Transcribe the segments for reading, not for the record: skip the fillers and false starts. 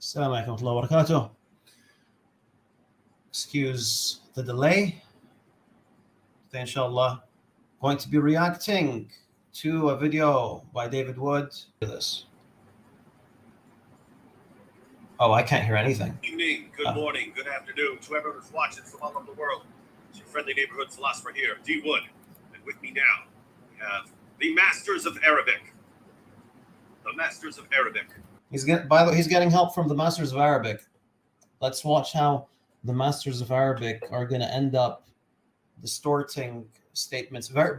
Assalamu alaikum wa rahmatullahi wa barakatuh. Excuse the delay. Today, inshallah, going to be reacting to a video by David Wood. Look at this. Oh, I can't hear anything. Good evening, good morning, good afternoon to everyone who's watching from all over the world. It's your friendly neighborhood philosopher here, D. Wood. And with me now, we have the masters of Arabic. The masters of Arabic. By the way, he's getting help from the masters of Arabic. Let's watch how the masters of Arabic are going to end up distorting statements. By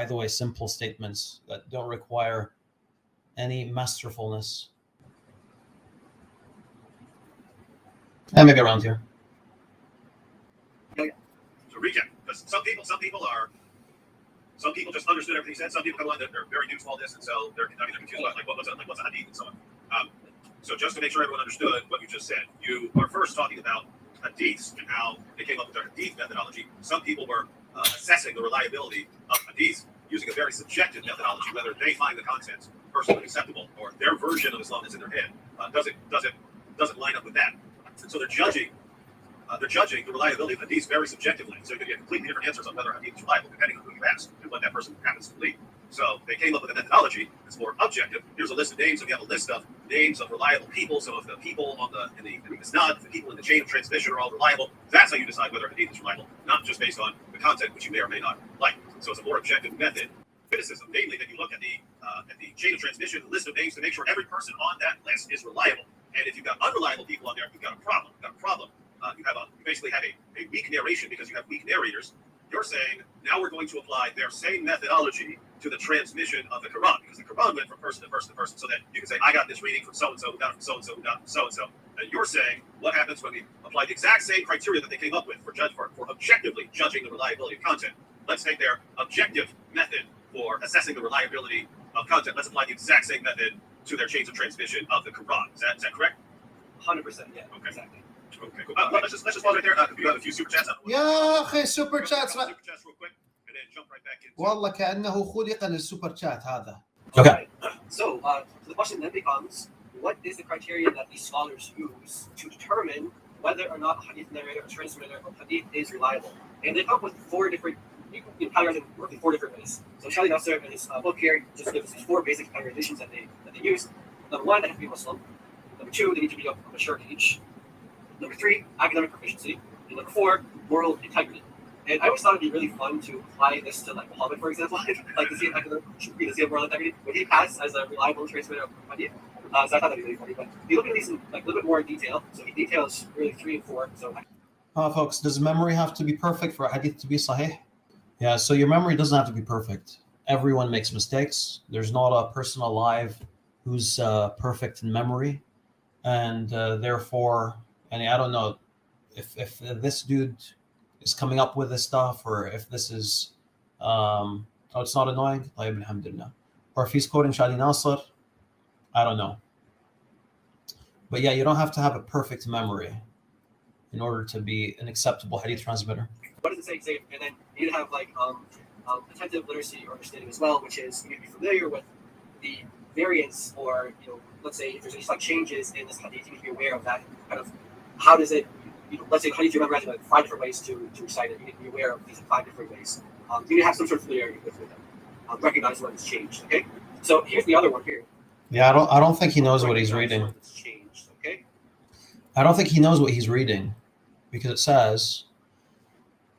the way, simple statements that don't require any masterfulness. And maybe around here. So recap, because some people just understood everything he said. Some people come along that they're very new to all this, and so they're confused about what's a hadith and so on. So just to make sure everyone understood what you just said, you are first talking about hadiths and how they came up with their hadith methodology. Some people were assessing the reliability of hadiths using a very subjective methodology, whether they find the content personally acceptable or their version of Islam that's in their head doesn't line up with that. And so they're judging the reliability of hadiths very subjectively. So you can get completely different answers on whether a hadith is reliable depending on who you ask and what that person happens to believe. So they came up with a methodology that's more objective. Here's a list of names. So we have a list of names of reliable people. So if the people in the isnad, if the people in the chain of transmission are all reliable, that's how you decide whether a hadith is reliable, not just based on the content, which you may or may not like. So it's a more objective method. Criticism, namely that you look at the chain of transmission, the list of names, to make sure every person on that list is reliable. And if you've got unreliable people on there, you've got a problem. You basically have a weak narration because you have weak narrators. You're saying now we're going to apply their same methodology to the transmission of the Quran, because the Quran went from person to person to person, so that you can say, I got this reading from so-and-so, who got it from so-and-so, who got it from so-and-so. And you're saying what happens when we apply the exact same criteria that they came up with for objectively judging the reliability of content. Let's take their objective method for assessing the reliability of content. Let's apply the exact same method to their chains of transmission of the Quran. Is that correct? 100%, yeah. Okay. Exactly. Okay, cool. Let's just pause right there. You have a few super chats. يا أخي سوبر chats. Super chats real quick, and then jump right back into. والله كأنه خلق للسوبر chat هذا. Okay. So the question then becomes, what is the criteria that these scholars use to determine whether or not a hadith narrator or transmitter of hadith is reliable? And they come up with four different, you can categorize them in 4 different ways. So Shali Nasser in his book here just gives us 4 basic categorizations that they use. Number 1, they have to be Muslim. Number 2, they need to be of a mature age. Number 3, academic proficiency. And number 4, moral integrity. And I always thought it'd be really fun to apply this to like Muhammad, for example, like to see if academic moral integrity. Would he pass as a reliable transmitter of hadith? So I thought that'd be really funny. But if you look at these in like a little bit more detail, so he details really 3 and 4. So Folks, does memory have to be perfect for a hadith to be sahih? Yeah, so your memory doesn't have to be perfect. Everyone makes mistakes. There's not a person alive who's perfect in memory. And therefore, and I don't know if this dude is coming up with this stuff, or if this is, it's not annoying, alhamdulillah. Or if he's quoting Shadi Nasser, I don't know. But yeah, you don't have to have a perfect memory in order to be an acceptable hadith transmitter. What does it say? And then you need to have like attentive literacy or understanding as well, which is you need to be familiar with the variants, or let's say if there's any like changes in this hadith, you need to be aware of that. Kind of how does it, let's say hadith you're memorizing like 5 different ways to recite it. You need to be aware of these 5 different ways. You need to have some sort of familiarity with them. Recognize when it's changed. Okay. So here's the other one here. Yeah, I don't think he knows what he's reading. It's changed. Okay. I don't think he knows what he's reading, because it says,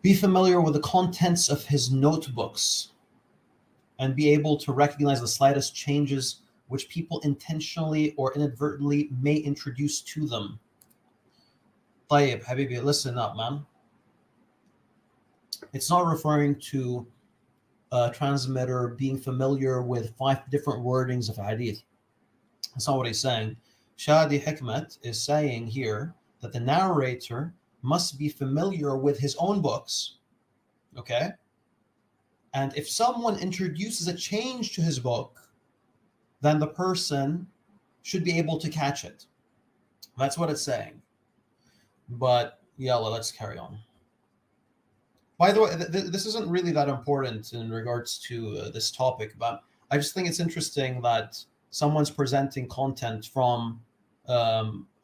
be familiar with the contents of his notebooks and be able to recognize the slightest changes which people intentionally or inadvertently may introduce to them. Tayyib, Habibi, listen up, man. It's not referring to a transmitter being familiar with 5 different wordings of hadith. That's not what he's saying. Shadi Hikmat is saying here that the narrator must be familiar with his own books, okay? And if someone introduces a change to his book, then the person should be able to catch it. That's what it's saying. But yalla, let's carry on. By the way, this isn't really that important in regards to this topic, but I just think it's interesting that someone's presenting content from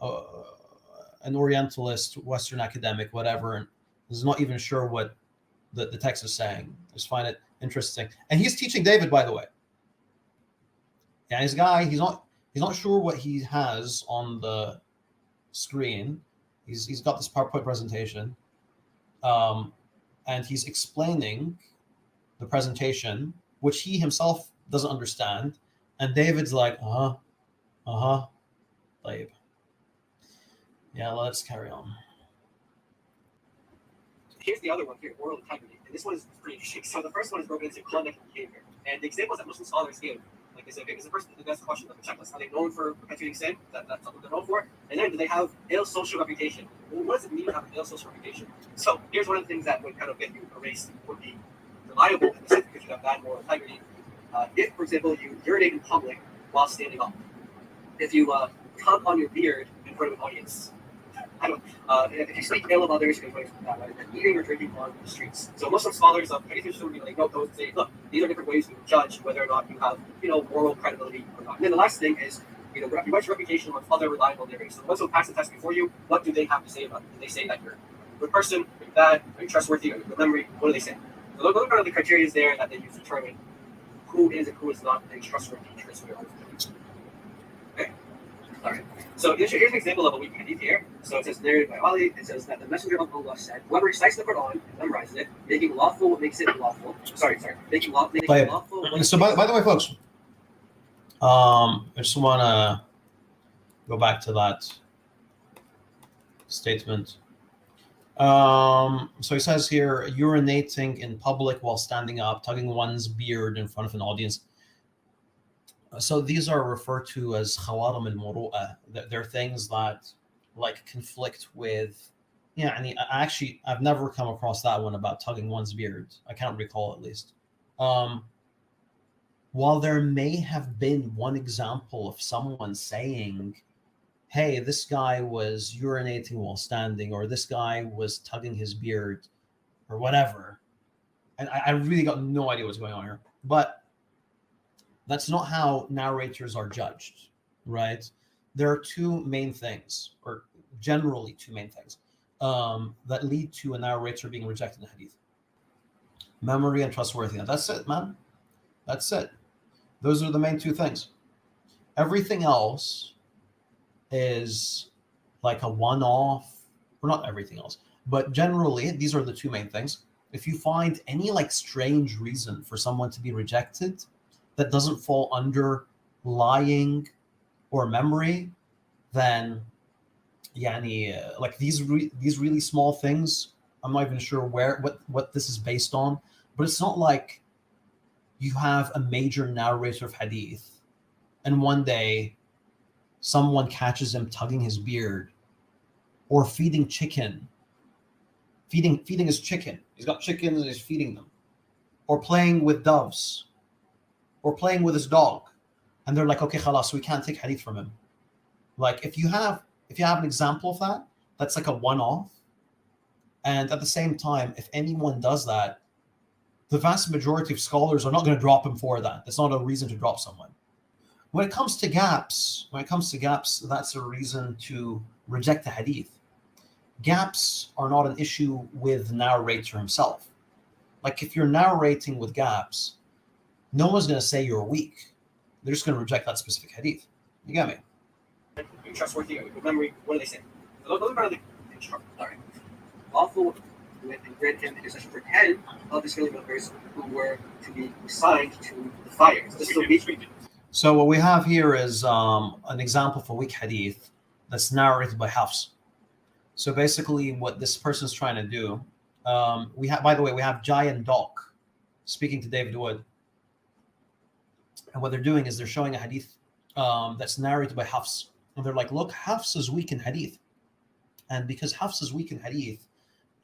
an Orientalist, Western academic, whatever, and is not even sure what the text is saying. I just find it interesting. And he's teaching David, by the way. Yeah, this guy, he's not sure what he has on the screen. He's got this PowerPoint presentation, and he's explaining the presentation, which he himself doesn't understand. And David's like, like, yeah, let's carry on. Here's the other one here, moral integrity. And this one is pretty interesting. So the first one is broken into conduct and behavior. And the examples that Muslim scholars give, like they say, okay, is the person that's the question of the checklist. Are they known for perpetuating sin? That's something they're known for. And then do they have ill social reputation? Well, what does it mean to have an ill social reputation? So here's one of the things that would kind of get you erased would be reliable in the sense because you have bad moral integrity. If, for example, you urinate in public while standing up, if you tug on your beard in front of an audience, if you speak ill of others, you can put that right, and eating or drinking on the streets. So Muslim scholars of Hadith would be like, no, those say, look, these are different ways to judge whether or not you have, moral credibility or not. And then the last thing is, what's your reputation amongst other reliable narrators? So the ones who pass the test before you, what do they have to say about it? Do they say that you're a good person, are you bad, are you trustworthy, are you good memory? What do they say? So those are kind of the criteria there that they use to determine who is and who is not a trustworthy. Okay. All right. So here's an example of a weak hadith here. So it says narrated by Ali. It says that the Messenger of Allah said, "Whoever recites the Quran and memorizes it, making lawful what makes it lawful." Making lawful. So by the way, folks, I just want to go back to that statement. So he says here, urinating in public while standing up, tugging one's beard in front of an audience. So these are referred to as khawarim al-muru'ah. They're things that like conflict with, I've never come across that one about tugging one's beard. I can't recall at least. While there may have been one example of someone saying, hey, this guy was urinating while standing, or this guy was tugging his beard, or whatever. And I really got no idea what's going on here. But that's not how narrators are judged, right? There are two main things, or generally two main things, that lead to a narrator being rejected in hadith. Memory and trustworthiness. That's it, man. That's it. Those are the main two things. Everything else is like a one-off, or not everything else, but generally these are the two main things. If you find any like strange reason for someone to be rejected that doesn't fall under lying or memory, then like these really small things, I'm not even sure what this is based on, but it's not like you have a major narrator of hadith and one day someone catches him tugging his beard or feeding his chicken. He's got chickens and he's feeding them, or playing with doves, or playing with his dog, and they're like, okay, khalas, we can't take hadith from him. Like if you have an example of that, that's like a one-off. And at the same time, if anyone does that, the vast majority of scholars are not going to drop him for that. That's not a reason to drop someone. When it comes to gaps, that's a reason to reject the hadith. Gaps are not an issue with the narrator himself. Like if you're narrating with gaps, no one's going to say you're weak. They're just going to reject that specific hadith. You got me? You're trustworthy, or good memory. What do they say? Those are part of the sorry. Lawful with and grant him intercession for 10 of his family members who were to be assigned to the fire. So this is a weak. So what we have here is an example for weak hadith that's narrated by Hafs. So basically what this person's trying to do, we have Jai and Doc speaking to David Wood. And what they're doing is they're showing a hadith that's narrated by Hafs. And they're like, look, Hafs is weak in hadith. And because Hafs is weak in hadith,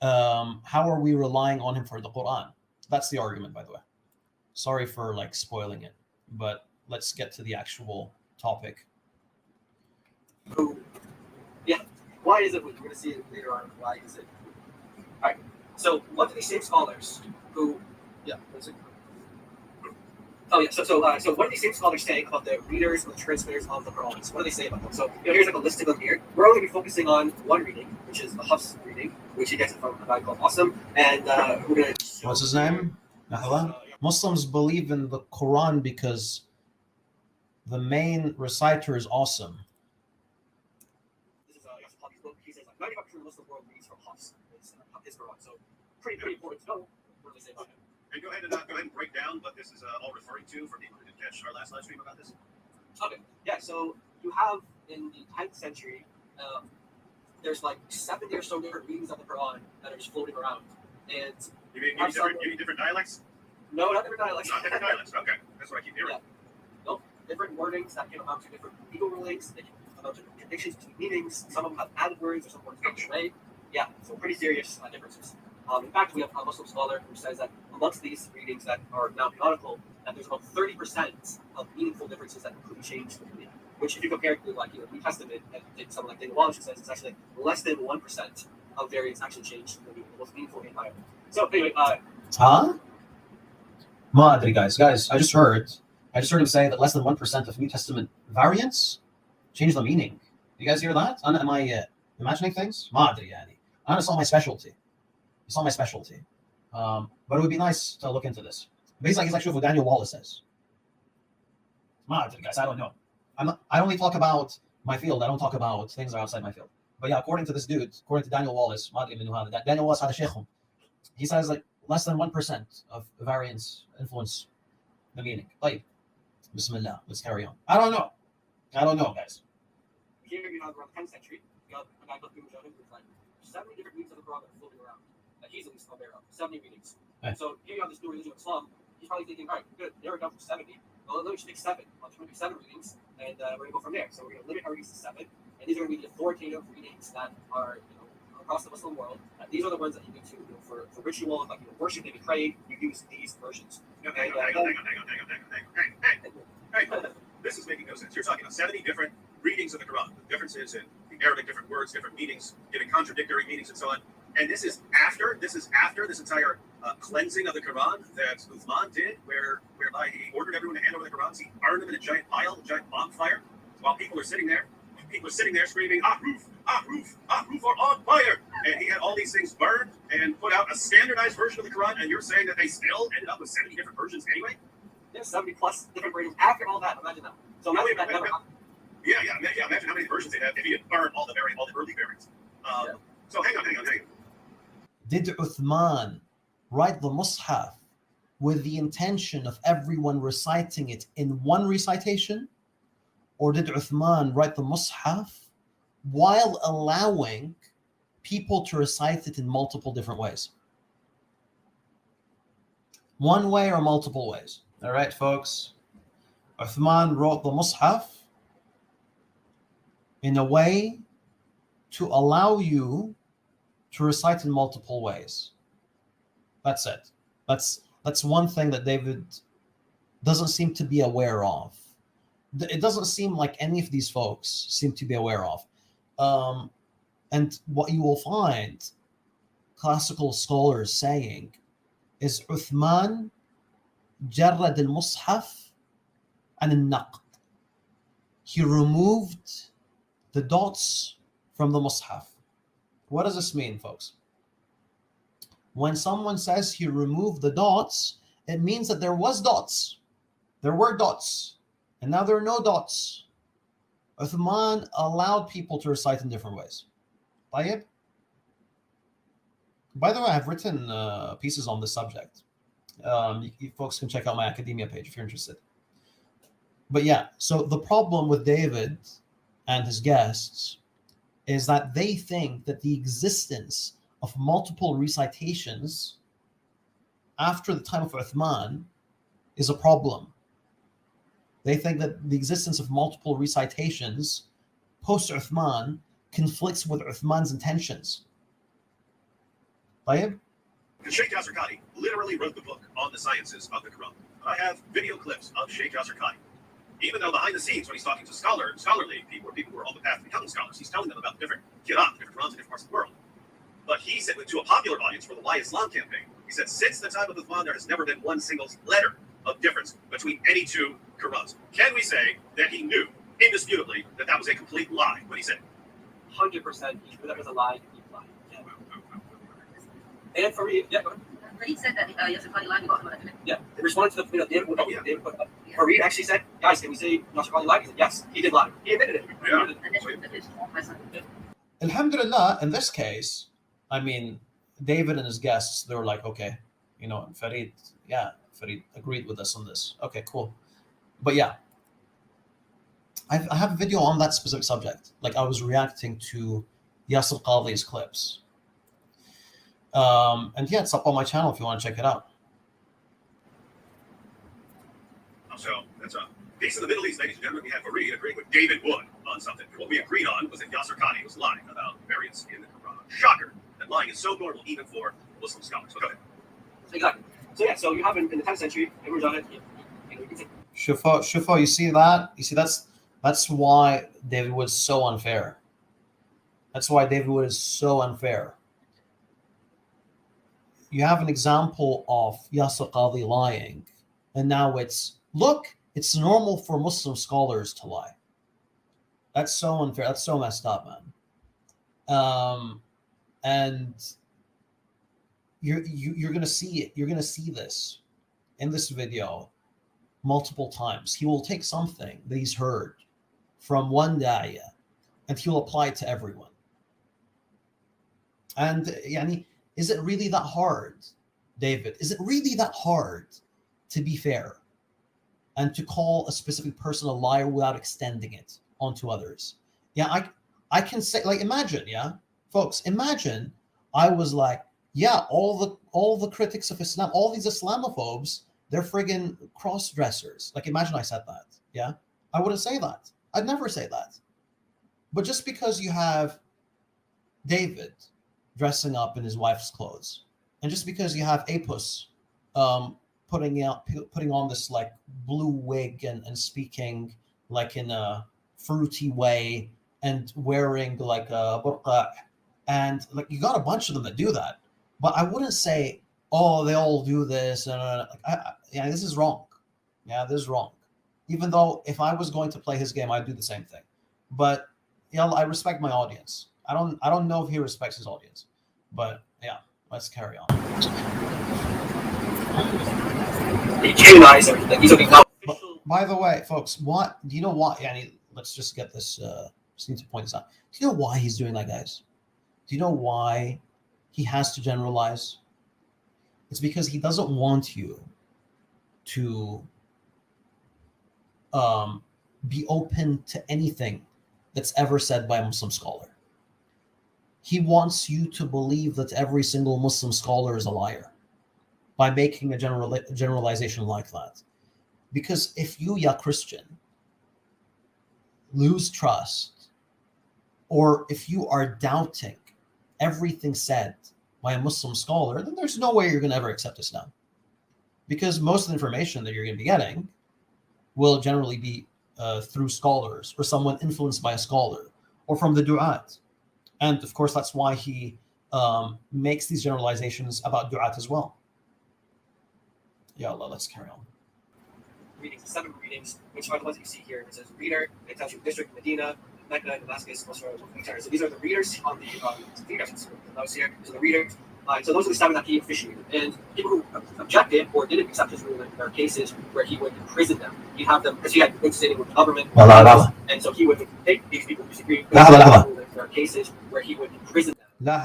how are we relying on him for the Quran? That's the argument, by the way. Sorry for like spoiling it, but let's get to the actual topic. Yeah. Why is it? We're going to see it later on. Why is it? All right. So what do these same scholars who, Oh yeah. So what do these same scholars say about the readers or the transmitters of the Quran? So what do they say about them? So here's like a list of them here. We're only going to be focusing on one reading, which is the Hafs reading, which he gets it from a guy called Awesome. And we're going to. What's his name? Muslims believe in the Quran because the main reciter is awesome. This is Hafs' book. He says like 95% of the Muslim world reads from Hafs. His Quran. So pretty important to know. What do they say about him? And go ahead and break down what this is all referring to for people who didn't catch our last live stream about this. Okay. Yeah. So you have in the 10th century, there's like 70 or so different readings of the Quran that are just floating around. And you mean different dialects? No, not different dialects. Not different dialects. Okay, that's what I keep hearing. Yeah. Nope. Different wordings that can amount to different legal rulings. They can amount to contradictions between meanings. Some of them have added words, or some words taken away. Yeah. So pretty serious differences. In fact, we have a Muslim scholar who says that amongst these readings that are now canonical, that there's about 30% of meaningful differences that completely change the meaning. Which, if you compare to like New Testament and someone like Daniel Wallace says, it's actually less than 1% of variants actually change the meaning, the most meaningful in the Bible. So anyway, Madri, guys, I just heard him say that less than 1% of New Testament variants change the meaning. You guys hear that? Am I imagining things? Madri, yani. It's not my specialty. It's not my specialty. But it would be nice to look into this. Basically, he's like what Daniel Wallace says. Madri, guys, I don't know. I only talk about my field. I don't talk about things that are outside my field. But yeah, according to this dude, according to Daniel Wallace, Daniel Wallace had a sheikhum. He says like less than 1% of variants influence the meaning. Like, Bismillah, let's carry on. I don't know, guys. Here you have around the 10th century, you have a guy called Ibn Jawad who's like 70 different readings of the Quran that are floating around. That he's at least aware of. 70 readings. Right. So here you have this new religion of Islam. He's probably thinking, all right, good, narrow it down from 70. Well, let me just make 7. I'll just make 7 readings, and we're going to go from there. So we're going to limit our readings to 7. And these are going to be the authoritative readings that are, across the Muslim world. And these are the ones that you need to, for ritual, like worship, maybe praying, you use these versions. Hang on. This is making no sense. You're talking about 70 different readings of the Quran, with differences in the Arabic, different words, different meanings, giving contradictory meanings, and so on. And this is after this entire cleansing of the Quran that Uthman did, whereby he ordered everyone to hand over the Qurans. He burned them in a giant pile, a giant bonfire, while people are sitting there. People are sitting there screaming, Ahruf are on fire. And he had all these things burned and put out a standardized version of the Quran, and you're saying that they still ended up with 70 different versions anyway? There's 70 plus different versions after all that. Imagine that. So imagine that never happened. Yeah. Imagine how many versions they had if he had burned all the early variants. So hang on. Did Uthman write the Mus'haf with the intention of everyone reciting it in one recitation? Or did Uthman write the Mus'haf while allowing people to recite it in multiple different ways? One way or multiple ways? All right, folks. Uthman wrote the Mus'haf in a way to allow you to recite in multiple ways. That's it. That's one thing that David doesn't seem to be aware of. It doesn't seem like any of these folks seem to be aware of. And what you will find classical scholars saying is Uthman jarrad al-Mus'haf and al-Naqd. He removed the dots from the Mus'haf. What does this mean, folks? When someone says he removed the dots, it means that there was dots. There were dots. And now there are no dots. Uthman allowed people to recite in different ways. Tayyib? By the way, I've written pieces on this subject. You folks can check out my academia page if you're interested. But yeah, so the problem with David and his guests is that they think that the existence of multiple recitations after the time of Uthman is a problem. They think that the existence of multiple recitations post-Uthman conflicts with Uthman's intentions. Tayyib? Sheikh Yasser Qadi literally wrote the book on the sciences of the Quran. I have video clips of Sheikh Yasser Qadi. Even though behind the scenes, when he's talking to scholarly people, or people who are on the path to becoming scholars, he's telling them about different Qurans, different Qurans in different parts of the world. But he said to a popular audience for the Why Islam campaign, he said, since the time of Uthman, there has never been one single letter of difference between any two Qurans. Can we say that he knew indisputably that that was a complete lie when he said it? 100%. He knew that was a lie. He lied. Yeah. And for me, yeah, go ahead. Farid said that Yasser Qadi lied about Muhammad. Yeah, in response to the David put up. Farid actually said, guys, can we say Yasser Qadi lied? He said, yes, he did lie. He admitted it. Yeah. And that is my son. Alhamdulillah, in this case, I mean, David and his guests, they were like, okay, you know, Farid agreed with us on this. Okay, cool. But yeah, I have a video on that specific subject. Like I was reacting to Yasser Qadi's clips. And yeah, it's up on my channel if you want to check it out. So that's a piece of the Middle East, ladies and gentlemen. We have Farid agreeing with David Wood on something. What we agreed on was that Yasser Qadi was lying about variants in the Quran. Shocker that lying is so normal even for Muslim scholars. So go ahead. Exactly. So yeah, so you have in the 10th century, everyone's on it. You can say, Shufa, you see that? You see that's why David Wood is so unfair. That's why David Wood is so unfair. You have an example of Yasser Qadi lying, and now it's it's normal for Muslim scholars to lie. That's so unfair. That's so messed up, man. And you're gonna see it. You're gonna see this in this video multiple times. He will take something that he's heard from one da'iyah and he'll apply it to everyone. And yani, is it really that hard, David? Is it really that hard to be fair and to call a specific person a liar without extending it onto others? Yeah, I can say, like, imagine, yeah, folks, imagine I was like, yeah, all the critics of Islam, all these Islamophobes, they're friggin' cross-dressers. Like, imagine I said that, yeah? I wouldn't say that. I'd never say that. But just because you have David dressing up in his wife's clothes, and just because you have Apus putting on this like blue wig and speaking like in a fruity way and wearing like a burqa, and like you got a bunch of them that do that, but I wouldn't say, oh, they all do this, and yeah, this is wrong. Yeah, this is wrong. Even though if I was going to play his game, I'd do the same thing. But yeah, I respect my audience. I don't know if he respects his audience, but yeah, let's carry on. By the way, folks, what do you know? Why? Yani, let's just get this. Just need to point this out. Do you know why he's doing that, guys? Do you know why he has to generalize? It's because he doesn't want you to be open to anything that's ever said by a Muslim scholar. He wants you to believe that every single Muslim scholar is a liar by making a generalization like that. Because if you, ya Christian, lose trust, or if you are doubting everything said by a Muslim scholar, then there's no way you're going to ever accept Islam. Because most of the information that you're going to be getting will generally be through scholars or someone influenced by a scholar or from the du'at. And of course, that's why he makes these generalizations about du'at as well. Ya Allah, let's carry on. Readings, 7 readings, which are the ones that you see here. It says reader, it tells you district, Medina, Mecca, Damascus, Basra, etc. So these are the readers on the notes here. These are the readers. So those are the 7 that he officiated. And people who objected or didn't accept his ruling, there are cases where he would imprison them. He'd have them, because he had good standing with the government. And so he would take these people who disagree. There are cases where he would imprison them.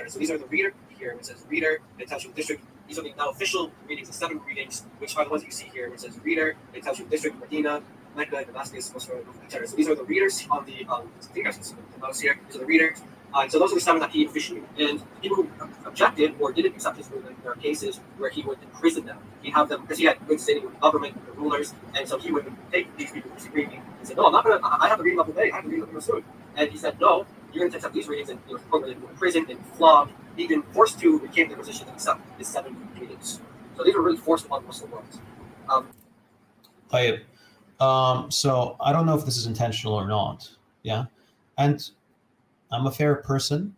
So these are the reader here. It says reader, it tells you district. These are the now official readings, the 7 readings, which are the ones that you see here. It says reader, it tells you district, Medina, Mecca, Damascus, Basra, etc. So these are the readers on the notes here. These are the readers. So those are the 7 that he officiated. And people who objected or didn't accept his ruling, there are cases where he would imprison them. He'd have them, because he had good standing with the government, the rulers, and so he would take these people who disagree and say, no, I'm not going to, I have to read them up today, I have to read them Rasul. And he said, no, you're going to accept these readings, and he was appropriately imprisoned and flogged, even forced to recant their position and accept his 7 readings. So these were really forced upon the Muslim world. So I don't know if this is intentional or not. Yeah. And I'm a fair person.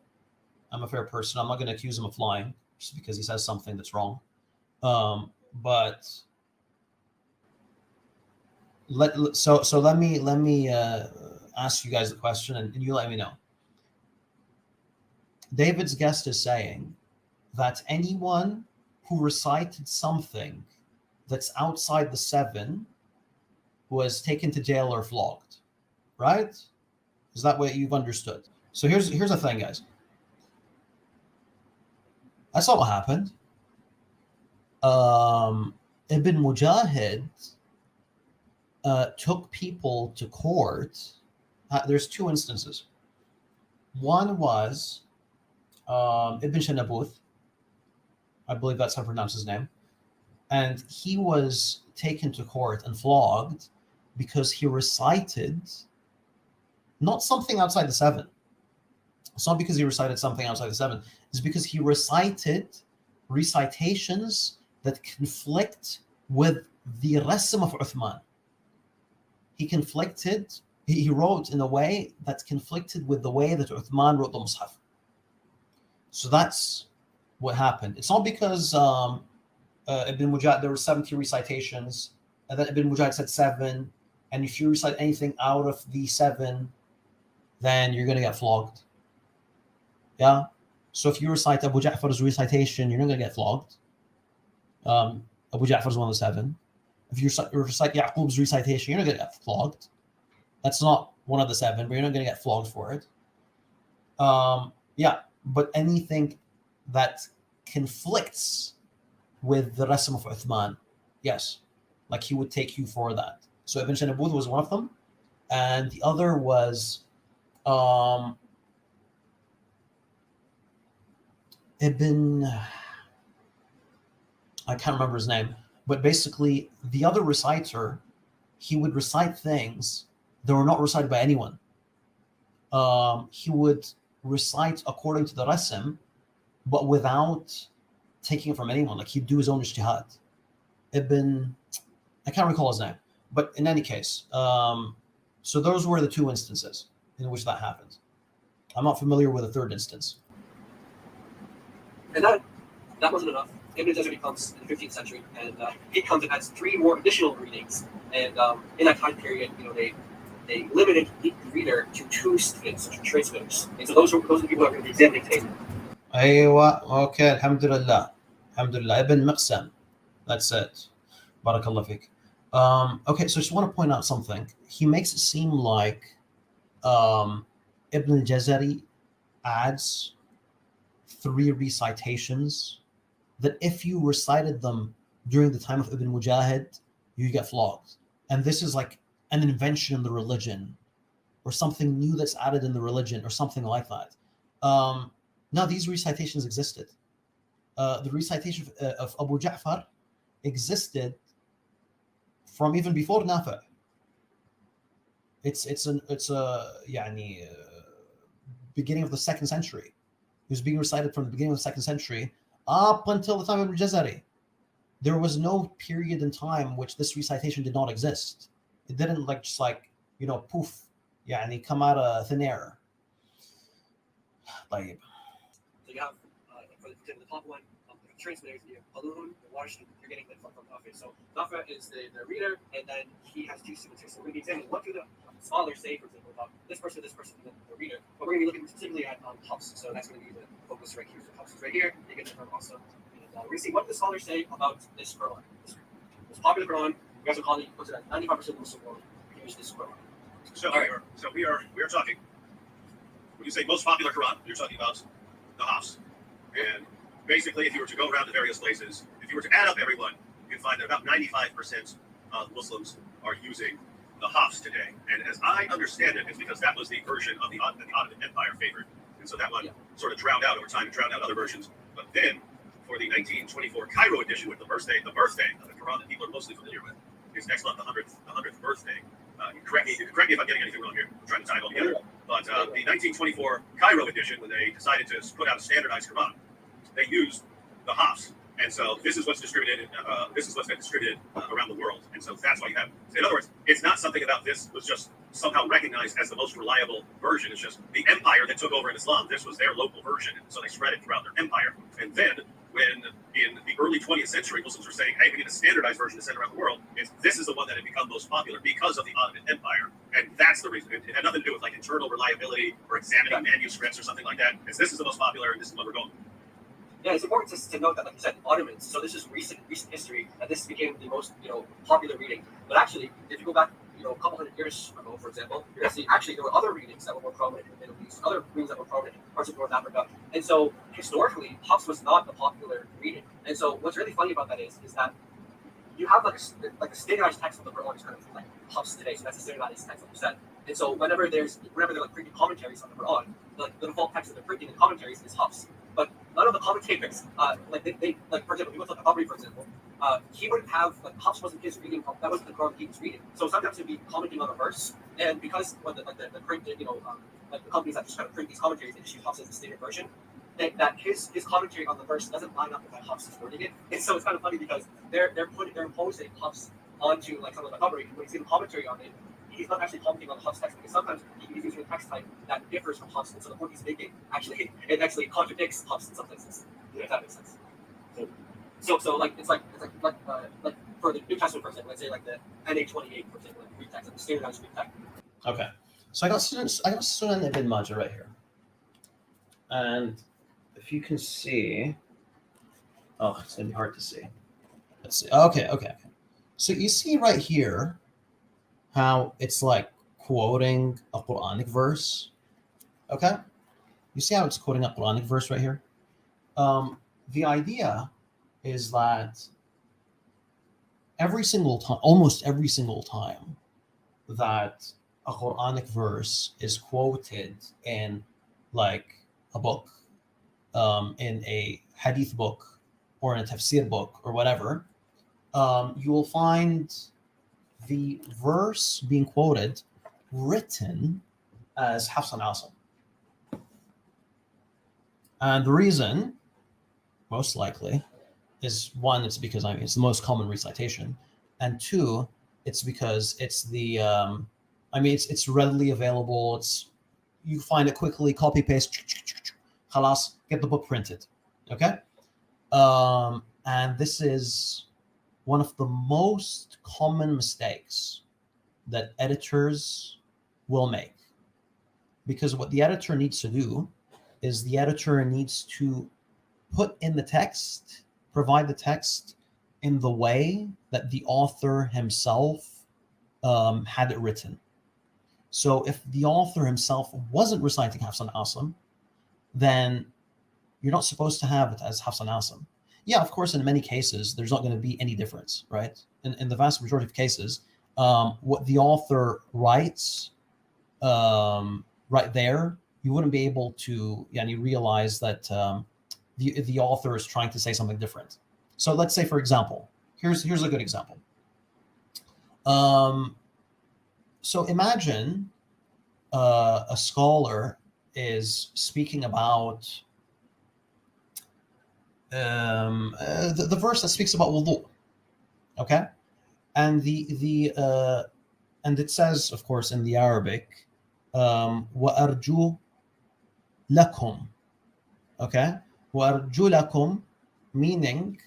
I'm not going to accuse him of lying just because he says something that's wrong. But let me ask you guys the question, and you let me know. David's guest is saying that anyone who recited something that's outside the 7 was taken to jail or flogged, right? Is that what you've understood? So here's the thing, guys. That's not what happened. Ibn Mujahid took people to court. There's 2 instances. One was Ibn Shanabuth, I believe that's how I pronounce his name, and he was taken to court and flogged because he recited not something outside the 7. It's not because he recited something outside the 7. It's because he recited recitations that conflict with the Rasim of Uthman. He wrote in a way that conflicted with the way that Uthman wrote the Mus'haf. So that's what happened. It's not because Ibn Mujahid, there were 70 recitations, and then Ibn Mujahid said 7, and if you recite anything out of the 7, then you're going to get flogged. Yeah? So if you recite Abu Ja'far's recitation, you're not going to get flogged. Abu Ja'far's one of the 7. If you recite Ya'qub's recitation, you're not going to get flogged. That's not one of the 7, but you're not going to get flogged for it. Yeah, but anything that conflicts with the Rasim of Uthman, yes, like he would take you for that. So Ibn Shanabuth was one of them, and the other was Ibn, I can't remember his name, but basically the other reciter, he would recite things that were not recited by anyone. He would recite according to the Rasim, but without taking it from anyone. Like he'd do his own ijtihad. I can't recall his name, but in any case, so those were the 2 instances in which that happened. I'm not familiar with a 3rd instance. And that wasn't enough. Ibn Jazari comes in the 15th century, and he comes and adds 3 more additional readings. And in that time period, they limited the reader to 2 students, 2 transmitters. And so those are the people that are going to be examining today. Aywa, okay, alhamdulillah. Alhamdulillah. Ibn Miqsam. That's it. Barakallah fik. Okay, so I just want to point out something. He makes it seem like Ibn al-Jazari adds 3 recitations that if you recited them during the time of Ibn Mujahid, you get flogged. And this is like an invention in the religion, or something new that's added in the religion, or something like that. Now, these recitations existed. The recitation of Abu Ja'far existed from even before Nafi'. It's beginning of the 2nd century. It was being recited from the beginning of the 2nd century up until the time of Al-Jazari. There was no period in time which this recitation did not exist. It didn't poof, come out of thin air. So you have, for the top one, the transmitters, you have Alun, the Warsh, you're getting it from Nafi'. So Nafi' is the reader, and then he has 2 students here. So we're going to be examining what do the scholars say, for example, about this person, and then the reader. But we're going to be looking specifically at Hafs. So that's going to be the focus right here. So Hafs is right here. You get it from also. And we're going to see what the scholars say about this Quran. This most popular Quran. You guys will call it, puts it at 95% of the Muslim world use this Quran. So we are talking. When you say most popular Quran, you're talking about the Hafs. And basically, if you were to go around to various places, if you were to add up everyone, you'd find that about 95% of Muslims are using the Hafs today. And as I understand it, it's because that was the version of the Ottoman Empire favored. And so that one sort of drowned out over time and drowned out other versions. But then, for the 1924 Cairo edition with the birthday of the Quran that people are mostly familiar with, is next month, the 100th birthday. Correct me if I'm getting anything wrong here. I'm trying to tie it all together. But the 1924 Cairo edition, when they decided to put out a standardized Quran, they used the Hafs. And so this is what's distributed. This is what's been distributed around the world. And so that's why you have. In other words, it's not something about this was just somehow recognized as the most reliable version. It's just the empire that took over in Islam. This was their local version, and so they spread it throughout their empire. And then when in the early 20th century, Muslims were saying, hey, we need a standardized version to send around the world. This is the one that had become most popular because of the Ottoman Empire. And that's the reason. It had nothing to do with like internal reliability or examining manuscripts or something like that. This is the most popular and this is what we're going. Yeah, it's important to note that, like you said, Ottomans. So this is recent history, and this became the most popular reading. But actually, if you go back a couple hundred years ago, for example, you're going to see actually there were other readings that were more prominent in the Middle East, other readings that were prominent in parts of North Africa. And so historically, Hafs was not a popular reading. And so what's really funny about that is that you have like a standardized text of the Quran is kind of like Hafs today. So that's a standardized text, like you said. And so whenever they're like printing commentaries on the Quran, like the default text that they're printing in commentaries is Hafs. But none of the commentators, they like for example, if you look at Al-Tabari, for example, he wouldn't have like Hafs wasn't his reading. That wasn't the Quran he was reading. So sometimes he'd be commenting on a verse, and because when the print, like the companies that just kind of print these commentaries, they just use Hafs as the standard version. That his commentary on the verse doesn't line up with how Hafs is wording it, and so it's kind of funny because they're imposing Hafs onto like some of the Tabari. When you see the commentary on it, he's not actually commenting on the Hafs text because sometimes he's using a text type that differs from Hafs, and so the point he's making actually contradicts Hafs in some places. If that makes sense. So like it's like for the New Testament, for example, let's say like the NA28, for example, like Greek text, like the standardized Greek text. Okay, so I got Sunan Ibn Majah right here, and if you can see, it's gonna be hard to see. Let's see. Okay. So you see right here how it's like quoting a Quranic verse. Okay, you see how it's quoting a Quranic verse right here. The idea is that almost every single time that a Quranic verse is quoted in like a book, in a Hadith book or in a tafsir book or whatever, you will find the verse being quoted written as Hafs and Asim. And the reason, most likely, is one, it's because it's the most common recitation, and two, it's because it's the it's readily available. You find it quickly, copy paste, khalas, get the book printed. Okay, and this is one of the most common mistakes that editors will make, because what the editor needs to do is the editor needs to put in the text, provide the text in the way that the author himself had it written. So if the author himself wasn't reciting Hafs and Asim, then you're not supposed to have it as Hafs and Asim. Yeah, of course, in many cases, there's not going to be any difference, right? In the vast majority of cases, what the author writes right there, you wouldn't be able to realize that the author is trying to say something different. So let's say, for example, here's a good example. So imagine a scholar is speaking about the verse that speaks about wudu, okay, and and it says, of course, in the Arabic, وَأَرْجُو لَكُمْ, okay, وَأَرْجُو لَكُمْ, meaning,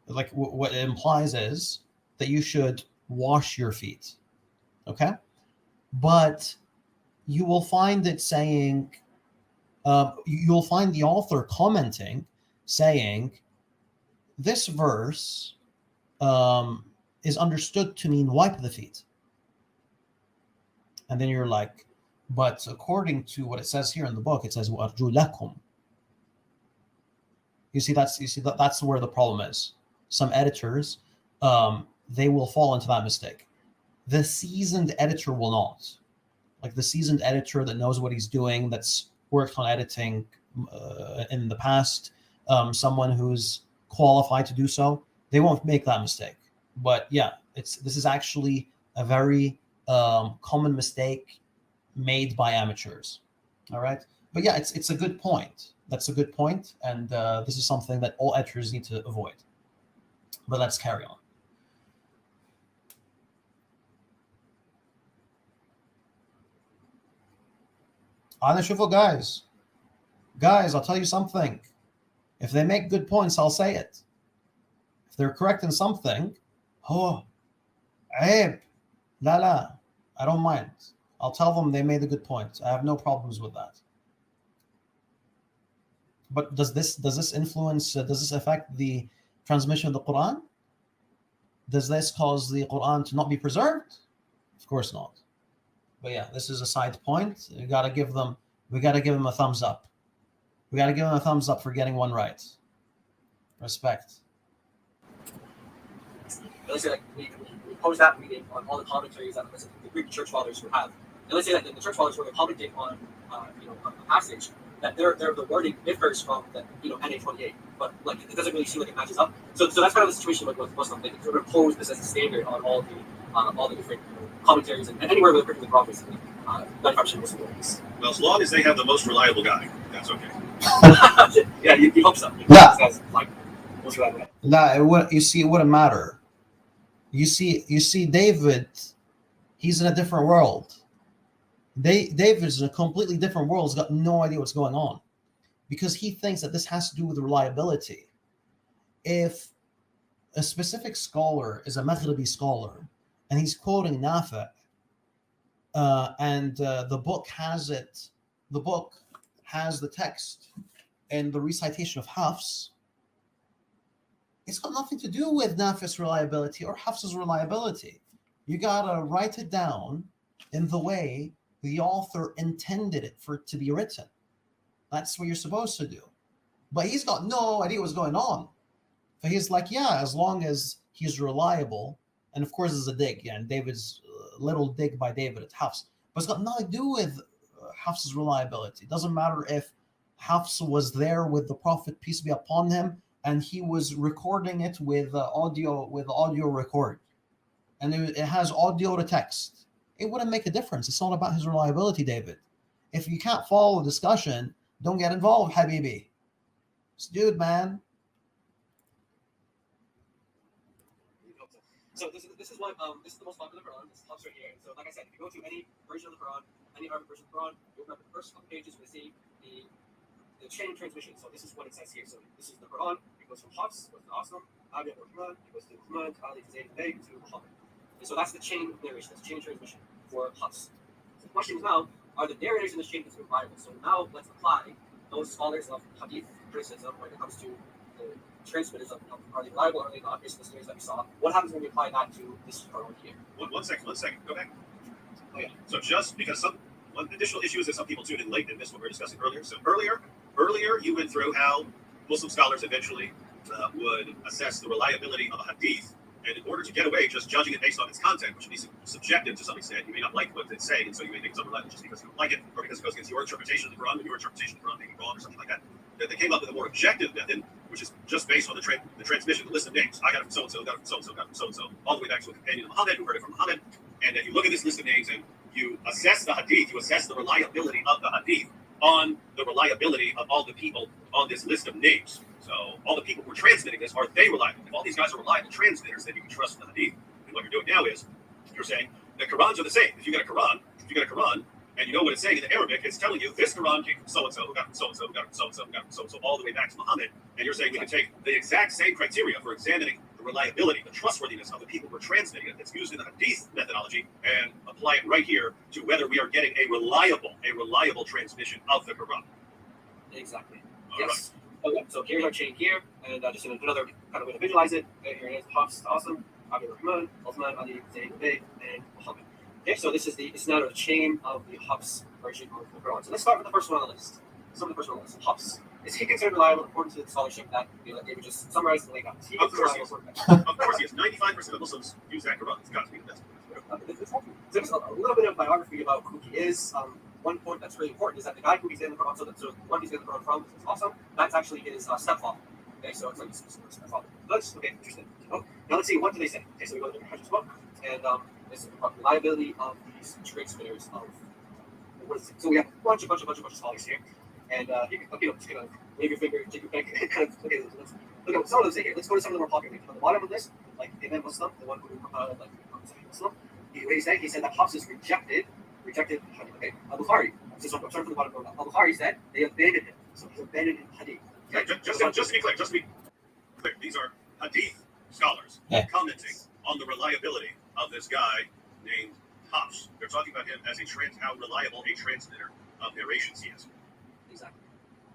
like what it implies is that you should wash your feet, okay, but you will find it saying, you'll find the author commenting saying this verse is understood to mean wipe the feet. And then you're like, but according to what it says here in the book, it says وَأَرْجُو لَكُمْ. You see that's where the problem is. Some editors, they will fall into that mistake. The seasoned editor will not. Like the seasoned editor that knows what he's doing, that's worked on editing in the past, someone who's qualified to do so, they won't make that mistake. But yeah, this is actually a very common mistake made by amateurs. All right, but yeah, it's a good point. That's a good point, and this is something that all editors need to avoid. But let's carry on. Ana Shufo, guys, I'll tell you something. If they make good points, I'll say it. If they're correct in something, oh, عيب. La, I don't mind. I'll tell them they made a good point. I have no problems with that. But does this influence, does this affect the transmission of the Quran? Does this cause the Quran to not be preserved? Of course not. But yeah, this is a side point. We gotta give them a thumbs up. We gotta give them a thumbs up for getting one right. Respect. Let's say we pose that reading on all the commentaries that the Greek church fathers would have. And let's say that the church fathers were to commentate on a passage, that the wording differs from the NA28, but like it doesn't really seem like it matches up. So that's kind of the situation with Muslim. They sort of pose this as a standard on all the different commentaries and anywhere where the Quran is 95% Muslim wordings. Well, as long as they have the most reliable guy, that's okay. Yeah, you hope so. Yeah. That's like most reliable guy. Nah, it wouldn't matter. You see, David, he's in a different world. David's in a completely different world. He's got no idea what's going on because he thinks that this has to do with reliability. If a specific scholar is a Maghribi scholar and he's quoting Nafi', and the book has the text and the recitation of Hafs, it's got nothing to do with Nafi's reliability or Hafs's reliability. You gotta write it down in the way the author intended it for it to be written. That's what you're supposed to do. But he's got no idea what's going on. So he's like, yeah, as long as he's reliable, and of course it's a dig, yeah, and David's little dig by David at Hafs, but it's got nothing to do with Hafs's reliability. It doesn't matter if Hafs was there with the Prophet, peace be upon him, and he was recording it with audio record, and it has audio to text. It wouldn't make a difference. It's not about his reliability, David. If you can't follow the discussion, don't get involved, Habibi. Dude, man. So this is what this is the most popular Quran. This Hafs right here. So like I said, if you go to any version of the Quran, any Arabic version of the Quran, you'll remember the first couple pages will see the chain of transmission. So this is what it says here. So this is the Quran. It goes from Hafs, goes to Asim, Abi Rahman, it goes to Rahman, to Ali, to Zayd, to Muhammad. And so that's the chain of narration. That's the chain of transmission for Hafs. So the question is now, are the narrators in this chain reliable? So now let's apply those scholars of Hadith criticism when it comes to the transmitters of are they reliable or are they not, based on the scenarios that we saw. What happens when we apply that to this Quran here? One second. Go back. Oh yeah. So just because one additional issue is that some people tuned in late and missed what we were discussing earlier. So earlier you went through how Muslim scholars eventually would assess the reliability of a hadith, and in order to get away just judging it based on its content, which would be subjective to some extent, you may not like what it's saying, and so you may think it's unreliable just because you don't like it, or because it goes against your interpretation of the Quran, and your interpretation of the Quran may be wrong or something like that. They came up with a more objective method, which is just based on the transmission, the list of names. I got it from so-and-so, got it from so-and-so, got it from so-and-so, all the way back to a companion of Muhammad who heard it from Muhammad. And if you look at this list of names and you assess the hadith, you assess the reliability of the hadith on the reliability of all the people on this list of names. So all the people who are transmitting this, are they reliable? If all these guys are reliable transmitters, then you can trust the hadith. And what you're doing now is you're saying the Qurans are the same. If you get a Quran, and you know what it's saying in the Arabic, it's telling you this Quran came from so-and-so, who got from so-and-so, who got from so-and-so, who got from so-and-so, all the way back to Muhammad. And you're saying we can take the exact same criteria for examining the reliability, the trustworthiness of the people who are transmitting it that's used in the Hadith methodology and apply it right here to whether we are getting a reliable transmission of the Quran. Exactly. All Yes. Right. Okay, so here's our chain here, and just another kind of way to visualize it. Okay, here it is, Hafs, Asim, Abi Rahman, Uthman, Ali, Zayd, and Muhammad. Okay, so this is now the chain of the Hafs version of the Quran. So let's start with the first one on the list. Hafs. Is he considered reliable according to the scholarship that David just summarized and laid out? Of course he is. 95% of Muslims use that Quran. It's got to be the best. So just a little bit of biography about who he is. One point that's really important is that the guy who he's in the Quran, so the one he's in the Quran from is awesome. That's actually his stepfather. Okay, so it's like his stepfather. Okay, interesting. Now let's see, what do they say? Okay, so we go to the Hajj's book, and this is about reliability of these transmitters of. So we have a bunch of scholars here, and you can just kind of wave your finger, take your pick, and kind of let's look at some of them say here. Let's go to some of the more popular names. On the bottom of this, like Imam Muslim, the one who Muslim, he said that Hafs is rejected. Okay, Al-Bukhari. So I'm starting from the bottom. Al-Bukhari said they abandoned him. So he's abandoned in Hadith. Okay, just to be clear, these are Hadith scholars commenting on the reliability of this guy named Hafs. They're talking about him as how reliable a transmitter of narrations he is. Exactly.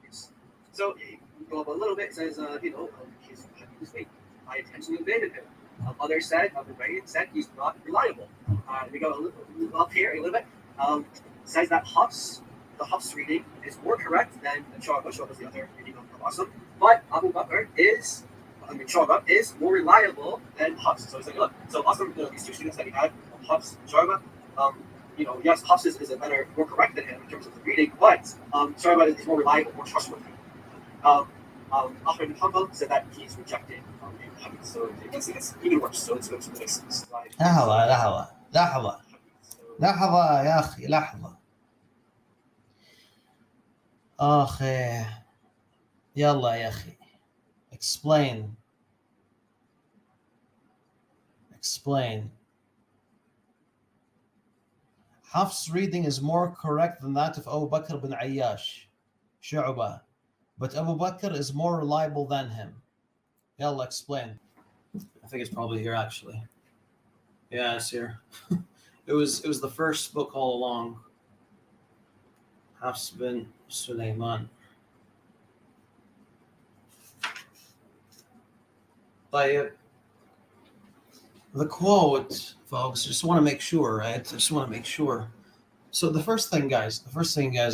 Yes. So you go up a little bit. It says, his mistake. I intentionally invaded him. Others said, said he's not reliable. We go a little up here a little bit. Says that the Hafs reading is more correct than Shu'bah. Shu'bah is the other reading of Asim. But Abu Bakr Shu'bah is more reliable than Hafs. So it's like, look, so Asim, these two students that he had, Hafs, Shu'bah, yes, Hafs is more correct than him in terms of the reading, but Shu'bah is more reliable, more trustworthy. Ahmed bin Hanbal said that he's rejected. So it's even worse. So it's the next slide. لحظة يا أخي لحظة أخي يلا يا أخي explain Hafs' reading is more correct than that of Abu Bakr bin Ayyash Shu'bah, but Abu Bakr is more reliable than him. Yalla, explain. I think it's probably here actually. Yeah, it's here. It was the first book all along. Hafs bin Sulaiman. The quote, folks, just want to make sure, right? I just want to make sure. So the first thing you guys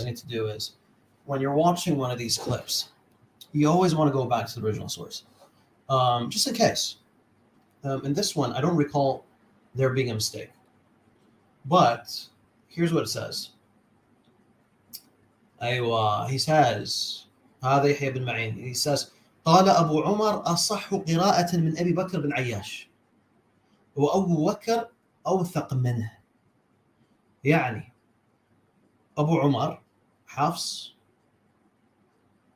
need to do is when you're watching one of these clips, you always want to go back to the original source. Just in case. In this one, I don't recall there being a mistake. But here's what it says. He says, هذا يحيى بن معين. He says, قال أبو عمر أصح قراءة من أبي بكر بن عياش وأبو بكر أوثق منه. يعني Abu Umar, Hafs,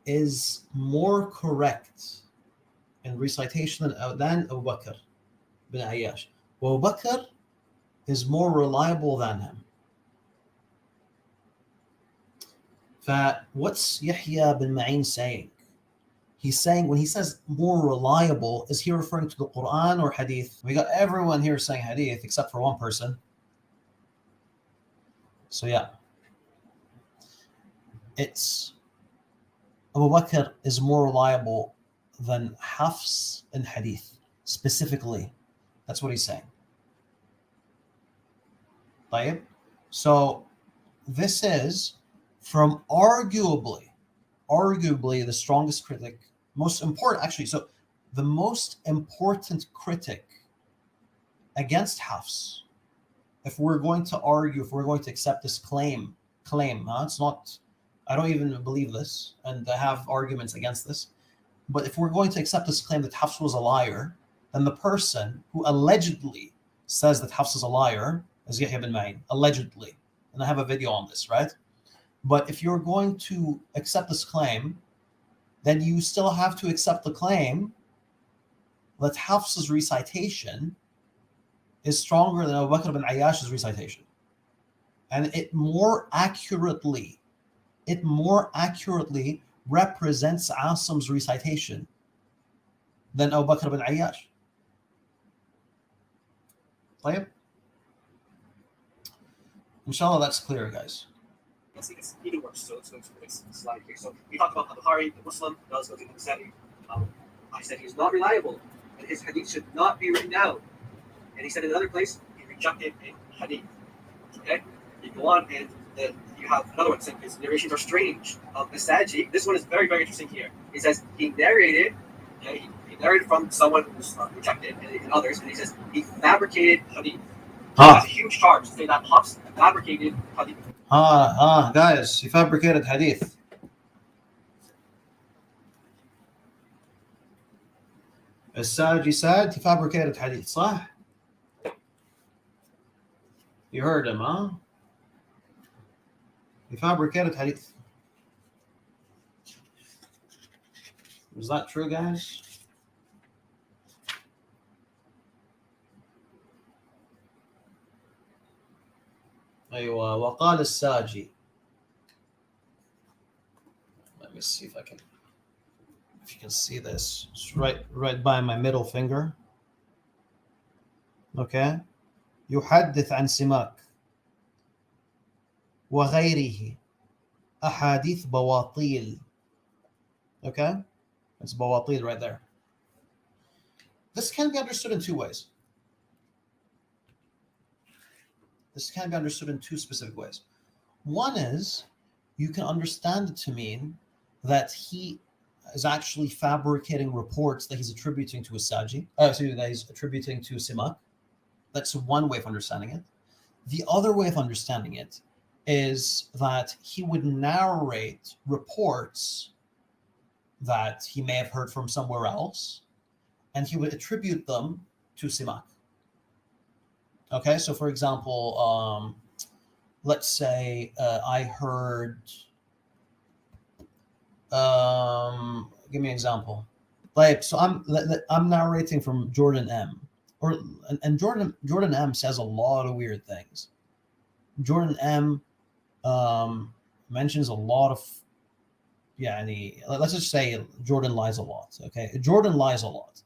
is more correct in recitation than Abu Bakr bin Ayyash. Abu Bakr is more reliable than him. What's Yahya bin Ma'in saying? He's saying, when he says more reliable, is he referring to the Quran or Hadith? We got everyone here saying Hadith except for one person. So yeah, it's Abu Bakr is more reliable than Hafs in Hadith, specifically. That's what he's saying. طيب? So this is from arguably the strongest critic, most important, actually. So the most important critic against Hafs, if we're going to argue, if we're going to accept this claim, it's not, I don't even believe this, and I have arguments against this. But if we're going to accept this claim that Hafs was a liar, then the person who allegedly says that Hafs is a liar is Yahya bin Ma'in, allegedly. And I have a video on this, right? But if you're going to accept this claim, then you still have to accept the claim that Hafs's recitation is stronger than Abu Bakr bin Ayyash's recitation. And it more accurately represents Asim's recitation than Abu Bakr bin Ayyash. طيب? Inshallah, that's clear, guys. It's even worse. So let's go to the next slide here. So we talked about Bukhari, the Muslim, does go to the Sadi. I said he's not reliable, and his hadith should not be written down. And he said in another place, he rejected a hadith. Okay? You go on, and you have another one saying his narrations are strange. Asaji, this one is very, very interesting here. He says he narrated, he narrated from someone who's rejected and others, and he says he fabricated hadith. That's a huge charge to say that Hafs fabricated hadith. Guys, he fabricated hadith. As-Saji said he fabricated hadith, صح? You heard him, huh? He fabricated hadith. Is that true, guys? أيوة وقال الساجي. Let me see if I can if you can see this, it's right by my middle finger. Okay. يحدث عن سماك وغيره أحاديث بواطيل. Okay, it's بواطيل right there. This can be understood in two ways. This can be understood in two specific ways. One is you can understand it to mean that he is actually fabricating reports that he's attributing to Asaji, that he's attributing to Simak. That's one way of understanding it. The other way of understanding it is that he would narrate reports that he may have heard from somewhere else, and he would attribute them to Simak. Okay, so for example, let's say I heard, give me an example. Like, so I'm narrating from Jordan M. And Jordan M says a lot of weird things. Jordan M mentions a lot of, let's just say Jordan lies a lot. Okay, Jordan lies a lot,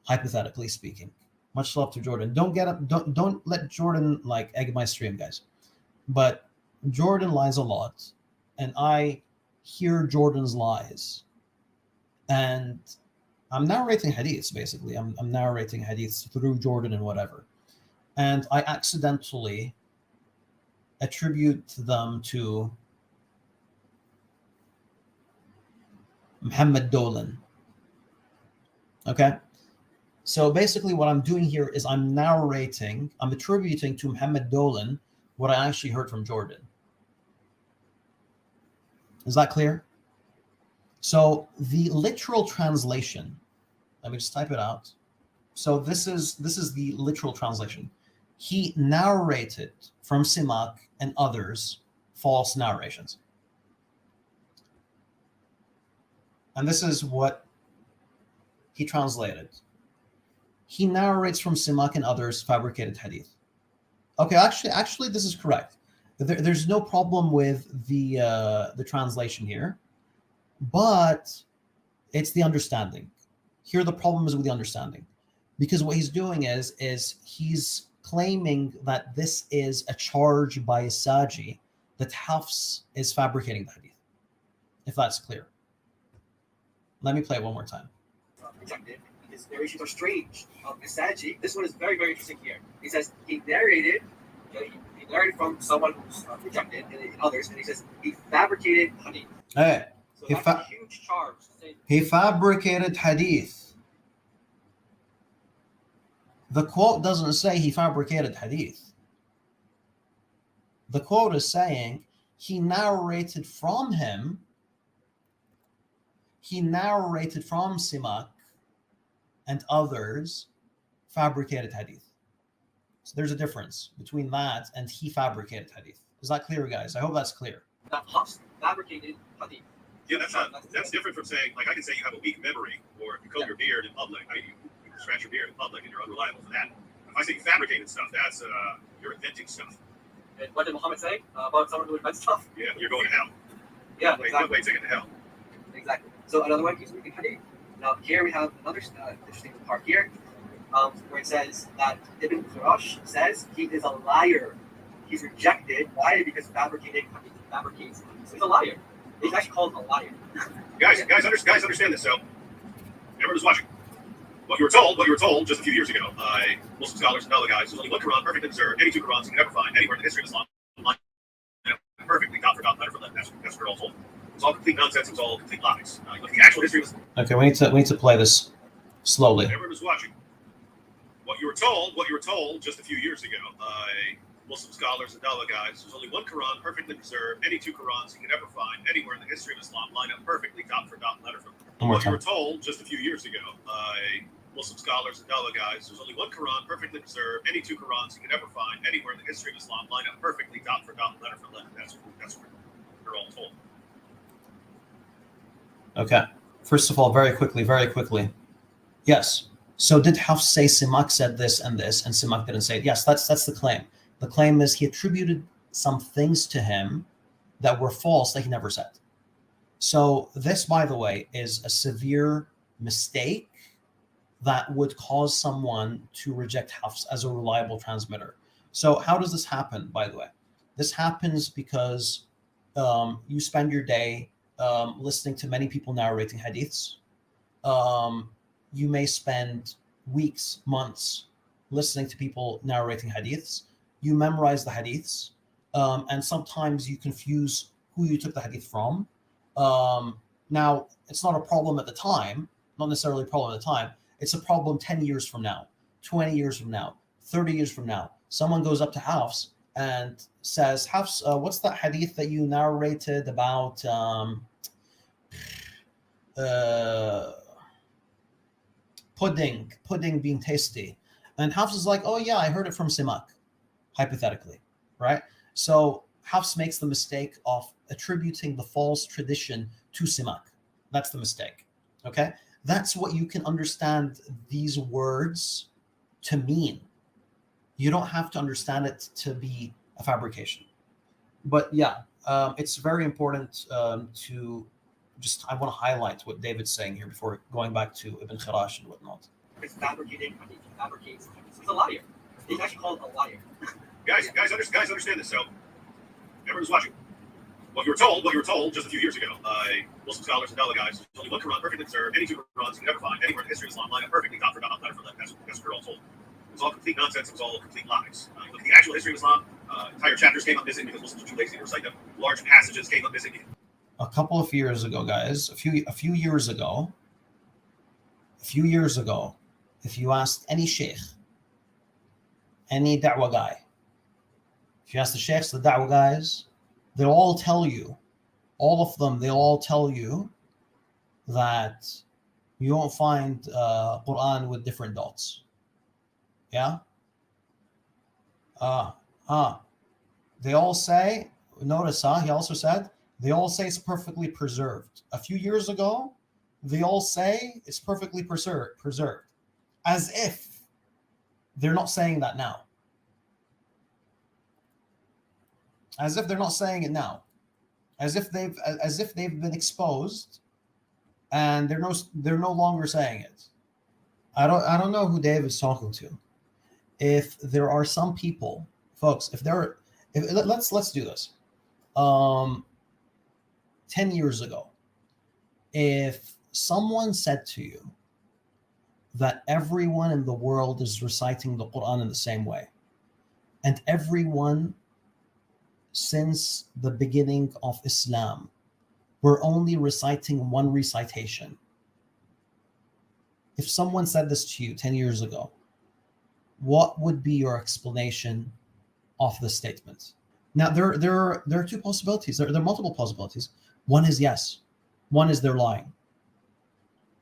hypothetically speaking. Much love to Jordan. Don't let Jordan like egg my stream, guys. But Jordan lies a lot, and I hear Jordan's lies, and I'm narrating hadiths, basically. I'm narrating hadiths through Jordan and whatever. And I accidentally attribute them to Muhammad Dolan. Okay? So basically what I'm doing here is I'm attributing to Muhammad Dolan what I actually heard from Jordan. Is that clear? So the literal translation, let me just type it out. So this is the literal translation. He narrated from Simak and others false narrations. And this is what he translated. He narrates from Simak and others fabricated hadith. Okay, actually this is correct. There's no problem with the translation here. But it's the understanding. Here the problem is with the understanding. Because what he's doing is he's claiming that this is a charge by Asaji that Hafs is fabricating the hadith. If that's clear. Let me play it one more time. Rejected. His narrations are strange. Asaji, this one is very, very interesting here. He says he narrated from someone who's rejected and others, and he says he fabricated hadith. Hey. So that's a huge charge. He fabricated hadith. The quote doesn't say he fabricated hadith. The quote is saying he narrated from him. He narrated from Simak and others fabricated hadith. So there's a difference between that and he fabricated hadith. Is that clear, guys? I hope that's clear. That Hafs fabricated hadith. Yeah, that's different from saying, like, I can say you have a weak memory, or if you comb your beard in public, you scratch your beard in public, and you're unreliable for that. If I say you fabricated stuff, that's you're inventing stuff. And what did Muhammad say about someone who invents stuff? Yeah, you're going to hell. Yeah, exactly. exactly. No way to take it to hell. Exactly. So another one, he's reading hadith. Now here we have another interesting part here, where it says that Ibn Khurash says he is a liar. He's rejected. Why? Because fabricating hadith. He fabricates. So he's a liar. He's actually called a liar. Guys, understand this. So, everyone who's watching, what you were told just a few years ago by Muslim scholars and other guys, there's only one Quran perfectly preserved, any two Qurans you can never find anywhere in the history of Islam, perfectly dot for dot, letter for letter. That's what we're all told. It's all complete nonsense. It's all complete lies. Look at the actual history of Islam. Okay, we need to play this slowly. Everyone who's watching, what you were told just a few years ago by Muslim scholars and other guys, there's only one Quran perfectly preserved, any two Qurans you can ever find anywhere in the history of Islam line up perfectly dot for dot, letter for letter. What you were told just a few years ago by Muslim scholars and other guys, there's only one Quran perfectly preserved, any two Qurans you can ever find anywhere in the history of Islam line up perfectly dot for dot, letter for letter. That's what we're all told. Okay. First of all, very quickly. Yes. So did Hafs say Simak said this, and Simak didn't say it? Yes, that's the claim. The claim is he attributed some things to him that were false that he never said. So this, by the way, is a severe mistake that would cause someone to reject Hafs as a reliable transmitter. So how does this happen, by the way? This happens because you spend your day listening to many people narrating hadiths. You may spend weeks, months listening to people narrating hadiths. You memorize the hadiths, and sometimes you confuse who you took the hadith from. Now, it's not a problem at the time, not necessarily a problem at the time. It's a problem 10 years from now, 20 years from now, 30 years from now. Someone goes up to Hafs and says, Hafs, what's that hadith that you narrated about pudding being tasty? And Hafs is like, oh yeah, I heard it from Simak, hypothetically, right? So Hafs makes the mistake of attributing the false tradition to Simak. That's the mistake, okay? That's what you can understand these words to mean. You don't have to understand it to be a fabrication. But yeah, it's very important to just, I want to highlight what David's saying here before going back to Ibn Khirash and whatnot. It's fabricating. He fabricates. He's a liar. He's actually called a liar. Guys, understand this. So, everyone who's watching, what you were told just a few years ago by Muslim scholars and Dawah guys, there's only one Quran perfectly preserved. Any two Qurans you can never find anywhere in the history of Islam line up perfectly, top for top, letter for letter. That's what we're all told. It was all complete nonsense. It was all complete lies. Look at the actual history of Islam. Entire chapters came up missing because Muslims were too lazy to recite them. Large passages came up missing. A couple of years ago, guys, a few years ago, if you asked any sheikh, any da'wah guy, if you ask the sheikhs, the da'wah guys, they'll all tell you, they'll all tell you that you won't find Quran with different dots. Yeah? They all say, notice, he also said, they all say it's perfectly preserved. A few years ago, they all say it's perfectly preserved. As if they're not saying that now. As if they're not saying it now. As if they've been exposed and they're no longer saying it. I don't know who Dave is talking to. If there are some people, folks, let's do this. 10 years ago, if someone said to you that everyone in the world is reciting the Quran in the same way, and everyone since the beginning of Islam were only reciting one recitation, if someone said this to you 10 years ago, what would be your explanation of the statement? Now, there are two possibilities. There are multiple possibilities. One is yes. One is they're lying.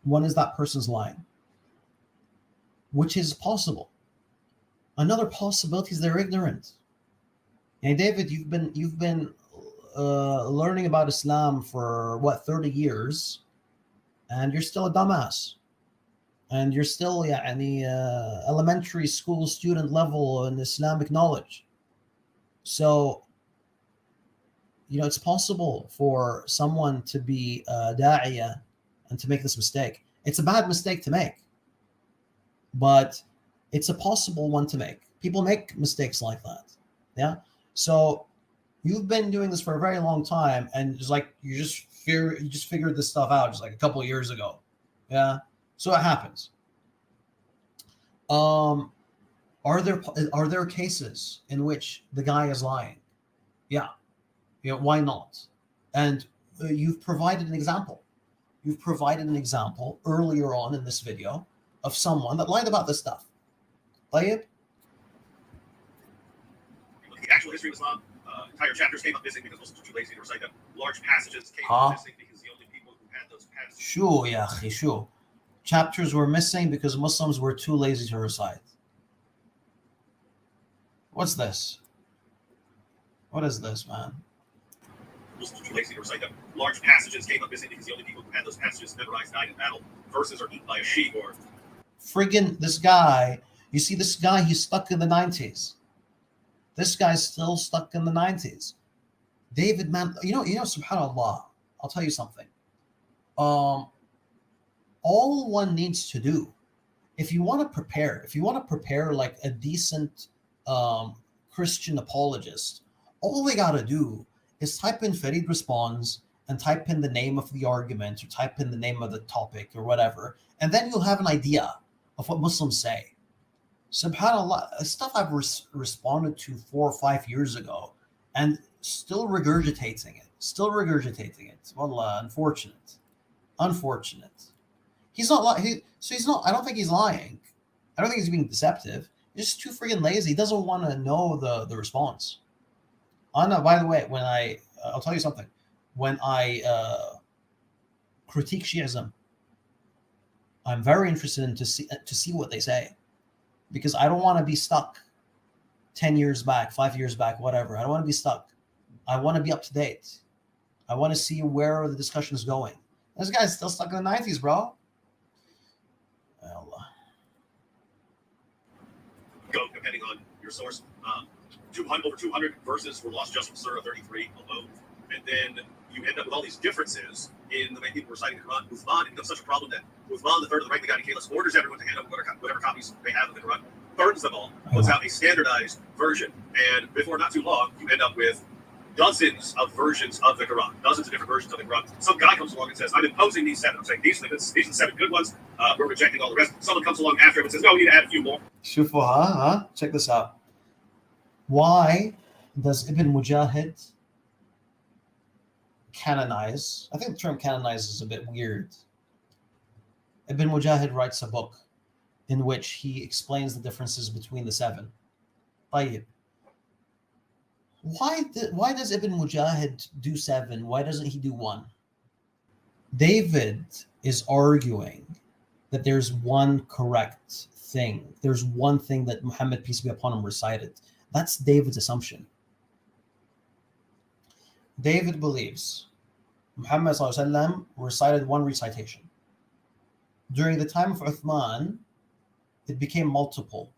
One is that person's lying, which is possible. Another possibility is they're ignorant. And David, you've been learning about Islam for 30 years, and you're still a dumbass, and you're still elementary school student level in Islamic knowledge. So, it's possible for someone to be a da'iyah and to make this mistake. It's a bad mistake to make, but it's a possible one to make. People make mistakes like that. Yeah. So you've been doing this for a very long time, and it's like you just figured this stuff out just like a couple of years ago. Yeah. So it happens. Are there cases in which the guy is lying? Yeah. Why not? And you've provided an example. You've provided an example earlier on in this video of someone that lied about this stuff. Tayyib? The actual history of Islam, entire chapters came up missing because Muslims were too lazy to recite them. Large passages came up missing because the only people who had those passages. Sure, ya akhi, sure. Chapters were missing because Muslims were too lazy to recite. What's this? What is this, man? Muslims were too lazy to recite them. Large passages came up missing because the only people who had those passages memorized died in battle. Verses are eaten by a sheep or... Friggin' this guy, you see this guy, he's stuck in the 90s. This guy's still stuck in the 90s. David, man, subhanAllah, I'll tell you something. All one needs to do, if you want to prepare like a decent Christian apologist, all they got to do is type in Farid responds and type in the name of the argument or type in the name of the topic or whatever, and then you'll have an idea of what Muslims say. SubhanAllah, stuff I've responded to 4 or 5 years ago and still regurgitating it. Wallah, unfortunate. He's not lying. I don't think he's lying. I don't think he's being deceptive. He's just too freaking lazy. He doesn't want to know the response. Anna, by the way, I'll tell you something. When I critique Shi'ism, I'm very interested to see what they say, because I don't want to be stuck 10 years back, 5 years back, whatever. I don't want to be stuck. I want to be up to date. I want to see where the discussion is going. This guy's still stuck in the 90s, bro. Allah. Go, depending on your source. 200 over 200 verses were lost just from Surah 33 alone. And then you end up with all these differences in the way people were citing the Quran. Uthman becomes such a problem that Uthman, the third of the Right Kalis, orders everyone to hand up whatever copies they have of the Quran, burns them all, puts out a standardized version, and before not too long, you end up with dozens of versions of the Quran, dozens of different versions of the Quran. Some guy comes along and says, I'm imposing these 7. I'm saying, these are the 7 good ones. We're rejecting all the rest. Someone comes along after him and says, no, we need to add a few more. Shufuha, check this out. Why does Ibn Mujahid canonize? I think the term canonize is a bit weird. Ibn Mujahid writes a book in which he explains the differences between the 7. Tayyib. Why does Ibn Mujahid do 7? Why doesn't he do 1? David is arguing that there's one correct thing. There's one thing that Muhammad, peace be upon him, recited. That's David's assumption. David believes Muhammad ﷺ recited 1 recitation. During the time of Uthman, it became multiple.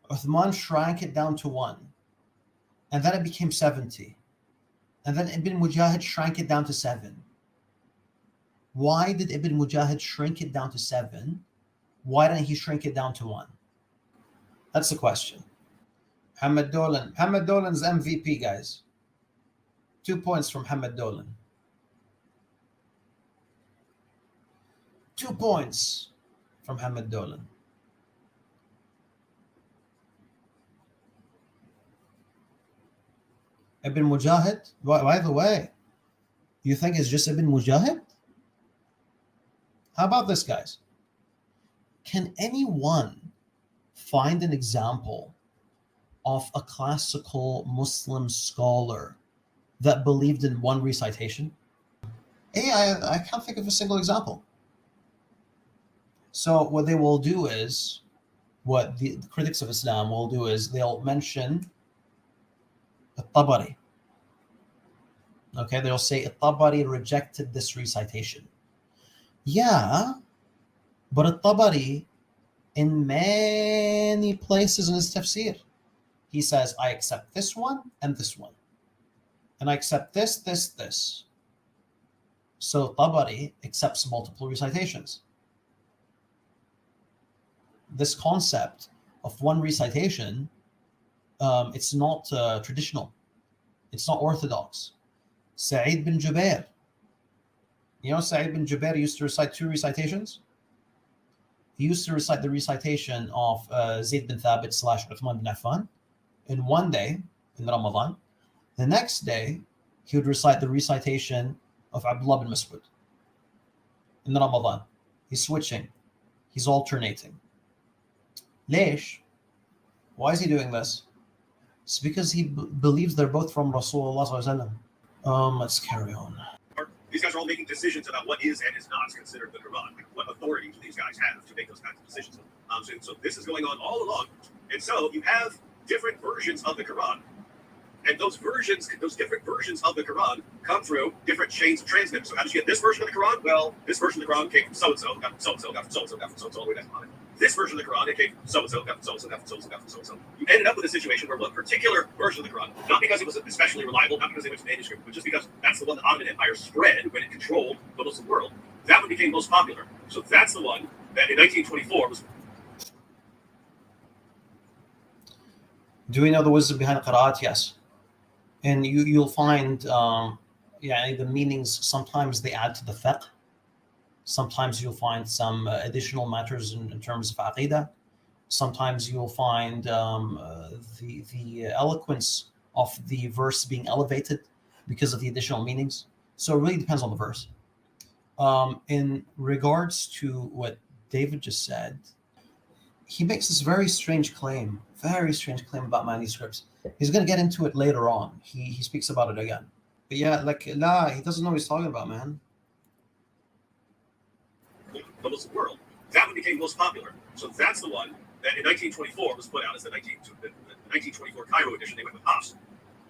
Uthman shrank it down to 1. And then it became 70. And then Ibn Mujahid shrank it down to 7. Why did Ibn Mujahid shrink it down to 7? Why didn't he shrink it down to 1? That's the question. Hamad Dolan. Hamad Dolan's MVP, guys. 2 points from Hamad Dolan. 2 points from Hamad Dolan. Ibn Mujahid, by the way, you think it's just Ibn Mujahid? How about this, guys? Can anyone find an example of a classical Muslim scholar that believed in 1 recitation? Hey, I can't think of a single example. So what they will do is, what the critics of Islam will do is they'll mention Al-Tabari. Okay, they'll say Al-Tabari rejected this recitation. Yeah, but Al-Tabari, in many places in his tafsir, he says, I accept this one and this one. And I accept this. So Tabari accepts multiple recitations. This concept of 1 recitation, it's not traditional. It's not orthodox. Sa'id bin Jubair. You know, Sa'id bin Jubair used to recite 2 recitations. He used to recite the recitation of Zayd bin Thabit / Uthman bin Affan in one day in Ramadan. The next day, he would recite the recitation of Abdullah bin Mas'ud in Ramadan. He's switching. He's alternating. Lesh. Why is he doing this? It's because he believes they're both from Rasulullah sallallahu alaihi wasallam. Let's carry on. These guys are all making decisions about what is and is not considered the Quran. Like, what authority do these guys have to make those kinds of decisions? So this is going on all along. And so you have different versions of the Quran. And those different versions of the Quran come through different chains of transmission. So how did you get this version of the Quran? Well, this version of the Quran came from so-and-so, got from so-and-so, got from so-and-so, got from so-and-so, all the way down the line. this version of the Quran, it came so-and-so, got from so-and-so, got from so-and-so, got from so-and-so. You ended up with a situation where one particular version of the Quran, not because it was especially reliable, not because they went to manuscript, but just because that's the one the Ottoman Empire spread when it controlled the Muslim world, that one became most popular. So that's the one that in 1924 was... Do we know the wisdom behind qira'at? Yes. And you'll find the meanings, sometimes they add to the fiqh. Sometimes you'll find some additional matters in terms of aqidah. Sometimes you'll find the eloquence of the verse being elevated because of the additional meanings. So it really depends on the verse. In regards to what David just said, he makes this very strange claim about manuscripts. He's going to get into it later on. He speaks about it again. But yeah, he doesn't know what he's talking about, man. The Muslim world, that one became most popular. So that's the one that in 1924 was put out as the 1924 Cairo edition. They went with Hafs.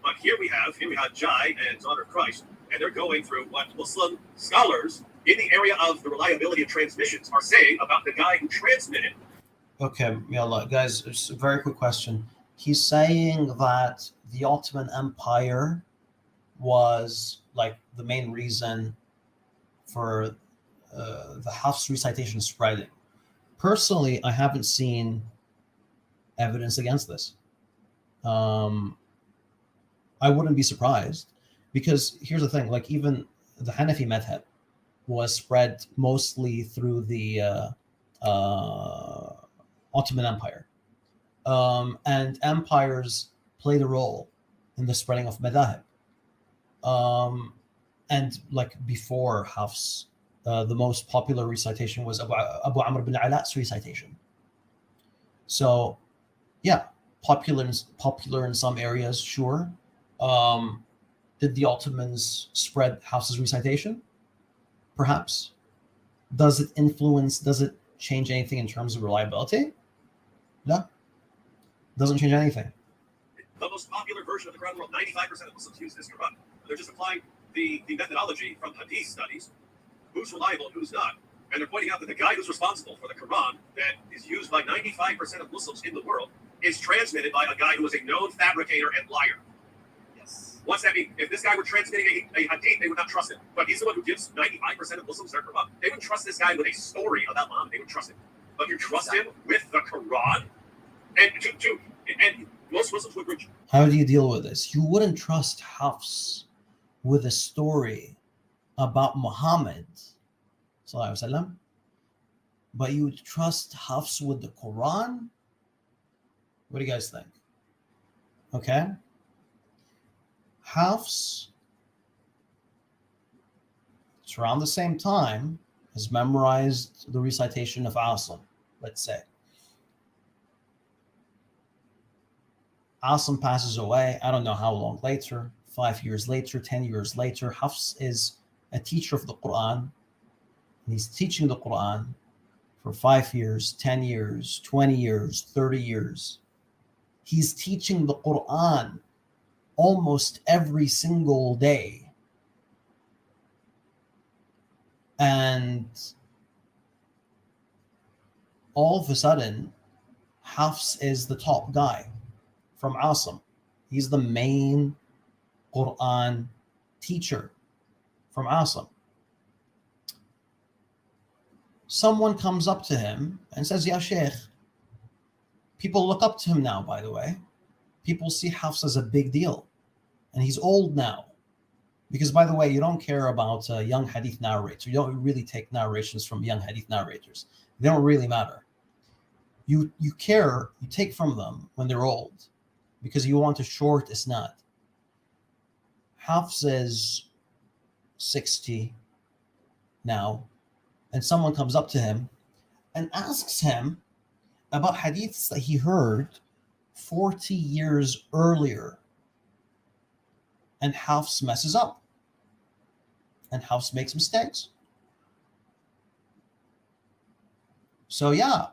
But here we have Jai and Daughter of Christ, and they're going through what Muslim scholars in the area of the reliability of transmissions are saying about the guy who transmitted. Okay, yeah, guys, just a very quick question. He's saying that the Ottoman Empire was like the main reason for the Hafs recitation spreading. Personally, I haven't seen evidence against this. I wouldn't be surprised, because here's the thing: like, even the Hanafi madhab was spread mostly through the Ottoman Empire, and empires played a role in the spreading of madhab. And like before Hafs, the most popular recitation was Abu Amr bin Ala''s recitation. So, yeah, popular in some areas, sure. Did the Ottomans spread Hafs's recitation? Perhaps. Does it change anything in terms of reliability? No. Doesn't change anything. The most popular version of the Quran in the world, 95% of Muslims use this Quran. They're just applying the methodology from Hadith studies, who's reliable and who's not. And they're pointing out that the guy who's responsible for the Quran that is used by 95% of Muslims in the world is transmitted by a guy who is a known fabricator and liar. Yes. What's that mean? If this guy were transmitting a hadith, they would not trust him. But he's the one who gives 95% of Muslims their Quran. They would trust this guy with a story about Muhammad. They would trust him. But you trust him with the Quran? And most Muslims would reject. How do you deal with this? You wouldn't trust Hafs with a story about Muhammad, but you would trust Hafs with the Quran? What do you guys think? Okay. Hafs, it's around the same time, has memorized the recitation of Asim, let's say. Asim passes away, I don't know how long later, 5 years later, 10 years later. Hafs is a teacher of the Quran, and he's teaching the Quran for 5 years, 10 years, 20 years, 30 years. He's teaching the Quran almost every single day. And all of a sudden, Hafs is the top guy from Asim. He's the main Quran teacher from Asim. Someone comes up to him and says, "Ya Sheikh," people look up to him now, by the way. People see Hafs as a big deal. And he's old now. Because, by the way, you don't care about young Hadith narrators. You don't really take narrations from young Hadith narrators. They don't really matter. You take from them when they're old, because you want a short isnad. Hafs is 60 now, and someone comes up to him and asks him about hadiths that he heard 40 years earlier. And Hafs messes up. And Hafs makes mistakes. So yeah,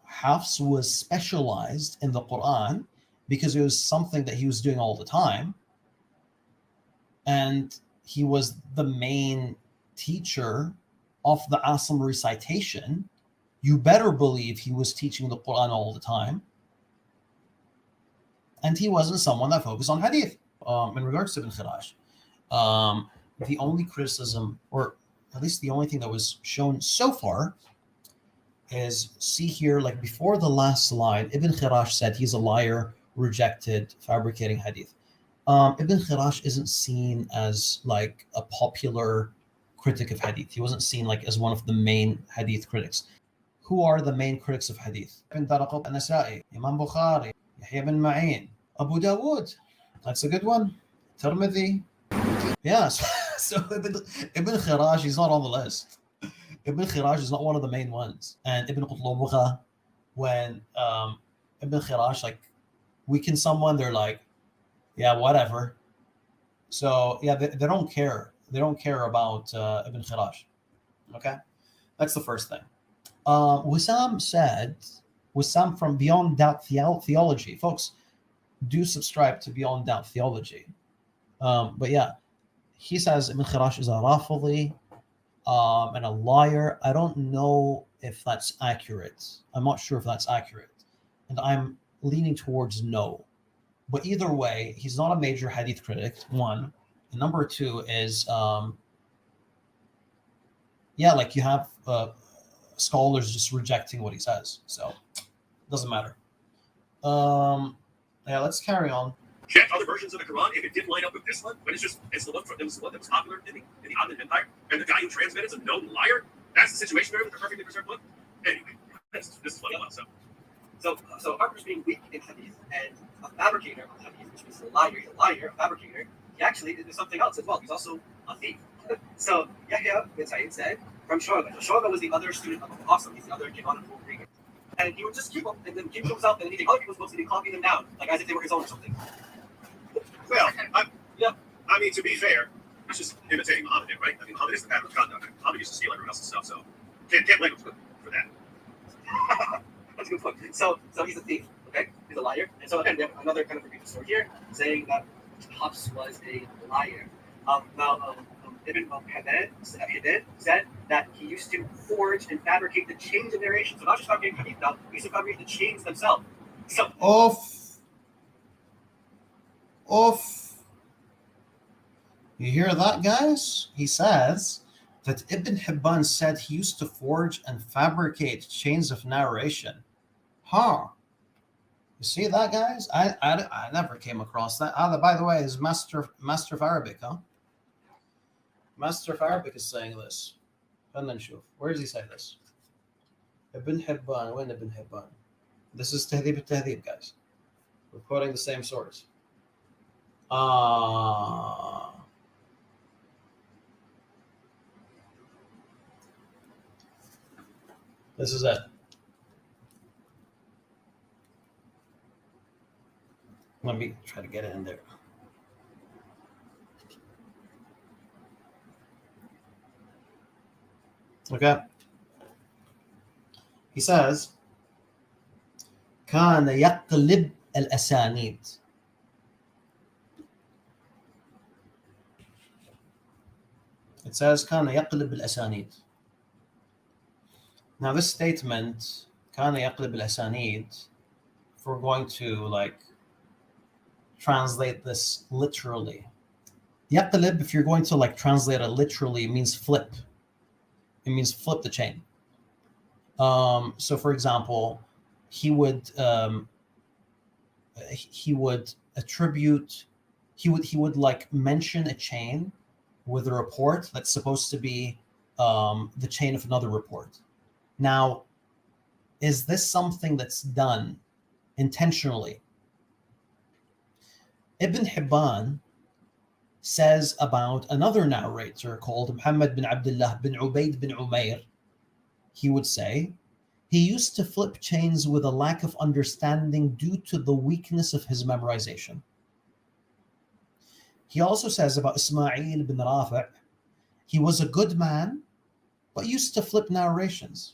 Hafs was specialized in the Quran because it was something that he was doing all the time. And he was the main teacher of the Asim recitation. you better believe he was teaching the Quran all the time. And he wasn't someone that focused on hadith. In regards to Ibn Khirash, the only criticism, or at least the only thing that was shown so far, is see here, like before the last slide, Ibn Khirash said he's a liar, rejected fabricating hadith. Ibn Khirash isn't seen as like a popular critic of hadith. He wasn't seen like as one of the main hadith critics. Who are the main critics of hadith? Ibn Daraqut an-Nasa'i, Imam Bukhari, Yahya bin Ma'in, Abu Dawood. That's a good one. Tirmidhi. Yes. So Ibn Khirash is not on the list. Ibn Khirash is not one of the main ones. And Ibn Qutlubuqa, when Ibn Khirash like weakens someone, they're like, yeah, whatever. So yeah, they don't care. They don't care about Ibn Khirash. Okay, that's the first thing. Wissam from Beyond Doubt Theology, folks, do subscribe to Beyond Doubt Theology. But yeah, he says Ibn Khirash is a Rafidi and a liar. I don't know if that's accurate. I'm not sure if that's accurate, and I'm leaning towards no. But either way, he's not a major hadith critic, one. And number two is, like you have scholars just rejecting what he says. So it doesn't matter. Let's carry on. Check other versions of the Quran if it didn't line up with this one, but it's the one that was popular in the Ottoman Empire, and the guy who transmitted is a known liar. That's the situation there with the perfectly preserved one. Anyway, this is funny. So Harper's being weak in hadith and a fabricator of hadith, which means a liar, a fabricator. He actually is something else as well. He's also a thief. So Yahya bin Sa'id said from Shu'bah. Shu'bah was the other student of Awesome. He's the other canonical Greek. And he would just keep them and then keep himself, and anything other people were supposed to be copying them down, like as if they were his own or something. Well, I mean, to be fair, he's just imitating Muhammad, right? I mean, Muhammad is the pattern of conduct. Muhammad used to steal everyone else's stuff, so can't blame him for that. That's a good point. So he's a thief, okay? He's a liar. And so again, we have another kind of repeated story here, saying that Hafs was a liar. Ibn Hadid said that he used to forge and fabricate the chains of narration. So not just fabricating hadith, now he used to fabricate the chains themselves. So Oof. You hear that, guys? He says that Ibn Hibban said he used to forge and fabricate chains of narration. You see that, guys? I never came across that. By the way, is Master of Arabic, huh? Master of Arabic is saying this. Where does he say this? Ibn Hibban. When Ibn Hibban? This is Tahdhib al-Tahdhib, guys. We're quoting the same source. This is it. Let me try to get it in there. Okay. He says, كان يقلب الأسانيد. It says كان يقلب الأسانيد. Now this statement, كان يقلب الأسانيد, if we're going to like translate this literally, يقلب, if you're going to like translate it literally, it means flip. It means flip the chain. So for example, he would like mention a chain with a report that's supposed to be the chain of another report. Now, is this something that's done intentionally? Ibn Hibban says about another narrator called Muhammad bin Abdullah bin Ubayd bin Umayr. He would say, he used to flip chains with a lack of understanding due to the weakness of his memorization. He also says about Ismail bin Rafi', he was a good man, but used to flip narrations.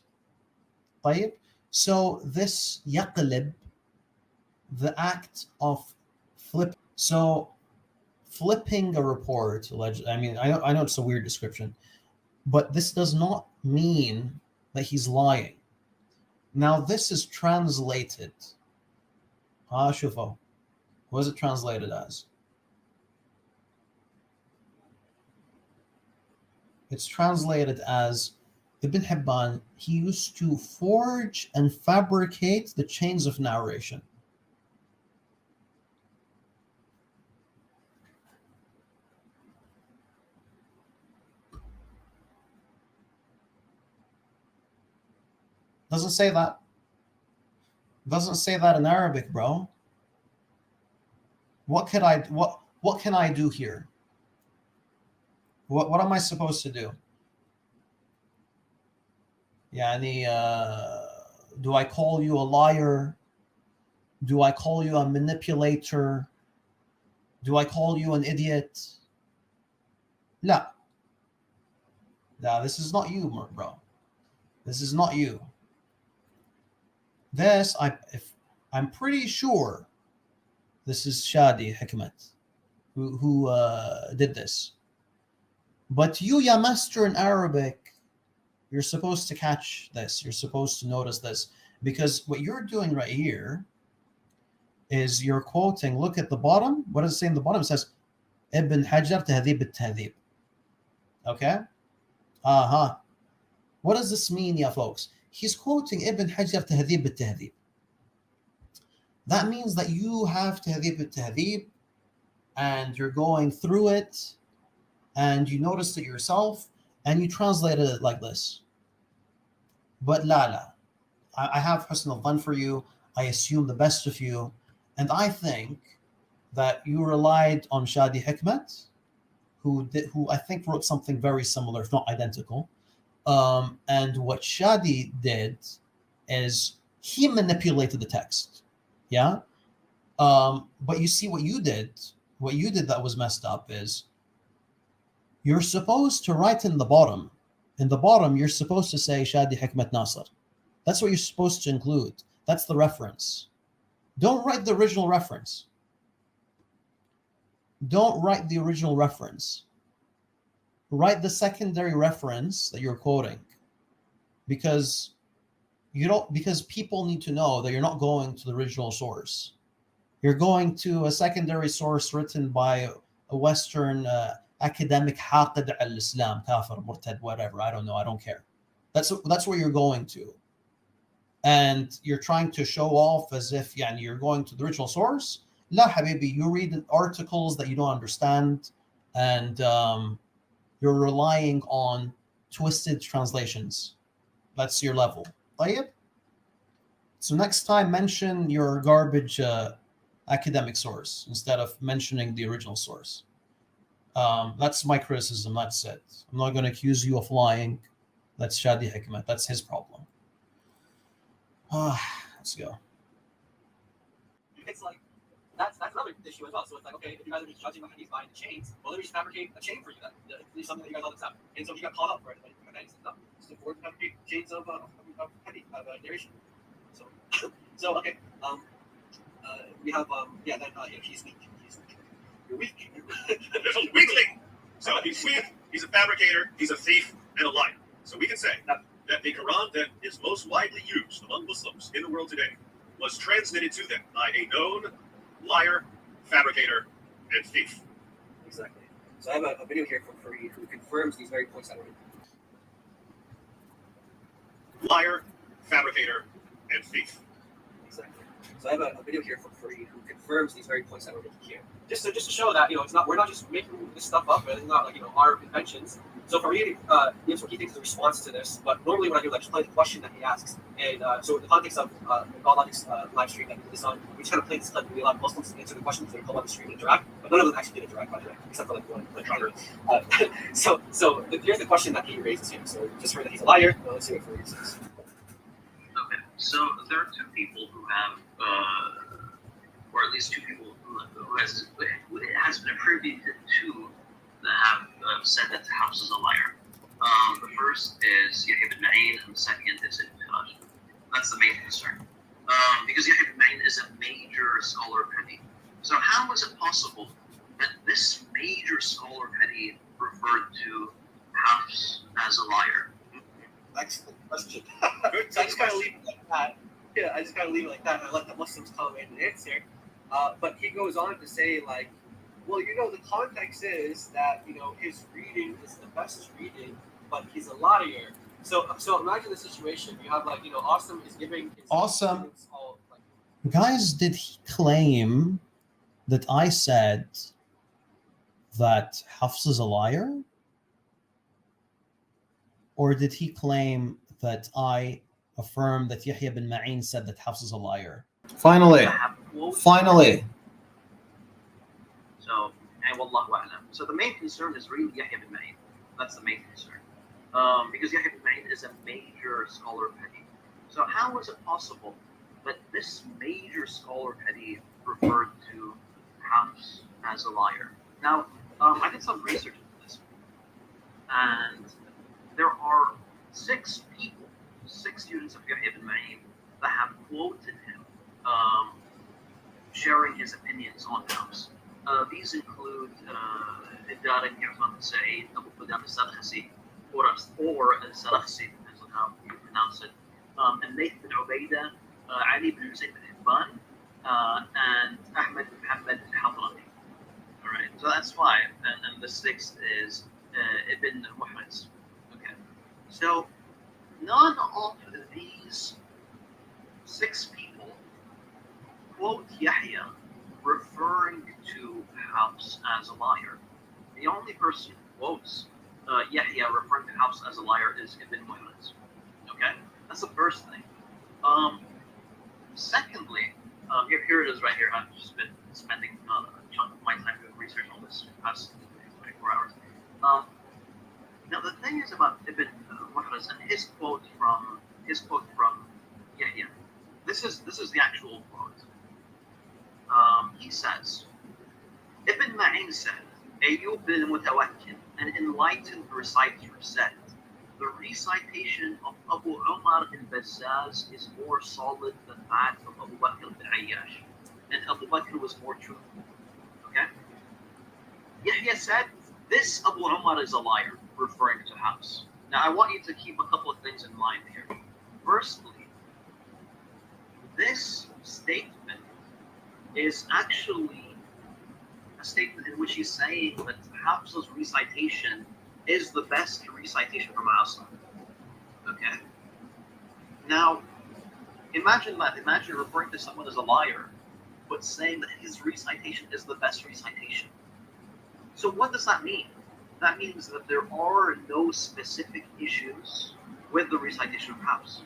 طيب? So this yaqlib, the act of flip. So flipping a report, I mean, I know it's a weird description, but this does not mean that he's lying. Now this is translated. شوفوا. What is it translated as? It's translated as Ibn Hibban, he used to forge and fabricate the chains of narration. Doesn't say that. Doesn't say that in Arabic, bro. What can I do here? What am I supposed to do? Yani, do I call you a liar? Do I call you a manipulator? Do I call you an idiot? No. No, this is not you, bro. This is not you. This, I'm pretty sure this is Shadi Hikmat who did this. But you, ya master in Arabic, you're supposed to catch this. You're supposed to notice this. Because what you're doing right here is you're quoting, look at the bottom. What does it say in the bottom? It says, Ibn Hajar Tahdhib al-Tahdhib. Okay? Uh-huh. What does this mean, ya folks? He's quoting Ibn Hajar Tahdhib al-Tahdhib. That means that you have Tahdhib al-Tahdhib and you're going through it and you noticed it yourself and you translated it like this. But la, I have husn al-dhan for you. I assume the best of you. And I think that you relied on Shadi Hikmat, who I think wrote something very similar, if not identical. And what Shadi did is he manipulated the text. Yeah. But you see what you did that was messed up is you're supposed to write in the bottom. In the bottom, you're supposed to say Shadi Hikmat Nasr. That's what you're supposed to include. That's the reference. Don't write the original reference. Don't write the original reference. Write the secondary reference that you're quoting. Because people need to know that you're not going to the original source. You're going to a secondary source written by a Western academic haqid al-Islam, kafir, murtad, whatever. I don't know. I don't care. That's where you're going to. And you're trying to show off as if you're going to the original source. La habibi, you read articles that you don't understand and you're relying on twisted translations. That's your level. طيب? So next time mention your garbage academic source instead of mentioning the original source. That's my criticism. That's it. I'm not going to accuse you of lying. That's Shadi Hikmat. That's his problem. Let's go. It's like that's another issue as well. So it's like, okay, if you guys are just judging the hadith by the chains, well, let me just fabricate a chain for you then. It's something that you guys all accept. And so he got caught up for it. Like, okay, no, just afford to fabricate chains of hadith narration. So okay. We have he's weak. You're weak. There's a weakling. So he's weak. He's a fabricator. He's a thief and a liar. So we can say that the Quran that is most widely used among Muslims in the world today was transmitted to them by a known liar, fabricator, and thief. Exactly. So I have a video here from Fareed who confirms these very points that we're making. Liar, fabricator, and thief. Exactly. So I have a video here from Fareed who confirms these very points that we're making here. Just to show that we're not just making this stuff up, but it's not like our inventions. So Fareed gives what he thinks is a response to this, but normally when I do just play the question that he asks, and so in the context of Godlogic's live stream that we did this on, we just kind of played this clip and we allowed Muslims to answer the questions that come on the stream and interact, but none of them actually did interact, by the way, except for one. So here's the question that he raises here. So just heard that he's a liar. Well, let's see what Fareed says. Okay, so there are two people who have, or at least two people who it has been attributed to that have said that Hafs is a liar. The first is Yahya ibn Ma'in, and the second is Ibn Khilaj. That's the main concern. Because Yahya ibn Ma'in is a major scholar of Hadith. So how is it possible that this major scholar of Hadith referred to Hafs as a liar? excellent question. Good So I just kind of question. leave it like that. Yeah, I just kind of leave it like that. And I let the Muslims come in and answer. But he goes on to say, like, well, the context is that, his reading is the best reading, but he's a liar. So imagine the situation. You have, like, Awesome is giving his Awesome. students all, like, Guys, did he claim that I said that Hafs is a liar? Or did he claim that I affirmed that Yahya bin Ma'in said that Hafs is a liar? Finally. I have quotes. Finally. So, and wallahu a'lam. So the main concern is really Yahya bin Ma'in. That's the main concern. Because Yahya bin Ma'in is a major scholar of Hadith. So how is it possible that this major scholar of Hadith referred to Hafs as a liar? Now, I did some research into this. And there are 6 people, 6 students of Yahya bin Ma'in that have quoted him sharing his opinions on Hafs. These include Rhetoric, Sa'id, Abu Qudam al-Sarakhsi, or al-Sarakhsi, depends on how you pronounce it, and Layth bin Ubaidah, Ali bin Hussein bin Hibban, and Ahmed bin Muhammad al-Hadrami. All right, so that's 5, and the 6th is Ibn Muhammad. Okay, so none of these 6 people quote Yahya referring to Hafs as a liar. The only person who quotes Yahya referring to Hafs as a liar is Ibn Muhammad. Okay, that's the first thing. Secondly, here it is right here. I've just been spending a chunk of my time doing research on this past 24 hours. Now the thing is about Ibn Muhammad and his quote from Yahya. This is the actual quote. He says, Ibn Ma'in said, Ayyub bin Mutawakkil, an enlightened reciter, said, the recitation of Abu Umar in Bazzaz is more solid than that of Abu Bakr bin Ayyash, and Abu Bakr was more truthful. Okay? Yahya said, this Abu Umar is a liar, referring to Hafs. Now I want you to keep a couple of things in mind here. Firstly, this statement is actually a statement in which he's saying that Hafs's recitation is the best recitation from Asa. Okay? Now, imagine that. Imagine referring to someone as a liar, but saying that his recitation is the best recitation. So what does that mean? That means that there are no specific issues with the recitation of Hafs.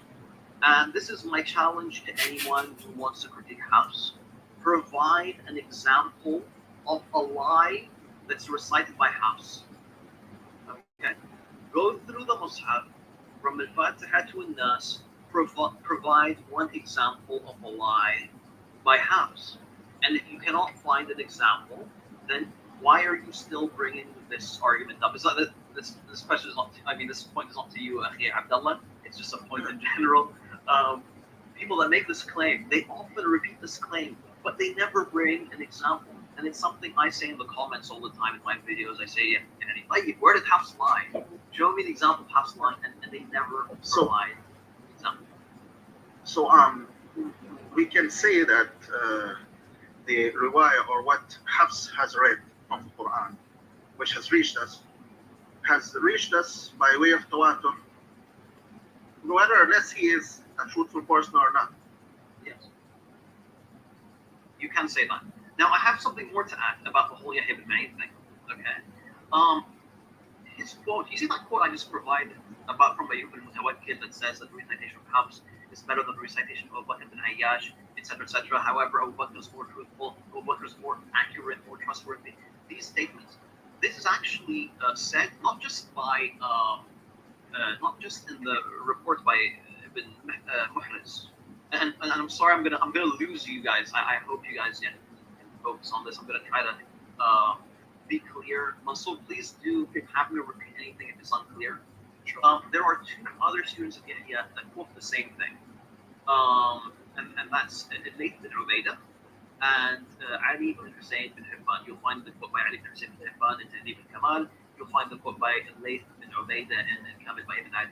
And this is my challenge to anyone who wants to critique Hafs. Provide an example of a lie that's recited by Hafs. Okay? Go through the Mus'haf from Al-Fatiha to An-Nas, provide one example of a lie by Hafs. And if you cannot find an example, then why are you still bringing this argument up? It's not that this question is not. This point is not to you, Akhi Abdullah. It's just a point in general. People that make this claim, they often repeat this claim, but they never bring an example. And it's something I say in the comments all the time in my videos. I say, where did Hafs lie? Show me the example of Hafs lie, and they never provide an example. So we can say that the riwayah, or what Hafs has read from the Quran, which has reached us by way of tawatur, whether or less he is a truthful person or not. Yes. You can say that. Now, I have something more to add about the whole Yahya bin Ma'in thing. Okay. His quote, you see that quote I just provided about from Ayyub bin Mutawakkil that says that the recitation of Hafs is better than the recitation of Abu Bakr bin Ayyash, etc., etc. However, Abu Bakr is more truthful, Abu Bakr is more accurate, more trustworthy. These statements. This is actually said not just by, not just in the report by Ibn Muhriz. And I'm sorry, I'm gonna lose you guys. I hope you guys can focus on this. I'm gonna try to be clear. Masood, please do have me repeat anything if it's unclear. Sure. There are 2 other students of Yahya that quote the same thing, and that's Layth bin Ubaidah and Ali bin Hussein bin Hibban. You'll find the quote by Ali bin Hussein bin Hibban in Hadith bin Kamal. You'll find the quote by Layth bin Ubaidah and Kamil by Ibn Adi.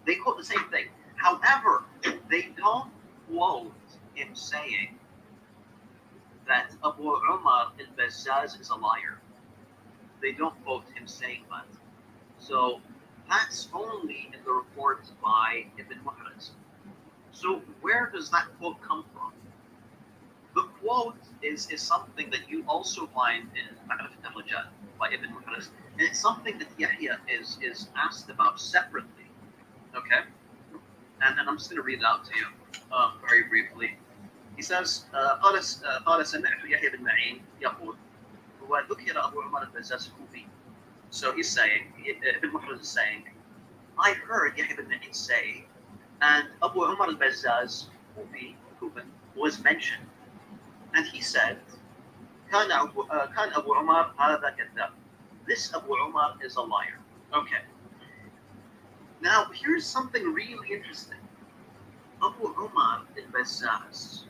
They quote the same thing. However, they don't quote him saying that Abu Umar al-Bazzaz is a liar. They don't quote him saying that. So that's only in the report by Ibn Muhriz. So where does that quote come from? The quote is something that you also find in Ma'rifat al-Rijal by Ibn Muhriz, and it's something that Yahya is asked about separately. Okay? And I'm just going to read it out to you very briefly. He says, قال سمعت يحيى بن معين يقول وذكر أبو عمر البزاز الكوفي. So he's saying, Ibn Muhriz is saying, I heard Yahya bin Ma'in say, and Abu Umar al-Bazzaz was mentioned. And he said, كان أبو عمر هذا كذاب. This Abu Umar is a liar. Okay. Now, here's something really interesting. Abu Umar al-Bazzaz.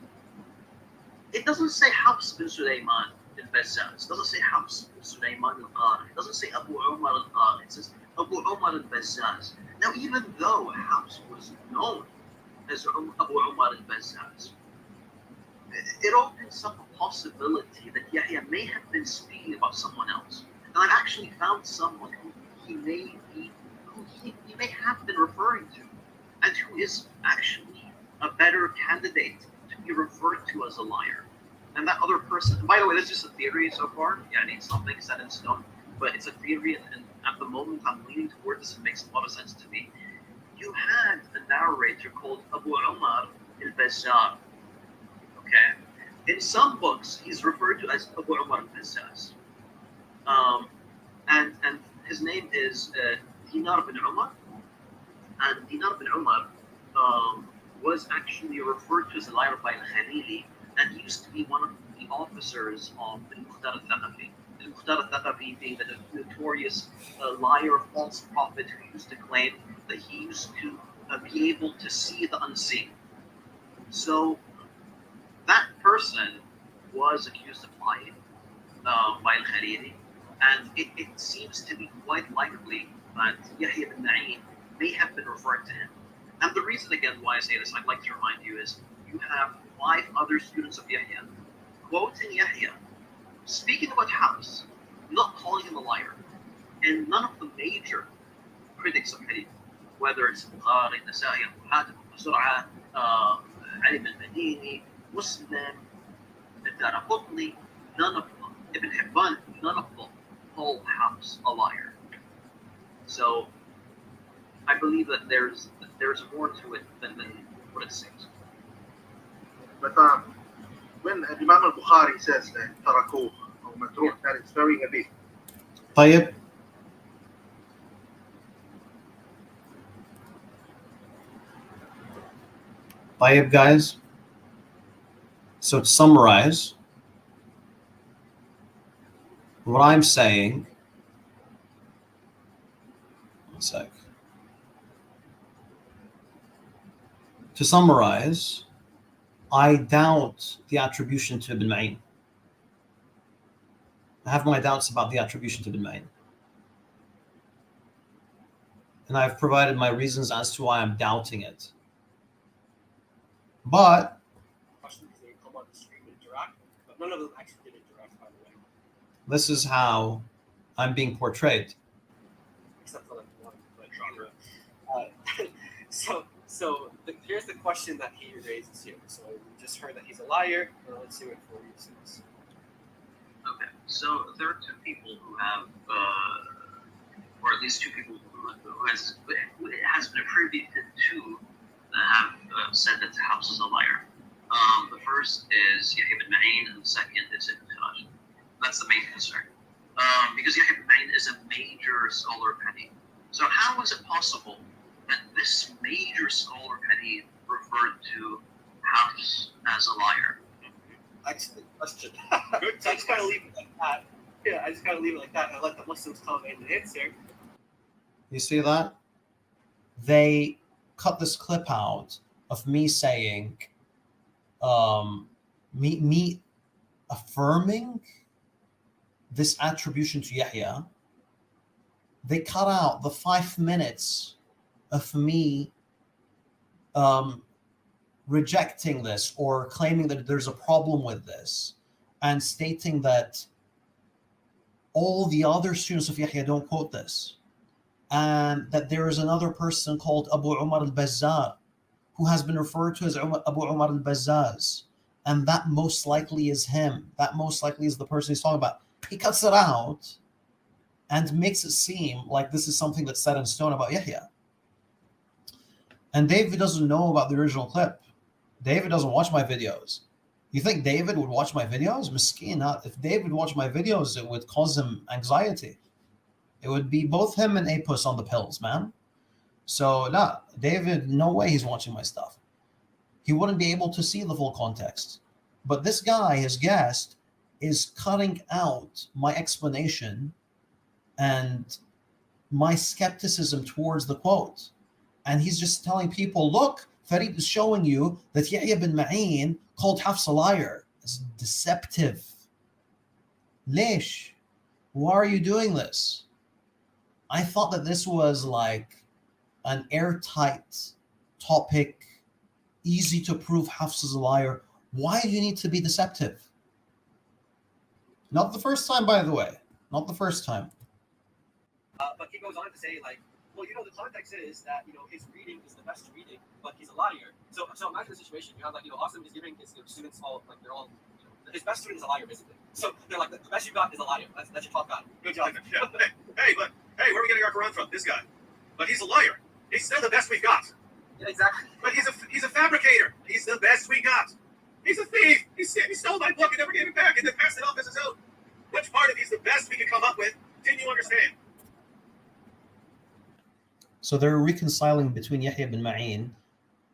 It doesn't say Hafs bin Sulaiman al-Bazzaz. It doesn't say Hafs bin Sulaiman al-Qari. It doesn't say Abu Umar al-Qari. It says Abu Umar al-Bazzaz. Now, even though Hafs was known as Abu Umar al-Bazzaz, it opens up a possibility that Yahya may have been speaking about someone else. And I've actually found someone who he may have been referring to, and who is actually a better candidate to be referred to as a liar. And that other person, and by the way, this is just a theory so far. Yeah, I need something set in stone, but it's a theory, and at the moment I'm leaning towards this. It makes a lot of sense to me. You had a narrator called Abu Umar al-Bazzar. Okay, in some books he's referred to as Abu Umar al-Bazzaz, and his name is Dinar bin Umar, and Dinar bin Umar was actually referred to as a liar by al-Khalili, and he used to be one of the officers of al-Mukhtar al-Thaqafi. Al-Mukhtar al-Thaqafi being the notorious liar, false prophet who used to claim that he used to be able to see the unseen. So that person was accused of lying by al-Khalili, and it seems to be quite likely that Yahya bin Ma'in may have been referring to him. And the reason, again, why I say this, I'd like to remind you, is you have 5 other students of Yahya quoting Yahya, speaking about Hafs, not calling him a liar. And none of the major critics of Hadith, whether it's Bukhari, Nasa'i, Hatim, Sur'a, Ali bin Madini, Muslim, Daraqutni, none of them, Ibn Hibban, none of them call Hafs a liar. So I believe that there's more to it than what it seems. But when Imam al-Bukhari says that tarakuh or matruh, that is very heavy. طيب. طيب, guys. So to summarize, what I'm saying, one sec. To summarize, I doubt the attribution to Ibn Ma'in. I have my doubts about the attribution to Ibn Ma'in. And I've provided my reasons as to why I'm doubting it. But They come on the street and interact, but none of them actually did interact, by the way. this is how I'm being portrayed. Except for like one, but here's the question that he raises here. So we just heard that he's a liar. Let's see what for reasons. Okay, so there are 2 people who have, or at least 2 people who it has been attributed to that have said that Hafs is a liar. The first is Yahya bin Ma'in, and the second is Ibn Kharaj. That's the main concern. Because Yahya bin Ma'in is a major scholar of Hadith. So how is it possible that this major scholar of Hadith referred to Hafs as a liar? Excellent question. So I just gotta leave it like that. Yeah, I just gotta leave it like that and let the Muslims come in and answer. You see that? They cut this clip out of me saying, me affirming this attribution to Yahya. They cut out the 5 minutes of me rejecting this or claiming that there's a problem with this and stating that all the other students of Yahya don't quote this, and that there is another person called Abu Umar al-Bazzar who has been referred to as Abu Umar al-Bazzaz, and that most likely is him. That most likely is the person he's talking about. He cuts it out and makes it seem like this is something that's set in stone about Yahya. And David doesn't know about the original clip. David doesn't watch my videos. You think David would watch my videos? Miskeen, not. If David watched my videos, it would cause him anxiety. It would be both him and Apus on the pills, man. So, no, David, no way he's watching my stuff. He wouldn't be able to see the full context. But this guy, his guest, is cutting out my explanation and my skepticism towards the quote. And he's just telling people, look, Farid is showing you that Yahya bin Ma'in called Hafs a liar. It's deceptive. Lesh, why are you doing this? I thought that this was like an airtight topic, easy to prove Hafs is a liar. Why do you need to be deceptive? Not the first time, by the way. Not the first time. But he goes on to say, like, well, the context is that, his reading is the best reading, but he's a liar. So imagine the situation. You have, like, Asim is giving his students all, like, they're all, his best student is a liar, basically. So they're like, the best you got is a liar. That's your top guy. Good job. Yeah. Hey, where are we getting our Quran from? This guy. But he's a liar. He's still the best we've got. Yeah, exactly. But he's a fabricator. He's the best we got. He's a thief. He stole my book and never gave it back and then passed it off as his own. Which part of he's the best we could come up with didn't you understand? So they're reconciling between Yahya bin Ma'in,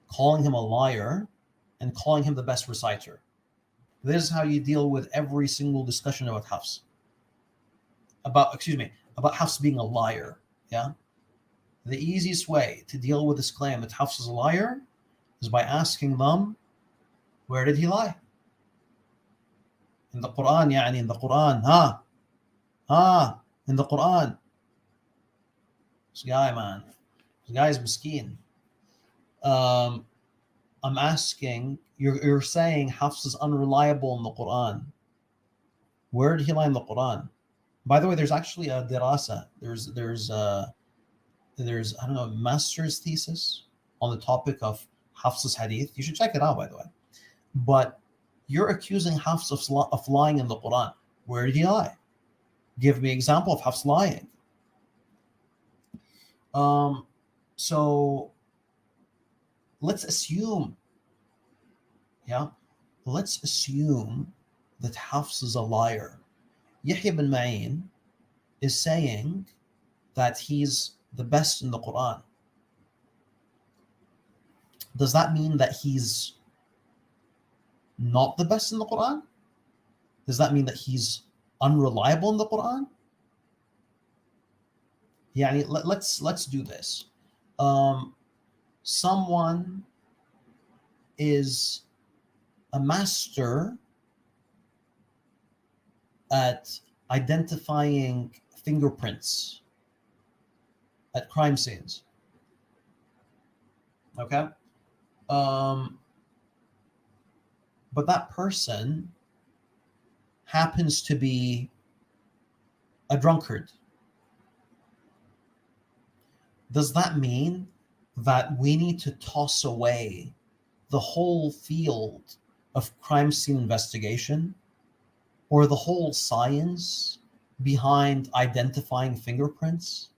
calling him a liar, and calling him the best reciter. This is how you deal with every single discussion about Hafs. About Hafs being a liar. Yeah. The easiest way to deal with this claim that Hafs is a liar is by asking them, where did he lie? In the Quran, in the Quran, in the Quran. This guy, man. This guy is miskeen. I'm asking, you're saying Hafs is unreliable in the Quran. Where did he lie in the Quran? By the way, there's actually a dirasa. There's I don't know, a master's thesis on the topic of Hafs's hadith. You should check it out, by the way. But you're accusing Hafs of lying in the Quran. Where did he lie? Give me an example of Hafs lying. So let's assume, let's assume that Hafs is a liar. Yahya bin Ma'in is saying that he's the best in the Quran. Does that mean that he's not the best in the Quran? Does that mean that he's unreliable in the Quran? Let's do this. Someone is a master at identifying fingerprints at crime scenes. Okay? But that person happens to be a drunkard. Does that mean that we need to toss away the whole field of crime scene investigation or the whole science behind identifying fingerprints?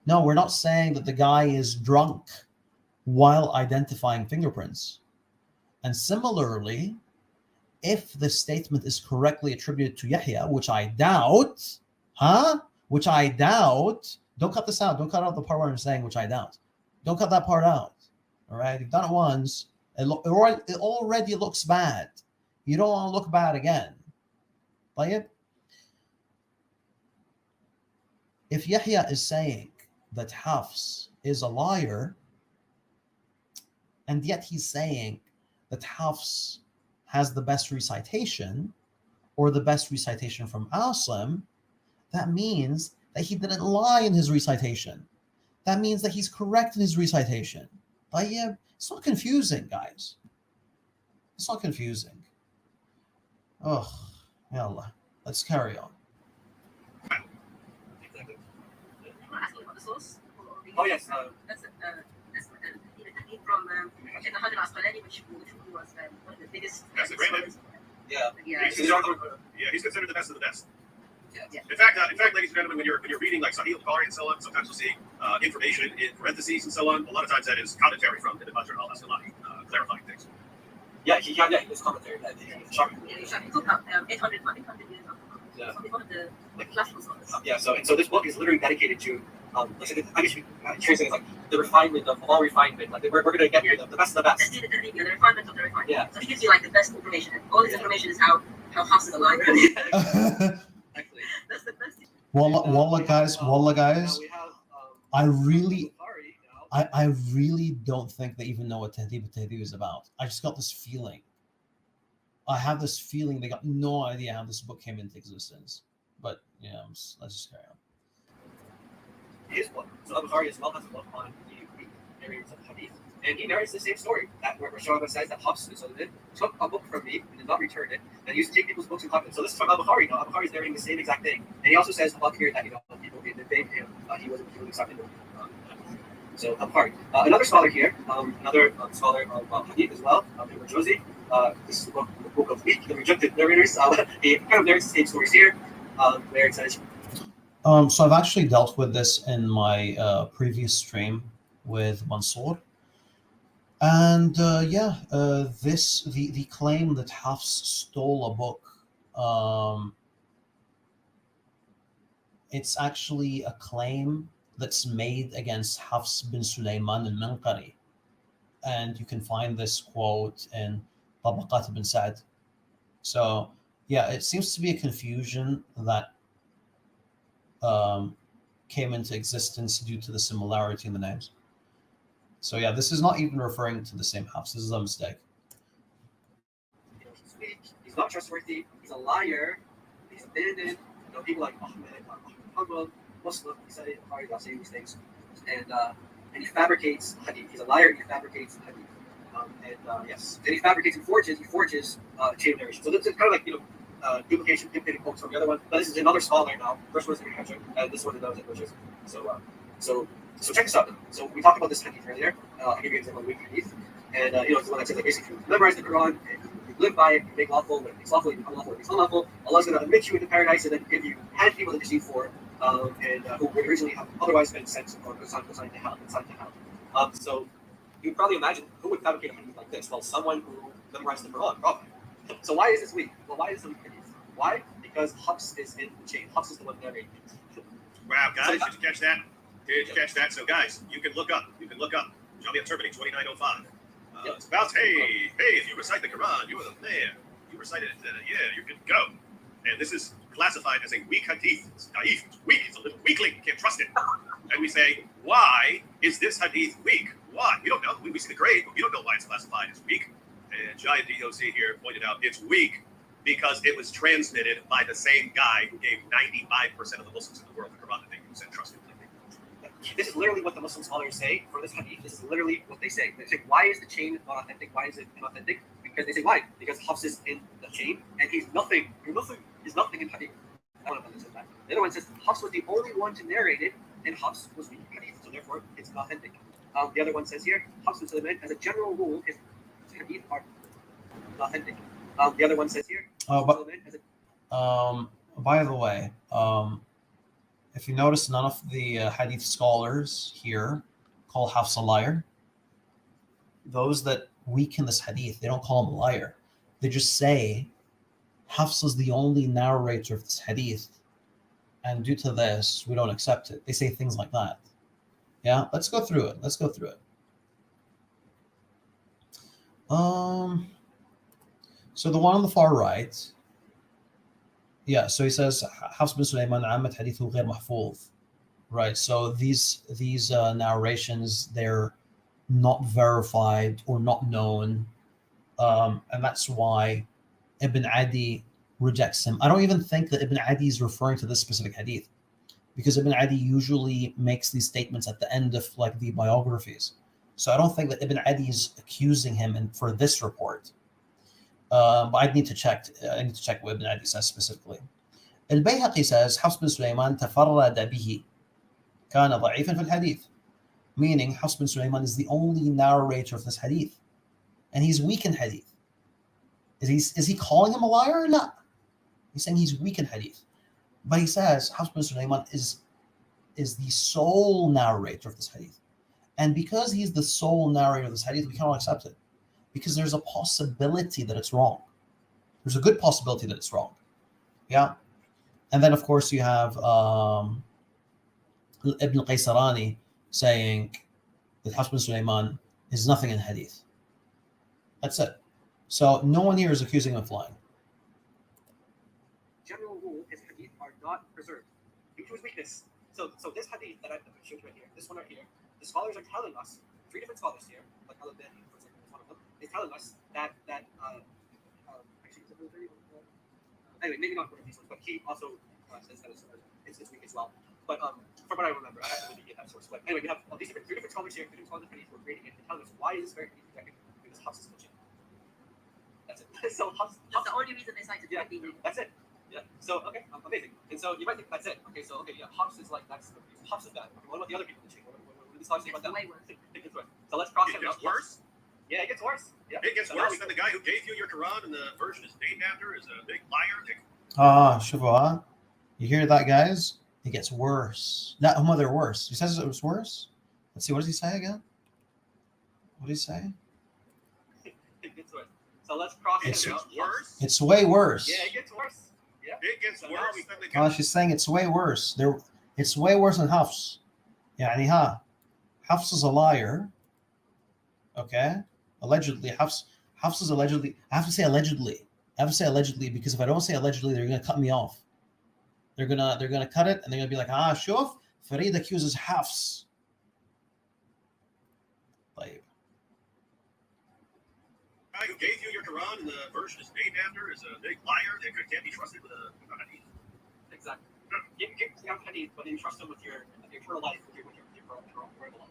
No, we're not saying that the guy is drunk while identifying fingerprints. And similarly, if the statement is correctly attributed to Yahya, which I doubt, don't cut this out. Don't cut out the part where I'm saying which I doubt. Don't cut that part out. All right? You've done it once. It already looks bad. You don't want to look bad again. طيب? If Yahya is saying that Hafs is a liar, and yet he's saying that Hafs has the best recitation, or the best recitation from Asim, that means that he didn't lie in his recitation. that means that he's correct in his recitation. Yeah, it's not confusing, guys. It's not confusing. Oh, yallah. Let's carry on. Exactly. You want to ask me about the source? Oh, yes. That's Hadith from Ibn Hajar al-Asqalani, which was one of the biggest. That's the great one. Yeah. Yeah. He's considered the best of the best. Yeah. In fact, ladies and gentlemen, when you're reading like Sahih al-Bukhari and so on, sometimes you'll see information in parentheses and so on. A lot of times that is commentary from Ibn Hajar al-Asqalani, clarifying things. Yeah, he his commentary. He's shocking. Yeah, he took out 800 years of Yeah. one of the classical scholars. Yeah, so this book is literally dedicated to, I guess you translate it like the refinement of all refinement. Like we're going to get here the best of the best. The refinement of the refinement. Yeah. So he gives you like the best information. And all this information is how Hafs is alive. Actually. That's the best. Wallah, guys. Now we have, I really, Bukhari now. I really don't think they even know what Tahdhib is about. I just got this feeling. I have this feeling they got no idea how this book came into existence. But yeah, let's just carry on. His book. So Al-Bukhari as well has a book on the narrators of Hadith. And he narrates the same story that where Shawaba says that Hafs took a book from me and did not return it, and used to take people's books and copy them. So this is from Al-Bukhari. Now Al-Bukhari is narrating the same exact thing. And he also says about here that people did thank him. He wasn't accepted. So Al-Bukhari. Another scholar here, another scholar of Hadith as well, Ibn Jozi. This is the book of Weak, the rejected narrators. He kind of narrates the same stories here, where it says. So I've actually dealt with this in my previous stream with Mansour. And the claim that Hafs stole a book, it's actually a claim that's made against Hafs bin Sulaiman al-Minqari. And you can find this quote in Tabaqat ibn Sa'd. So yeah, it seems to be a confusion that came into existence due to the similarity in the names. So yeah, this is not even referring to the same Hafs. This is a mistake. He's weak. He's not trustworthy. He's a liar. He's abandoned. People like Ahmed, Muslim, he said it, Bukhari about saying these things, and he fabricates hadith. He's a liar. He fabricates hadith, and he fabricates and forges. He forges chain of narration. So it's kind of like duplicating quotes from the other one. But this is another scholar now. First one is Ibn Hajar, and this one is Ibn Hajar. So check this out. So we talked about this hadith earlier. I gave you an example of weak hadith, and it's the one that says that basically you memorize the Quran, and you live by it, you make lawful, when it makes lawful, you become lawful, when it makes unlawful. Allah's going to admit you into paradise and then give you hand people that you deceive for, and who would originally have otherwise been sent or assigned to hell. So you probably imagine who would fabricate a hadith like this? Well, someone who memorized the Quran, probably. So why is this weak? Well, why is it weak hadith? Why? Because Hafs is in the chain. Hafs is the one narrating. Wow, guys, did you catch that? Did you catch that? So, guys, you can look up. Jamia Turbany 2905. It's about, hey, if you recite the Quran, you are the man. You recited it, you're good to go. And this is classified as a weak hadith. It's daif, it's weak, it's a little weakling, you can't trust it. And we say, why is this hadith weak? Why? We don't know. We see the grade, but we don't know why it's classified as weak. And Giant DOC here pointed out it's weak because it was transmitted by the same guy who gave 95% of the Muslims in the world the Quran that they use and trusted. This is literally what the Muslim scholars say for this hadith. This is literally what they say. They say, why is the chain not authentic? Why is it inauthentic? Because they say, why? Because Hafs is in the chain, and he's nothing. He's nothing in hadith. One of them says that. The other one says, Hafs was the only one to narrate it, and Hafs was weak in hadith, so therefore it's inauthentic. The other one says here, Hafs and Sulaiman, as a general rule, his hadith are authentic. The other one says here, by the way, if you notice, none of the hadith scholars here call Hafs a liar. Those that weaken this hadith, they don't call him a liar. They just say Hafs is the only narrator of this hadith, and due to this, we don't accept it. They say things like that. Yeah, let's go through it. So the one on the far right. Yeah, so he says Hafs bin Sulaiman Amat hadithu ghair mahfuz. Right, so these narrations, they're not verified or not known, and that's why Ibn Adi rejects him. I don't even think that Ibn Adi is referring to this specific hadith, because Ibn Adi usually makes these statements at the end of like the biographies. So I don't think that Ibn Adi is accusing him for this report. But I need to check. I need to check what Ibn Adi says specifically. Al-Bayhaqi says Hafs bin Sulaiman تفرد به كان ضعيفا في الحديث, meaning Hafs bin Sulaiman is the only narrator of this hadith, and he's weak in hadith. Is he calling him a liar or not? He's saying he's weak in hadith. But he says Hafs bin Sulaiman is the sole narrator of this hadith. And because he's the sole narrator of this hadith, we cannot accept it. Because there's a possibility that it's wrong. There's a good possibility that it's wrong. Yeah. And then, of course, you have Ibn Qaysarani saying that Hafs bin Sulaiman is nothing in hadith. That's it. So no one here is accusing him of lying. General rule is hadith are not preserved due to his weakness. So this hadith that I've showed right here, this one right here, the scholars are telling us, 3 different scholars here, like Al-Albani, for example, is one of them, is telling us that actually, anyway, maybe not one of these ones, but he also says that it's weak as well. But from what I remember, I have to really get that source. But anyway, we have all these 3 different scholars here, 3 different scholars of hadith who are grading it and telling us why is this very hadith rejected, because Hafs is bullshit. That's it. So Hafs, That's the only reason they cited yeah, Hadith. that's it. Yeah. So okay, amazing. And so you might think that's it. Okay, so yeah, Hafs is like that's the reason. Hafs is bad. Okay, what about the other people in the chain? What do these scholars say about them? Way worse. It gets worse. So let's cross It him gets out. worse. Yeah, it gets worse. Yeah. It gets So worse now than the guy who gave you your Quran and the version is named after is a big liar. Shuvah. You hear that, guys? It gets worse. Not they're worse. He says it was worse. Let's see. What does he say again? What did he say? It gets worse. So let's cross It him gets out. worse. It's way worse. Yeah, it gets worse. Yeah. It gets So now worse we- than the guy. She's saying it's way worse. It's way worse than Hafs. يعني Hafs is a liar. Okay? Allegedly, Hafs is allegedly. I have to say allegedly. I have to say allegedly because if I don't say allegedly, they're gonna cut me off. They're gonna cut it and they're gonna be like, shuf, Farid accuses Hafs. طيب. The guy who gave you your Quran and the version is named after is a big liar that can't be trusted with a hadith. Exactly. You have hadith, but you trust him with your eternal life, with your forever life.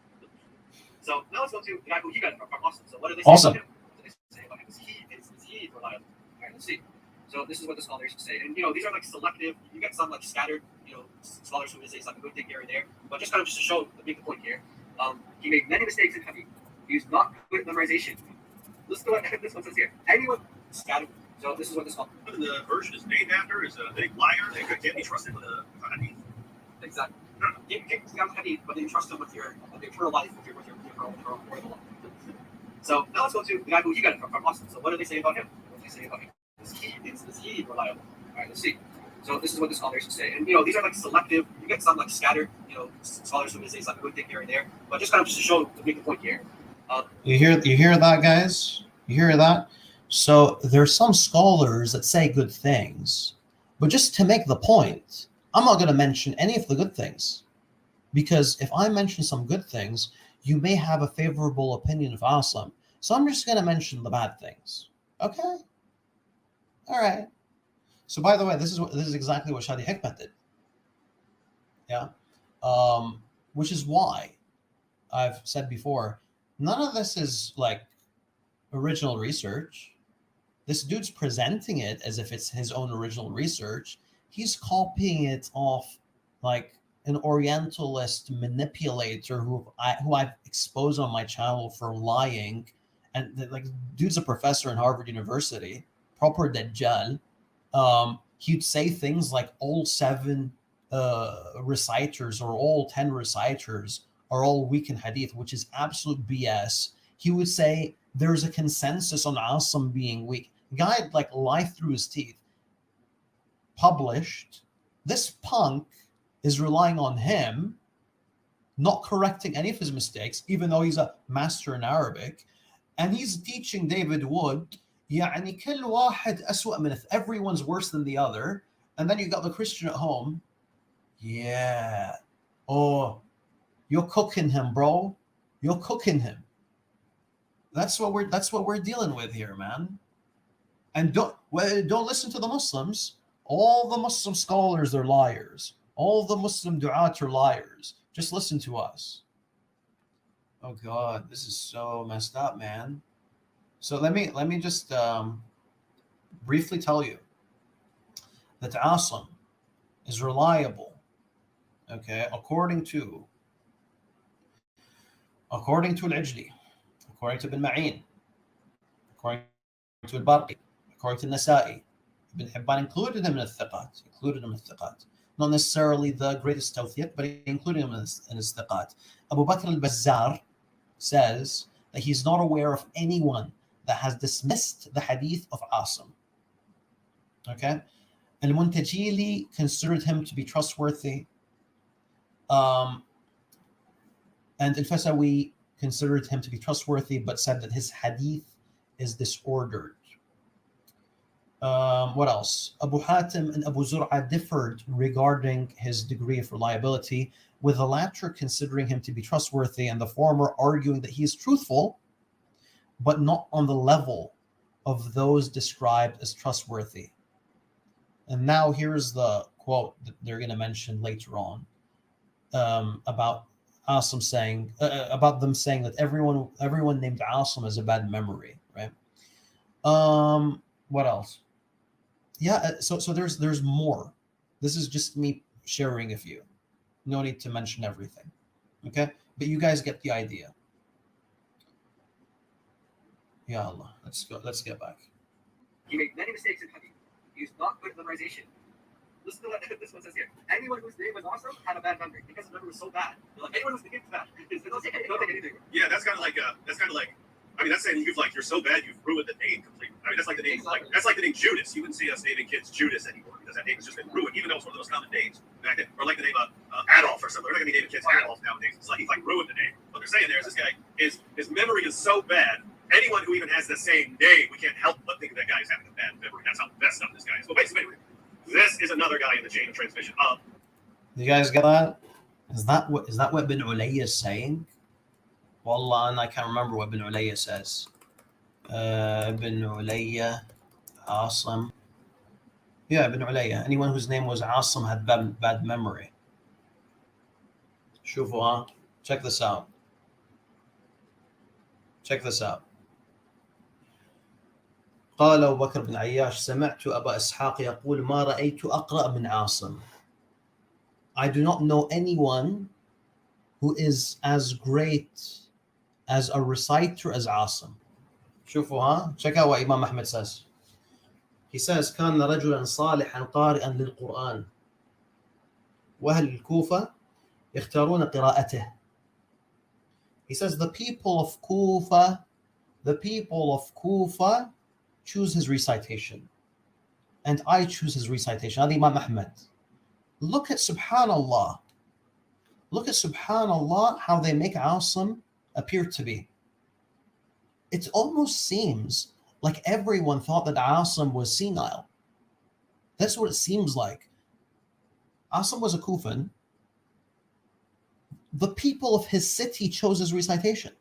So now let's go to the guy who you guys are awesome. So what do they say Awesome. about him? What do they say about him? Is he reliable? All right, let's see. So this is what the scholars say, and these are like selective. You get some like scattered, scholars who say something good thing here and there, but just kind of just to show, make the point here. He made many mistakes in hadith. He was not good at memorization. Listen to what this one says here. Anyone scattered. So this is what this called. And the version is named after is a big liar that can't be trusted with a hadith. Exactly. You have hadith, but you trust him with your eternal life, with your forever life. So now let's go to the guy who you got from Austin. So what do they say about him? What do they say about him? Is he reliable? All right, let's see. So this is what the scholars say, and these are like selective. You get some like scattered, scholars who say something good thing here and there, but just kind of just to show, to make the point here. You hear that, guys? You hear that? So there's some scholars that say good things, but just to make the point, I'm not going to mention any of the good things, because if I mention some good things, you may have a favorable opinion of Asim. So I'm just going to mention the bad things. Okay? All right. So by the way, this is exactly what Shadi Hikmat did. Yeah. Which is why I've said before, none of this is like original research. This dude's presenting it as if it's his own original research. He's copying it off like an Orientalist manipulator who I've exposed on my channel for lying, and like dude's a professor in Harvard University, proper Dajjal. He'd say things like all 7 reciters or all 10 reciters are all weak in hadith, which is absolute BS. He would say there's a consensus on Asim being weak. Guy like lied through his teeth. Published. This punk is relying on him, not correcting any of his mistakes, even though he's a master in Arabic, and he's teaching David Wood, يعني كل واحد أسوأ من الثاني. Everyone's worse than the other, and then you got the Christian at home. Yeah. Oh, you're cooking him, bro. You're cooking him. That's what we're dealing with here, man. And don't listen to the Muslims. All the Muslim scholars are liars. All the Muslim du'at are liars. Just listen to us. Oh God, this is so messed up, man. So let me just briefly tell you that Asim is reliable. Okay, according to Al-Ijli, according to Ibn Ma'in, according to Al-Barqi, according to Nasa'i. Ibn Hibban included him in al-Thiqat. Not necessarily the greatest tawthiq, but he included him in his Thiqat. Abu Bakr al-Bazzar says that he's not aware of anyone that has dismissed the hadith of Asim. Okay? Al-Muntajili considered him to be trustworthy. And Al-Fasawi considered him to be trustworthy, but said that his hadith is disordered. What else? Abu Hatim and Abu Zur'a differed regarding his degree of reliability, with the latter considering him to be trustworthy and the former arguing that he is truthful, but not on the level of those described as trustworthy. And now here's the quote that they're going to mention later on about Asim saying, about them saying that everyone named Asim has a bad memory, right? What else? Yeah, so there's more. This is just me sharing a few. No need to mention everything, okay? But you guys get the idea. Ya Allah, let's go. Let's get back. He made many mistakes in Hadith. He was not good at memorization. Listen to what this one says here. Anyone whose name was awesome had a bad memory because the memory was so bad. Like, anyone whose name was bad, don't take anything. Yeah, that's kind of like I mean, that's saying you're so bad you've ruined the name completely. I mean, that's like the name, that's like the name Judas. You wouldn't see us naming kids Judas anymore because that name has just been ruined, even though it's one of the most common names back then. Or like the name Adolf or something. They're not going to be naming kids Adolf nowadays. It's like he's like ruined the name. What they're saying there is this guy his memory is so bad. Anyone who even has the same name, we can't help but think that guy is having a bad memory. That's how messed up this guy is. Well, basically, anyway, this is another guy in the chain of transmission of. You guys get that? Is that what Ibn Ulayya is saying? Wallah, and I can't remember what Ibn Ulayya says. Ibn Ulayya, Asim. Yeah, Ibn Ulayya. Anyone whose name was Asim had bad memory. شوفوا, check this out. Check this out. قال أبو بكر بن عياش سمعت أبا إسحاق يقول ما رأيت أقرأ من عاصم. I do not know anyone who is as great as a reciter as Asim. شوفوا ها, check out what Imam Ahmed says. He says كان رجلا صالحا قارئا للقرآن وأهل الكوفة يختارون قراءته. He says the people of Kufa choose his recitation, and I choose his recitation. هذا Imam Ahmed. Look at Subhanallah. Look at Subhanallah how they make Asim appear to be. It almost seems like everyone thought that Asim was senile. That's what it seems like. Asim was a Kufan. The people of his city chose his recitation.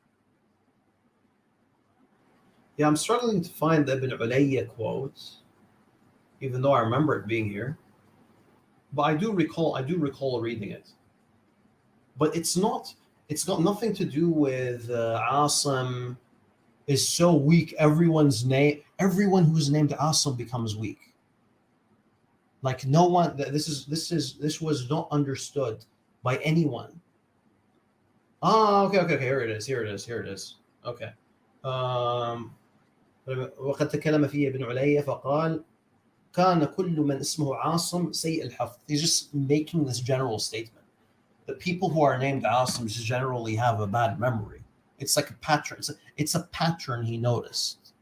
Yeah, I'm struggling to find the Ibn Ulayya quote, even though I remember it being here. But I do recall reading it. But it's got nothing to do with Asim is so weak. Everyone who's named Asim becomes weak. Like no one. This was not understood by anyone. Okay. Here it is. Okay. وقد تكلم فيه ابن علية فقال كان كل من اسمه عاصم سيء الحفظ. He's just making this general statement. The people who are named Asim just generally have a bad memory. It's like a pattern. It's a pattern he noticed.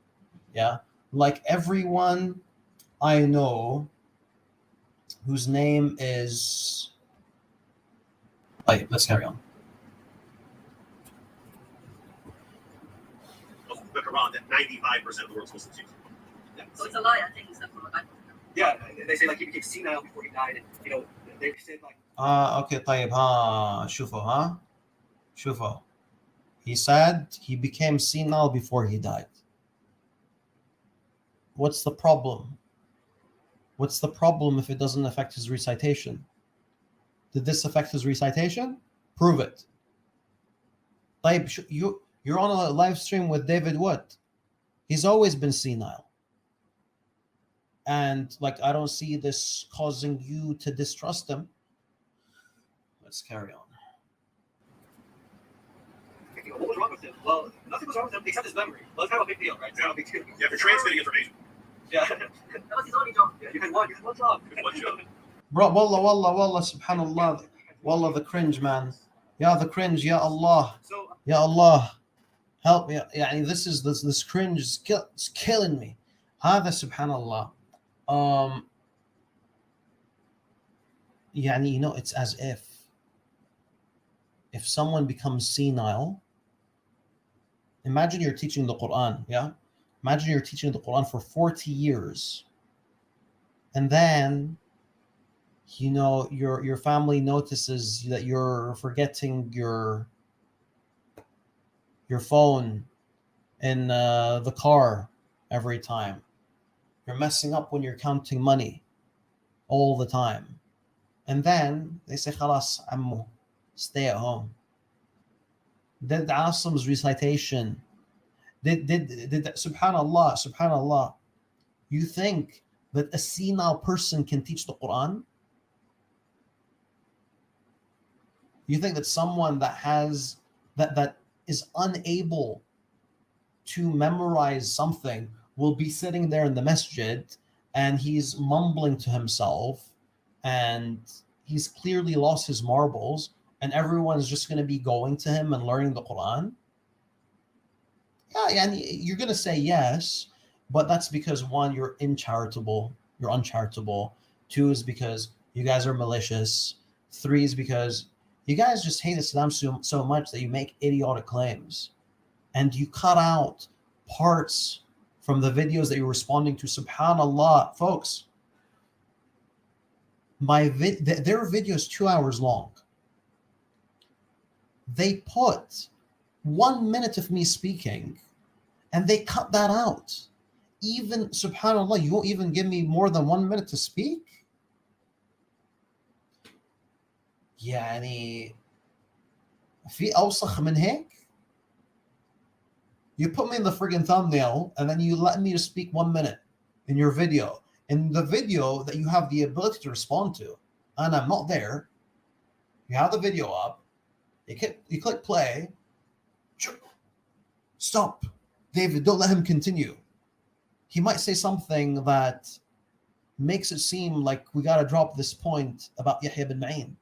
Yeah, like everyone I know whose name is. Right, let's carry on. The Quran that 95% of the world's Muslims use. Yeah. So it's a lie, I think, stuff from the Bible. Yeah, they say like he became senile before he died. And, they said like. Okay, طيب شوفوا. He said he became senile before he died. What's the problem? What's the problem if it doesn't affect his recitation? Did this affect his recitation? Prove it. You're on a live stream with David Wood. He's always been senile. And like, I don't see this causing you to distrust him. Let's carry on. What was wrong with him? Well, nothing was wrong with him except his memory. Well, it's kind of a big deal, right? It's kind of a big deal. Yeah, for transmitting information. Yeah. That was his only job. Yeah, you had one job. One job. Bro, wallah, subhanallah. Wallah, the cringe, man. Ya, the cringe, ya Allah. So, Ya Allah. Help me. Yeah, this cringe is killing me. هذا subhanallah. You know, it's as if someone becomes senile. Imagine you're teaching the Quran, yeah? Imagine you're teaching the Quran for 40 years. And then, you know, your family notices that you're forgetting your phone in the car every time. You're messing up when you're counting money all the time. And then they say, Khalas, Ammu, stay at home. Did Asim's recitation, did subhanallah, you think that a senile person can teach the Quran? You think that someone that has that is unable to memorize something will be sitting there in the masjid and he's mumbling to himself and he's clearly lost his marbles and everyone's just going to be going to him and learning the Quran? Yeah, and you're going to say yes, but that's because one, you're uncharitable. Two is because you guys are malicious. Three is because you guys just hate Islam so much that you make idiotic claims. And you cut out parts from the videos that you're responding to. SubhanAllah, folks. Their video is 2 hours long. They put 1 minute of me speaking and they cut that out. Even, subhanAllah, you won't even give me more than 1 minute to speak? يعني في أوسخ من هيك? You put me in the friggin' thumbnail and then you let me to speak 1 minute in your video. In the video that you have the ability to respond to, and I'm not there, you have the video up, you click play, stop. David, don't let him continue. He might say something that makes it seem like we got to drop this point about Yahya bin Ma'in.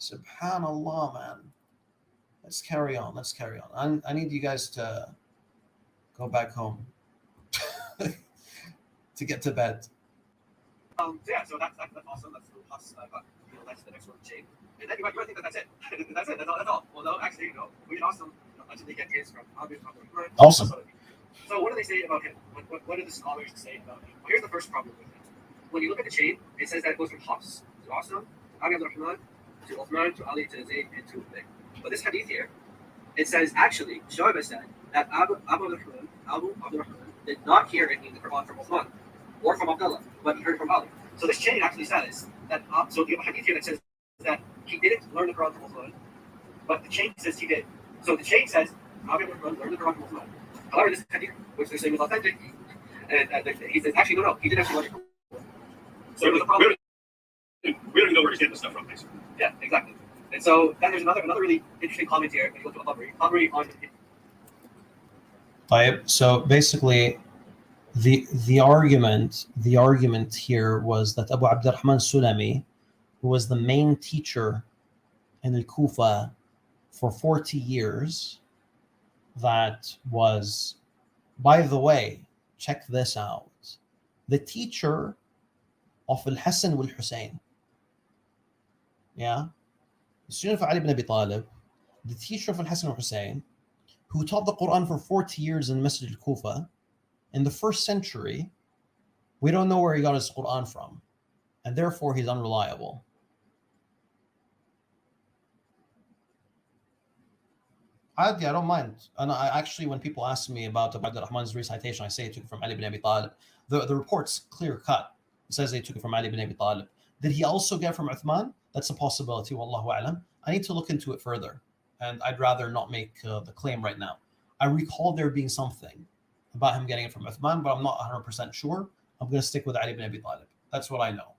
SubhanAllah, man. Let's carry on. I need you guys to go back home to get to bed. so that's awesome. That's cool. Plus, that's the next one, chain. And then you might think that that's it. That's it. That's all. Well, no, actually, we can also actually get his from Awesome. So what do they say about him? What do the scholars say about him? Well, here's the first problem with it. When you look at the chain, it says that it goes from Hafs to Asim, Abi Abdurrahman, to Uthman, to Ali, to Zayd, and to Ubay. But this hadith here, it says actually, Shu'bah said that Abu Abdurrahman did not hear it in the Quran from Uthman or from Abdullah, but he heard it from Ali. So this chain actually says that, so you have a hadith here that says that he didn't learn the Quran from Uthman, but the chain says he did. So the chain says Abu Abdurrahman learned the Quran from Uthman. However, this hadith, which they're saying is authentic, and he says, actually, no, he didn't actually learn it from Uthman. So it was a problem. We don't even know where he's getting this stuff from, basically. Yeah, exactly. And so then there's another really interesting comment here. If you look at Hafri on. So basically, the argument here was that Abu Abdurrahman Sulami, who was the main teacher in Al-Kufa for 40 years, that was, by the way, check this out, the teacher of Al-Hasan wal-Hussein. Yeah? The student of Ali ibn Abi Talib, the teacher of Al-Hasan al-Hussein, who taught the Quran for 40 years in Masjid al-Kufa, in the 1st century, we don't know where he got his Quran from, and therefore he's unreliable. I don't mind. And I actually, when people ask me about Abd al-Rahman's recitation, I say he took it from Ali ibn Abi Talib. The report's clear cut. It says they took it from Ali ibn Abi Talib. Did he also get from Uthman? That's a possibility, wallahu a'lam. I need to look into it further, and I'd rather not make the claim right now. I recall there being something about him getting it from Uthman, but I'm not 100% sure. I'm going to stick with Ali ibn Abi Talib. That's what I know.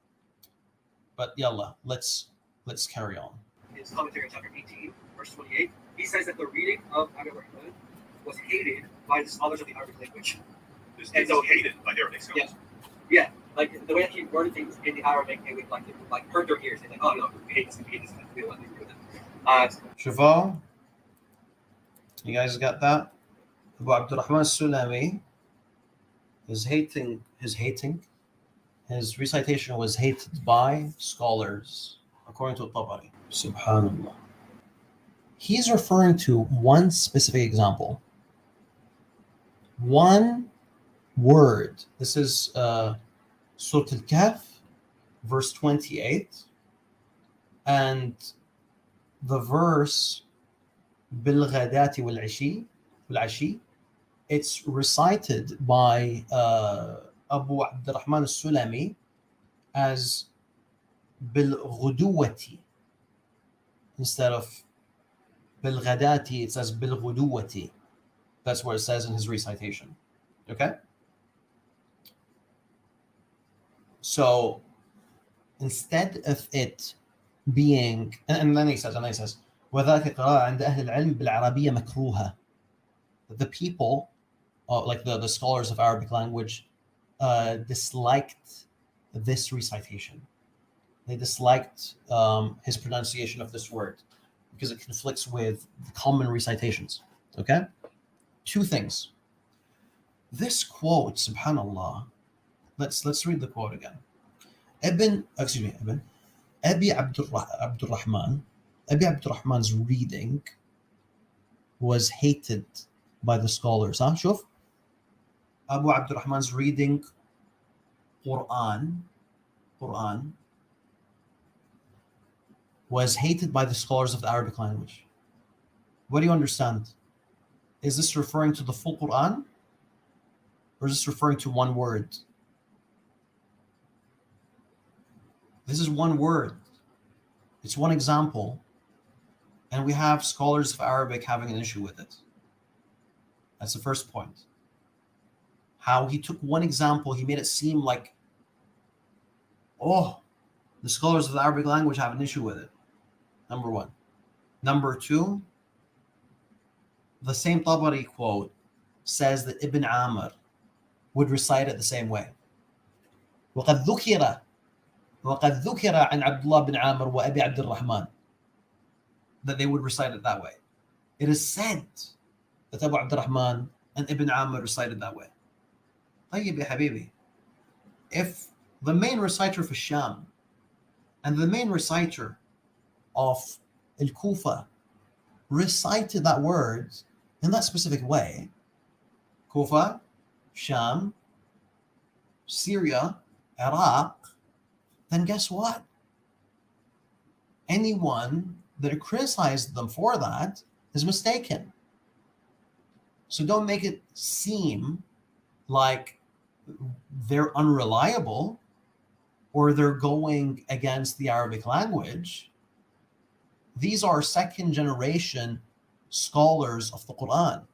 But yallah, let's carry on. His commentary on chapter 18, verse 28, he says that the reading of Ar-Rahman was hated by the scholars of the Arabic language. And so hated by Arabic scholars. Yeah, like the way that he worded things in the Arabic, it would like hurt their ears. They're like, oh no, we hate this, we hate this, we don't want to do that. Shaval, you guys got that? Abu Abdurrahman Sulami his recitation was hated by scholars, according to Tabari. Subhanallah. He's referring to one specific example. One word. This is Surah Al-Kahf, verse 28. And the verse Bil-Ghadati wal-Ashi, it's recited by Abu Abdurrahman al-Sulami as Bil-Ghuduwati. Instead of Bil-Ghadati, it says Bil-Ghuduwati. That's what it says in his recitation. Okay? So instead of it being, and then he says, وَذَاكَ قِرَاءَ عِنْدَ أَهْلِ الْعِلْمِ بِالْعَرَبِيَّةِ مَكْرُوهَةً. The people, like the scholars of Arabic language, disliked this recitation. They disliked his pronunciation of this word because it conflicts with the common recitations. Okay? Two things. This quote, subhanallah, let's read the quote again. Abi Abdurrahman's reading was hated by the scholars. Shuf, Abu Abdurrahman's reading Quran was hated by the scholars of the Arabic language. What do you understand? Is this referring to the full Quran? Or is this referring to one word? This is one word. It's one example. And we have scholars of Arabic having an issue with it. That's the first point. How he took one example, he made it seem like, oh, the scholars of the Arabic language have an issue with it. Number one. Number two, the same Tabari quote says that Ibn Amr would recite it the same way. وَقَدْ ذُكِرَ عن عبد الله بن عامر وأبي عبد الرحمن, that they would recite it that way. It is said that Abu Abdurrahman and Ibn Amr recited that way. طيب يا حبيبي, if the main reciter of Sham and the main reciter of Al-Kufa recited that word in that specific way, Kufa, Sham, Syria, Iraq, then guess what? Anyone that criticized them for that is mistaken. So don't make it seem like they're unreliable or they're going against the Arabic language. These are second generation scholars of the Quran.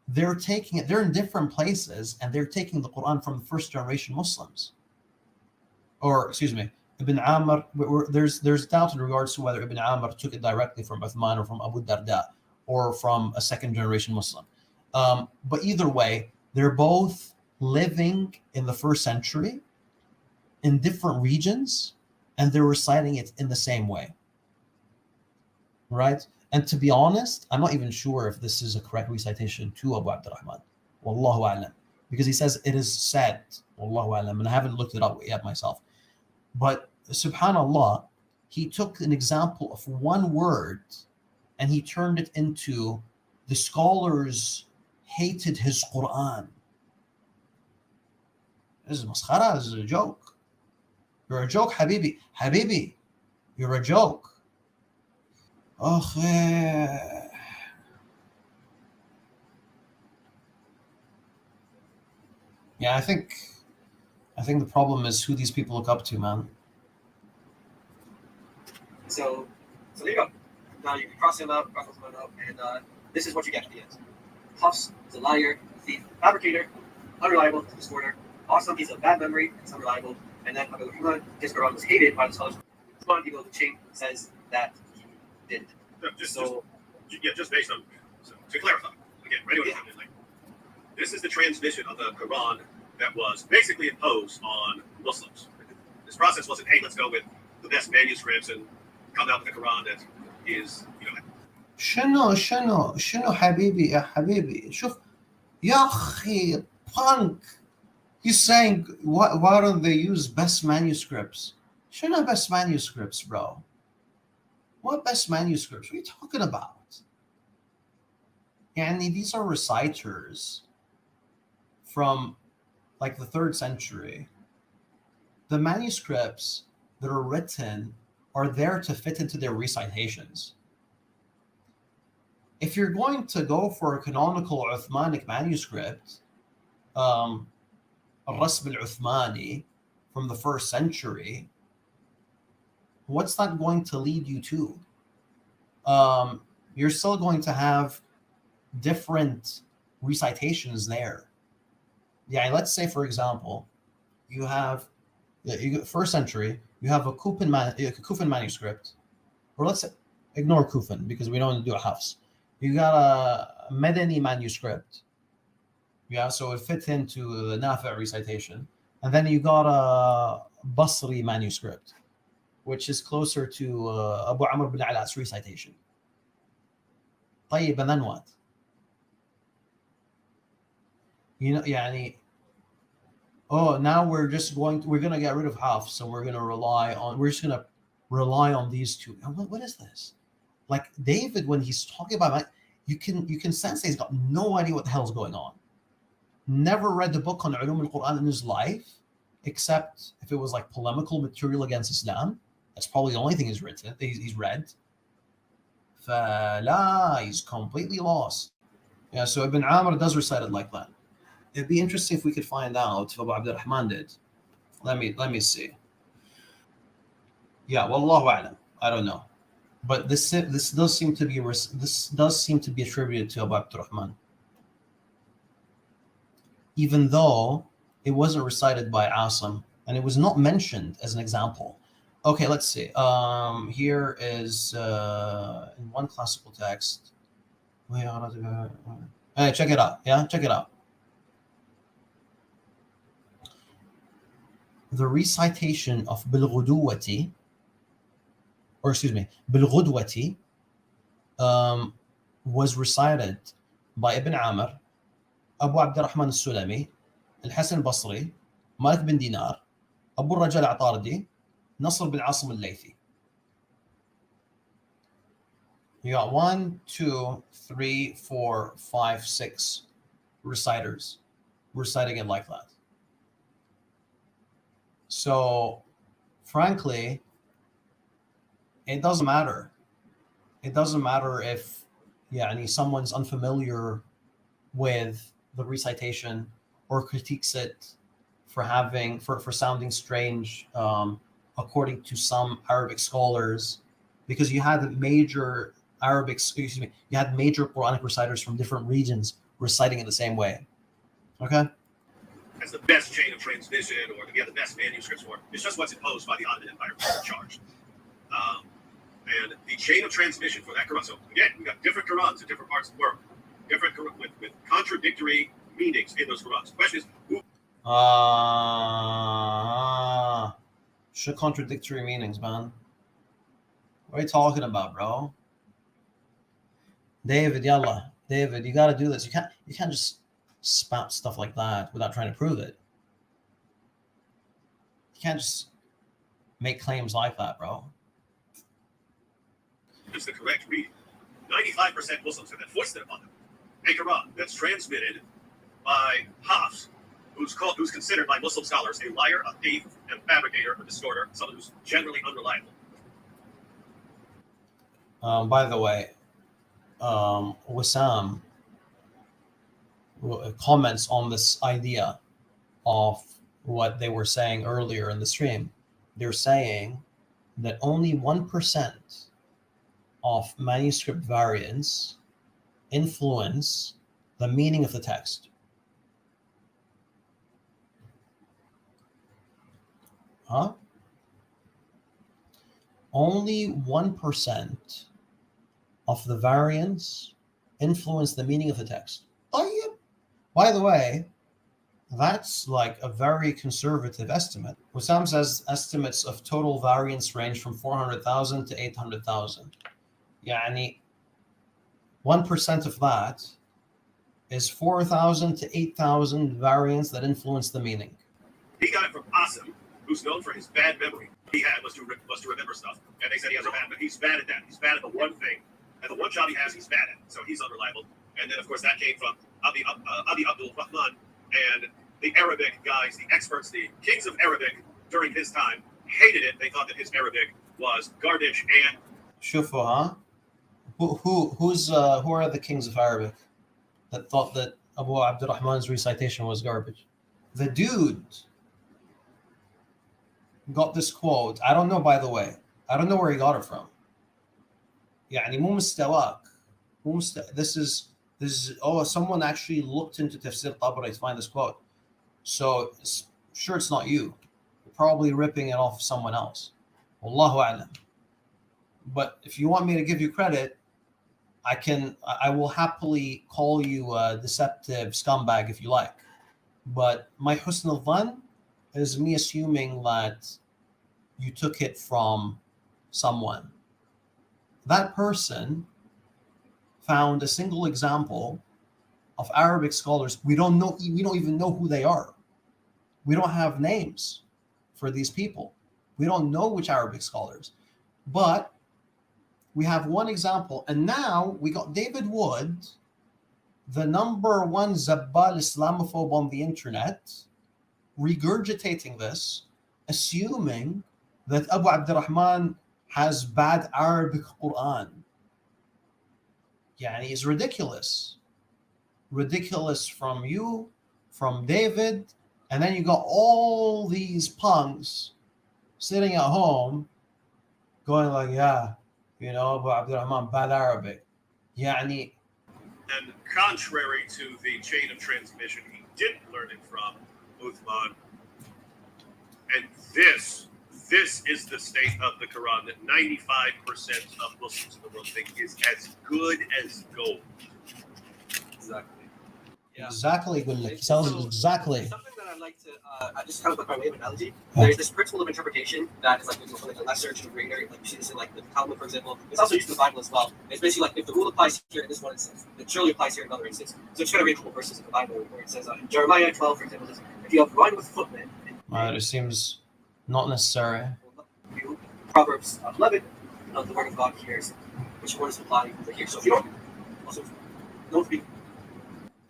They're taking it, they're in different places and they're taking the Quran from the first generation Muslims. Or, excuse me, Ibn Amr, there's doubt in regards to whether Ibn Amr took it directly from Uthman or from Abu Darda or from a second generation Muslim. But either way, they're both living in the first century in different regions and they're reciting it in the same way. Right? And to be honest, I'm not even sure if this is a correct recitation to Abu Abdurrahman. Wallahu a'lam. Because he says it is said. Wallahu a'lam. And I haven't looked it up yet myself. But subhanallah, he took an example of one word and he turned it into the scholars hated his Quran. This is maskhara, this is a joke. You're a joke, Habibi. Habibi, you're a joke. Okay. Yeah, I think the problem is who these people look up to, man. So there you go. Now you can cross him out, and this is what you get at the end. Hafs is a liar, a thief, fabricator, unreliable, distorter. Awesome, he's a bad memory, it's unreliable. And then Abu Rahman, his Quran was hated by the scholars. One people the chain says that he did. Just based on, so to clarify, again, for anyone who's like, this is the transmission of the Quran that was basically imposed on Muslims. This process wasn't, hey, let's go with the best manuscripts and come out with a Quran that is, شنو حبيبي يا حبيبي شوف يا أخي punk. He's saying, why don't they use best manuscripts? شنو best manuscripts, bro? What best manuscripts? What are you talking about? And these are reciters from like the 3rd century. The manuscripts that are written are there to fit into their recitations. If you're going to go for a canonical Uthmanic manuscript, Al-Rasm al-Uthmani from the 1st century, what's that going to lead you to? You're still going to have different recitations there. Yeah, let's say, for example, you have 1st century, you have a Kufan manuscript, or let's say, ignore Kufan because we don't want to do a Hafs. You got a Medani manuscript. Yeah, so it fits into the Nafi' recitation. And then you got a Basri manuscript, which is closer to Abu Amr bin Ala''s recitation. طيب, and then what? Now we're going to get rid of Hafs, so we're just going to rely on these two. What is this? Like David, when he's talking about it, you can sense that he's got no idea what the hell's going on. Never read the book on Ulum al-Quran in his life, except if it was like polemical material against Islam. That's probably the only thing he's read. He's completely lost. Yeah, so Ibn Amr does recite it like that. It'd be interesting if we could find out if Abu Abdurrahman did. Let me see. Yeah, wallahu a'lam. I don't know. But this does seem to be attributed to Abu Abdurrahman, even though it wasn't recited by Asim and it was not mentioned as an example. Okay, let's see. Here is in one classical text. Hey, check it out. Yeah, check it out. The recitation of Bilghudwati, was recited by Ibn Amr, Abu Abdurrahman al-Sulami, Al-Hasan al-Basri, Malik bin Dinar, Abu Rajal al-Atardi, Nasr bin Asim al-Laythi. You got 1, 2, 3, 4, 5, 6 reciters reciting it like that. So, frankly, it doesn't matter. It doesn't matter if someone's unfamiliar with the recitation or critiques it for sounding strange, according to some Arabic scholars, because you had major Quranic reciters from different regions reciting it the same way. Okay? As the best chain of transmission or to get the best manuscripts for it. It's just what's imposed by the Ottoman Empire charged. And the chain of transmission for that Quran. So again, we got different Qurans in different parts of the world, different with contradictory meanings in those Qurans. The question is, who? Contradictory meanings, man. What are you talking about, bro? David, you got to do this. You can't just spout stuff like that without trying to prove it. You can't just make claims like that, bro. It's the correct reading. 95% Muslims have that foisted upon them. A Quran that's transmitted by Hafs, who's considered by Muslim scholars a liar, a thief, a fabricator, a distorter, someone who's generally unreliable. By the way, Wissam comments on this idea of what they were saying earlier in the stream. They're saying that only 1% of manuscript variants influence the meaning of the text. Huh? Only 1% of the variants influence the meaning of the text. By the way, that's like a very conservative estimate. Wissam says estimates of total variance range from 400,000 to 800,000. Yani 1% of that is 4,000 to 8,000 variants that influence the meaning. He got it from Asim, who's known for his bad memory. He had was to remember stuff, and they said he has a bad, but he's bad at that. He's bad at the one thing, and the one job he has, he's bad at. So he's unreliable. And then, of course, that came from Abi Abdul Rahman, and the Arabic guys, the experts, the kings of Arabic during his time hated it. They thought that his Arabic was garbage. And Shufu, huh? Who are the kings of Arabic that thought that Abu Abdurrahman's recitation was garbage? The dude got this quote. I don't know, by the way. I don't know where he got it from. يعني مو مستواك. This is someone actually looked into Tafsir Tabari to find this quote. So sure, it's not you. You're probably ripping it off someone else. Wallahu a'lam. But if you want me to give you credit, I will happily call you a deceptive scumbag if you like. But my husn al-dhan is me assuming that you took it from someone. That person found a single example of Arabic scholars. We don't even know who they are. We don't have names for these people. We don't know which Arabic scholars. But we have one example, and now we got David Wood, the number one Zabbal Islamophobe on the internet, regurgitating this, assuming that Abu Abdurrahman has bad Arabic Quran. Yani it's ridiculous. Ridiculous from you, from David, and then you got all these punks sitting at home going like, yeah, Abu Abdurrahman, bad Arabic. Yani. And contrary to the chain of transmission, he didn't learn it from Uthman. And this is the state of the Quran that 95% of Muslims in the world think is as good as gold. Exactly. Yeah. Exactly. Exactly. Something that I'd like to, just kind of like by way of analogy, there's this principle of interpretation that is like a lesser to greater. Like you see this in like the Talmud, for example. It's also used in the Bible as well. It's basically like if the rule applies here in this one instance, it surely applies here in another instance. So it's kind of read a couple verses in the Bible where it says in Jeremiah 12, for example, says, if you have run with footmen. It seems not necessary. Proverbs 11, the word of God hears, which word is applying over here. So if you don't, also don't be.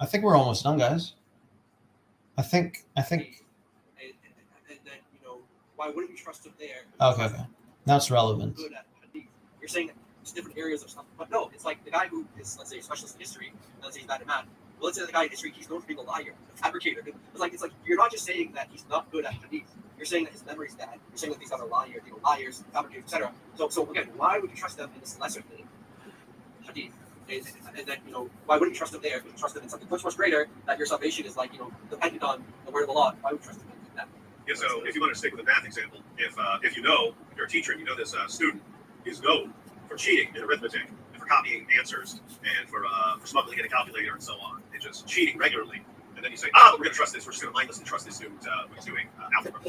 I think we're almost done, guys. I think. And then why wouldn't you trust him there? Okay. That's relevant. Good at Hadith. You're saying that it's different areas of stuff, but no, it's like the guy who is, let's say, a specialist in history. Let's say he's bad at math. Well, let's say the guy in history, he's known for being a liar, a fabricator. It's like you're not just saying that he's not good at Hadith. You're saying that his memory's bad. You're saying that these guys are liars, fabricators, etc. So again, why would you trust them in this lesser thing, Hadith? And then, why wouldn't you trust them there? If you trust them in something much greater, that your salvation is like, dependent on the word of Allah, why would you trust them in that? Yeah, so if you want to stick with the math example, if you're a teacher and you know this student is known for cheating in arithmetic, and for copying answers, and for smuggling in a calculator and so on, and just cheating regularly, and then you say, we're going to trust this, we're just going to mindlessly trust this student who's doing algebra.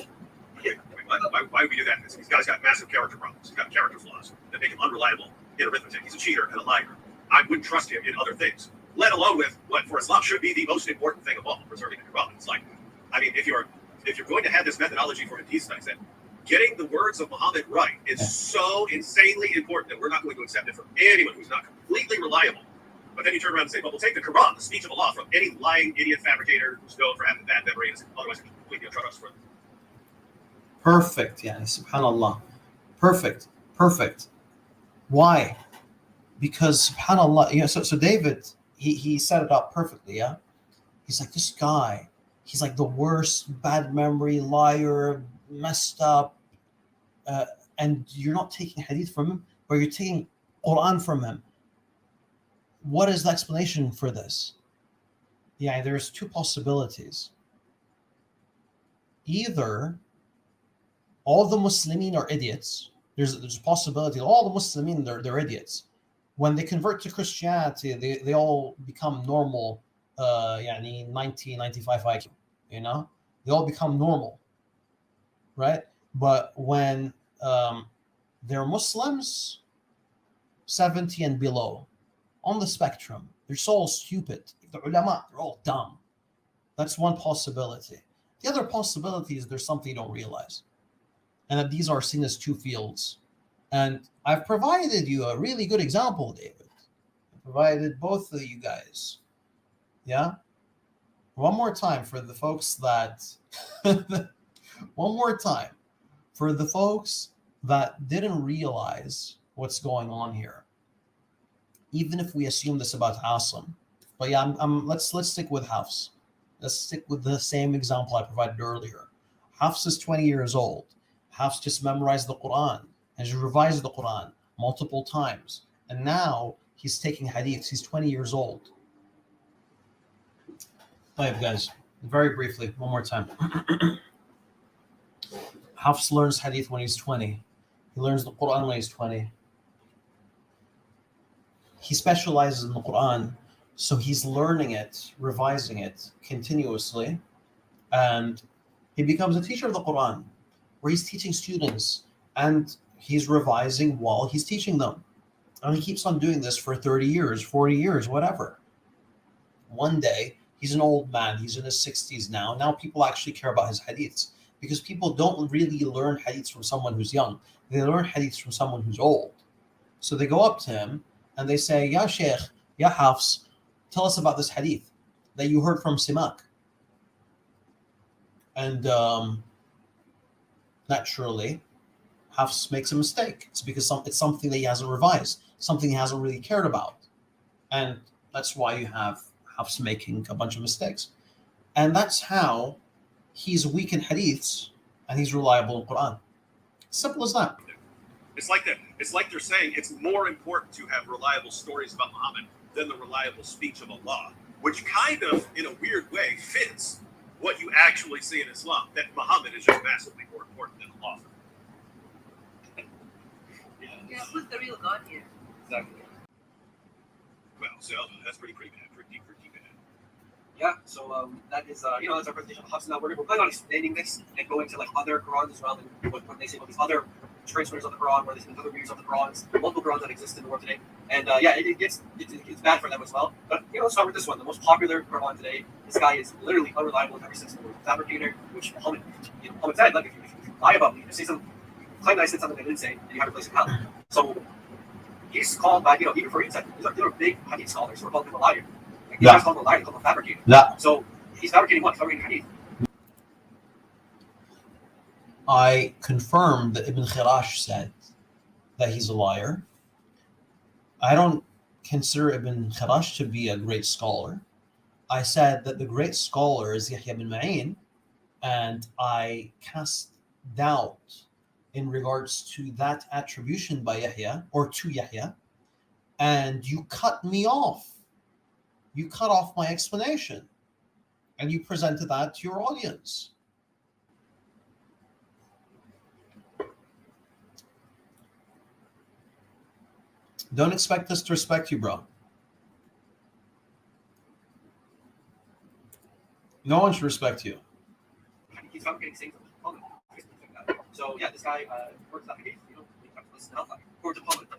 Why would we do that? This guy's got massive character problems. He's got character flaws that make him unreliable in arithmetic. He's a cheater and a liar. I wouldn't trust him in other things, let alone with what for Islam should be the most important thing of all, preserving the Quran. It's like, if you're going to have this methodology for Hadith studies, then getting the words of Muhammad right is so insanely important that we're not going to accept it from anyone who's not completely reliable. But then you turn around and say, well, we'll take the Quran, the speech of Allah, from any lying idiot fabricator who's known for having bad memory and is otherwise completely untrustworthy. Perfect. Yeah, subhanallah. Perfect. Why? Because subhanallah, so David, he set it up perfectly, yeah? He's like, this guy, he's like the worst, bad memory, liar, messed up, and you're not taking hadith from him, but you're taking Quran from him. What is the explanation for this? Yeah, there's two possibilities. Either all the Muslimin are idiots. There's a possibility all the Muslimin they're idiots. When they convert to Christianity, they all become normal. 90, 95 IQ. You know, they all become normal, right? But when they're Muslims, 70 and below, on the spectrum, they're so all stupid. The ulama, they're all dumb. That's one possibility. The other possibility is there's something you don't realize, and that these are seen as two fields. And I've provided you a really good example, David. I provided both of you guys. Yeah? One more time for the folks that one more time for the folks that didn't realize what's going on here. Even if we assume this about Asim. But yeah, let's stick with Hafs. Let's stick with the same example I provided earlier. Hafs is 20 years old. Hafs just memorized the Quran and just revised the Quran multiple times. And now he's taking hadiths. He's 20 years old. Hi, guys. Very briefly, one more time. Hafs learns hadith when he's 20. He learns the Quran when he's 20. He specializes in the Quran, so he's learning it, revising it continuously, and he becomes a teacher of the Quran, where he's teaching students, and he's revising while he's teaching them. And he keeps on doing this for 30 years, 40 years, whatever. One day, he's an old man. He's in his 60s now. Now people actually care about his hadiths, because people don't really learn hadiths from someone who's young. They learn hadiths from someone who's old. So they go up to him, and they say, Ya Sheikh, Ya Hafs, tell us about this hadith that you heard from Simak. And naturally, Hafs makes a mistake. It's because it's something that he hasn't revised, something he hasn't really cared about. And that's why you have Hafs making a bunch of mistakes. And that's how he's weak in hadiths and he's reliable in Quran. Simple as that. It's like they're saying it's more important to have reliable stories about Muhammad than the reliable speech of Allah, which kind of, in a weird way, fits what you actually see in Islam, that Muhammad is just massively more important than Allah. Yeah, who's the real God here? Exactly. Well, so that's pretty bad. Pretty bad. Yeah, so that is, that's our presentation of Hafs. Now we're planning on explaining this and going to like other Qurans as well, and what they say about these other translators of the Quran, where they say other readers of the Qurans, multiple Qurans that exist in the world today. And it's bad for them as well. But let's start with this one, the most popular Quran today. This guy is literally unreliable in every sense of the word. Fabricator, which Muhammad said, like if you lie about me, you say something, claim that I said something I didn't say, then you have a place in hell. So he's called by, even for these are big hadith scholars who are called him a liar. He's not called him a liar, he's called him a fabricator. Yeah. So he's fabricating what? Fabricating hadith. I confirmed that Ibn Khirash said that he's a liar. I don't consider Ibn Khirash to be a great scholar. I said that the great scholar is Yahya bin Ma'in, and I cast doubt in regards to that attribution by Yahya, or to Yahya, and you cut me off. You cut off my explanation, and you presented that to your audience. Don't expect us to respect you, bro. No one should respect you. He's fabricating things on the public. So yeah, this guy works at the gate. You have to listen to Hellfire or to public.